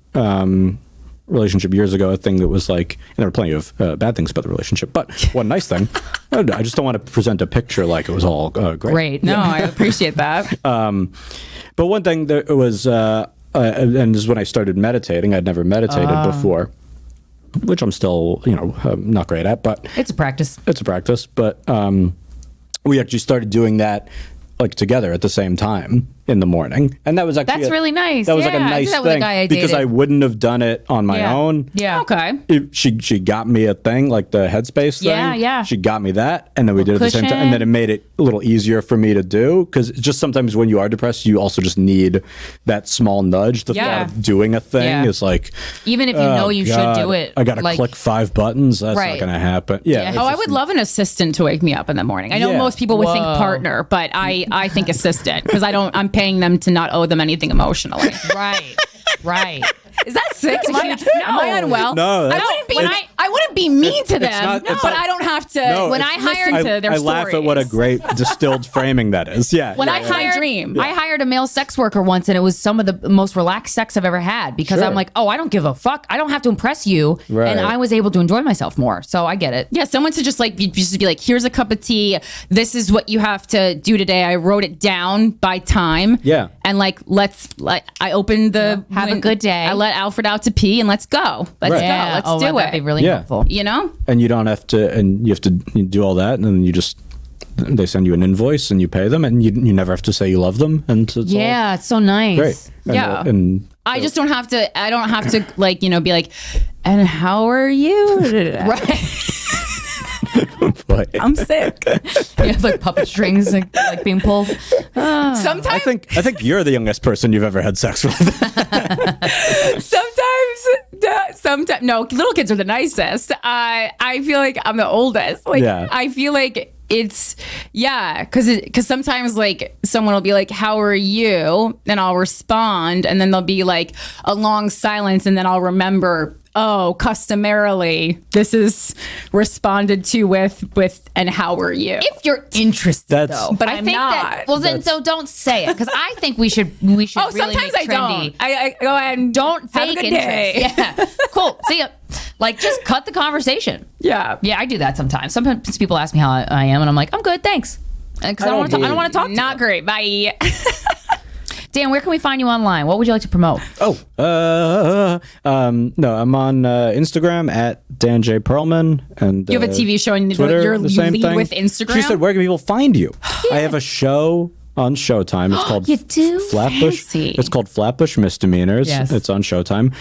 relationship years ago, a thing that was like, and there were plenty of bad things about the relationship, but one nice thing, I just don't want to present a picture like it was all great. No, I appreciate that. But one thing that was, and this is when I started meditating. I'd never meditated before, which I'm still, not great at, but It's a practice. But we actually started doing that like together at the same time in the morning, and that was actually That's really nice. That was like a Yeah, I did nice that with a thing guy I because dated. I wouldn't have done it on my own. Yeah. Okay. She got me a thing like the Headspace thing. Yeah. She got me that, and then we did it at the same time, and then it made it a little easier for me to do because just sometimes when you are depressed, you also just need that small nudge. The thought of doing a thing is like, even if you know you should do it, I got to click 5 buttons. That's not going to happen. Yeah. Oh, I would love an assistant to wake me up in the morning. I know most people would think partner, but I think assistant because I'm paying them to not owe them anything emotionally. Right. Is that sick? Am I unwell? No, I wouldn't be mean to them, not- but I don't have to. No, when it's- I hired to their I laugh at what a great distilled framing that is. Yeah. When I hired a male sex worker once, and it was some of the most relaxed sex I've ever had because Sure. I'm like, oh, I don't give a fuck. I don't have to impress you, Right. and I was able to enjoy myself more. So I get it. Yeah, someone to just be like, here's a cup of tea. This is what you have to do today. I wrote it down by time. Yeah. And I opened the Have a good day. I let Alfred out to pee and let's go. Let's go. Let's do it. That'd be really helpful. You know? And you don't have to, and you have to do all that, and then they send you an invoice and you pay them, and you never have to say you love them, and it's all It's so nice. great. And, Yeah. and I just don't have to. I don't have to be like, and how are you? Right. boy. I'm sick. You have like puppet strings like being pulled. Sometimes I think you're the youngest person you've ever had sex with. sometimes no, little kids are the nicest. I feel like I'm the oldest. I feel like it's because sometimes like someone will be like, how are you? And I'll respond, and then there'll be like a long silence, and then I'll remember, oh, customarily this is responded to with and how are you? If you're interested, though, but I I'm think not. So don't say it because I think we should. Really sometimes make I trendy. don't. I go ahead and Don't have a fake good interest. day. Yeah, cool. See ya. Like, just cut the conversation. Yeah, I do that sometimes. Sometimes people ask me how I am, and I'm like, I'm good, thanks. Because I don't want to talk. Not great. Bye. Dan, where can we find you online? What would you like to promote? No, I'm on Instagram at Dan J. Perlman, and You have a TV show and Twitter, you lead with Instagram? She said, "Where can people find you?" I have a show on Showtime. It's called You do? Flatbush. Fancy. It's called Flatbush Misdemeanors. Yes. It's on Showtime.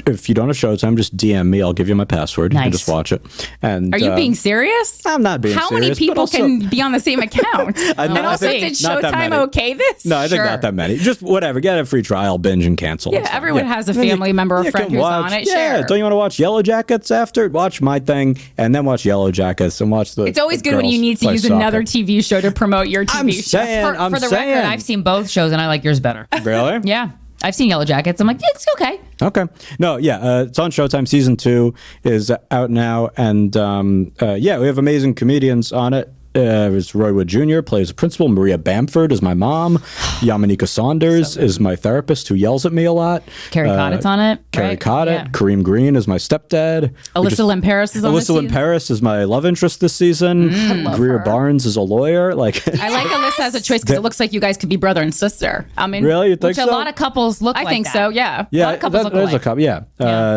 If you don't have Showtime, just DM me. I'll give you my password. You can Nice. just watch it. And Are you being serious? I'm not being How serious. many people but also, can be on the same account? I And also, think did not that Showtime many. okay this? No, I think Sure. not that many. Just whatever. Get a free trial, binge, and cancel. Yeah, It's fine. everyone has a And then family member or you friend can who's watch, on it. Yeah, Sure. don't you want to watch Yellow Jackets after? Watch my thing, and then watch Yellow Jackets, and watch the. It's always the good when you girls need to play use soccer. another TV show to promote your TV I'm show. saying. For the record, I've seen both shows, and I like yours better. Really? Yeah, I've seen Yellow Jackets. I'm like, yeah, it's okay. Okay. No, yeah, it's on Showtime. Season 2 is out now, and we have amazing comedians on it. It's Roy Wood Jr. plays a principal. Maria Bamford is my mom. Yamanika Saunders is my therapist who yells at me a lot. Carrie Coddit's on it. Carrie right? Coddit. Yeah. Kareem Green is my stepdad. Alyssa Lynn Paris is on this Alyssa Lynn season? Paris is my love interest this season. Greer Barnes is a lawyer. Like, I like Alyssa as a choice because it looks like you guys could be brother and sister. I mean, really? You think Which so? a lot of couples look I like think that. so. Yeah. Yeah, lot of couples look there's a alike. couple. Yeah,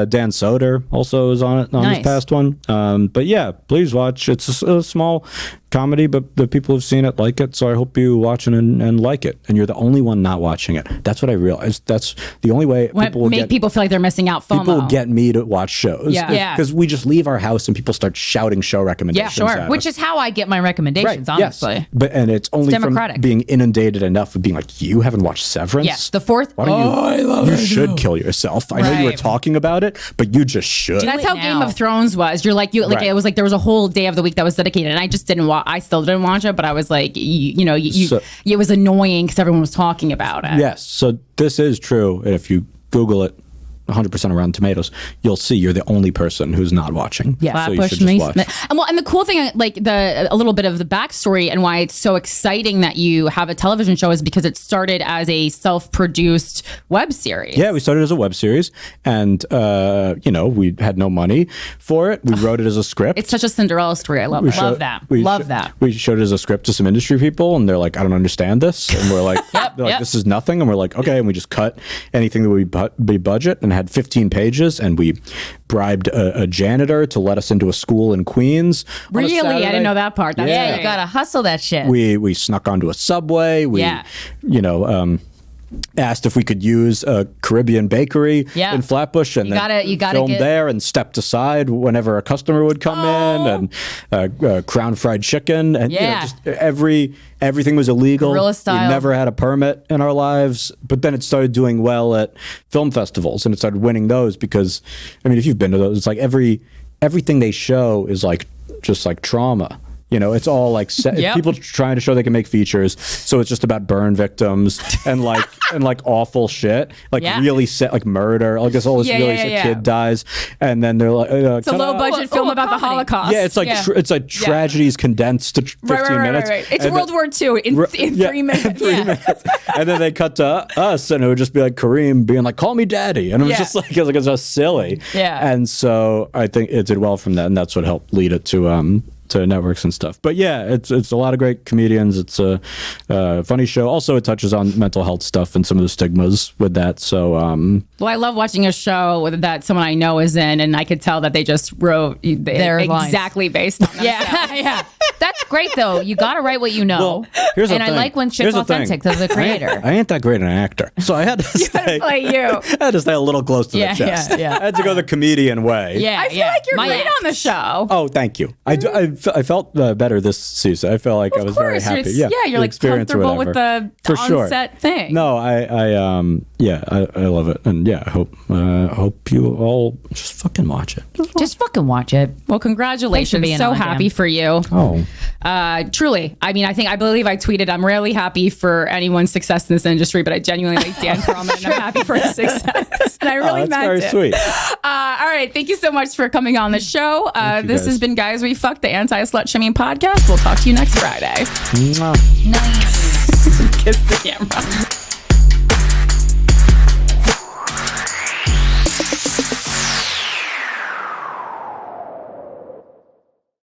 Dan Soder also is on it on Nice. this past one. But yeah, please watch. It's a small comedy, but the people who've seen it like it. So I hope you watch it and like it. And you're the only one not watching it. That's what I realized. That's the only way people will get. People feel like they're missing out. FOMO. People will get me to watch shows. Yeah. Yeah. Because we just leave our house and people start shouting show recommendations. Yeah, sure. at Which us. is how I get my recommendations, honestly. Yes. But and it's only from democratic. being inundated enough of being like, you haven't watched Severance? Yes, the fourth. Why don't you? You should kill yourself. I know you were Right. talking about it, but you just should. That's it how now. Game of Thrones was. You're like Right. it was like there was a whole day of the week that was dedicated, and I just didn't watch. I still didn't watch it, but I was like, So- it was annoying because everyone was talking about it. Yes. So this is true. And if you Google it, 100% around tomatoes, you'll see you're the only person who's not watching. Yeah. So you should just watch. And the cool thing, like a little bit of the backstory and why it's so exciting that you have a television show is because it started as a self-produced web series. Yeah, we started as a web series, and we had no money for it. We wrote it as a script. It's such a Cinderella story. I love that. Love that. We showed it as a script to some industry people, and they're like, "I don't understand this," and we're like, "This is nothing," and we're like, "Okay," and we just cut anything that we budget, and had 15 pages, and we bribed a janitor to let us into a school in Queens. Really? I didn't know that part. That's Yeah, you gotta hustle that shit. We snuck onto a subway. We, asked if we could use a Caribbean bakery in Flatbush, and you gotta filmed there and stepped aside whenever a customer would come in, and Crown Fried Chicken, and just everything was illegal. Guerrilla style. We never had a permit in our lives, but then it started doing well at film festivals, and it started winning those because, I mean, if you've been to those, it's like everything they show is like just like trauma. It's all like people trying to show they can make features, so it's just about burn victims and like awful shit, like really set, like murder. Like, all this really sick kid dies, and then they're like, it's a low budget film about the Holocaust. Yeah, it's like it's like tragedies condensed to 15 minutes. Right. It's World War II in 3 minutes. 3 minutes, and then they cut to us, and it would just be like Kareem being like, "Call me daddy," and it was just like it's just silly. Yeah, and so I think it did well from that, and that's what helped lead it to networks and stuff. But yeah, it's a lot of great comedians. It's a funny show. Also, it touches on mental health stuff and some of the stigmas with that. So well, I love watching a show that someone I know is in, and I could tell that they just wrote their exactly based on themselves. yeah. That's great though. You gotta write what you know. Well, here's the and thing. I like when shit's authentic to the creator. I ain't that great an actor, so I had to stay. Play you. I had to stay a little close to the chest. Yeah. I had to go the comedian way. Yeah, I feel like you're great on the show. Oh, thank you. I felt better this season. I felt like I was very happy. You're like comfortable with the on-set thing. No, I love it, and I hope you all just fucking watch it. Just fucking watch it. Well, congratulations. Being so on, happy for you. Oh. Truly. I mean, I believe I tweeted, I'm rarely happy for anyone's success in this industry, but I genuinely like Dan Perlman, and I'm happy for his success. And I really meant very it. Sweet. All right. Thank you so much for coming on the show. This has been Guys We Fcked, the anti-slut-shaming podcast. We'll talk to you next Friday. Mwah. Nice. Kiss the camera.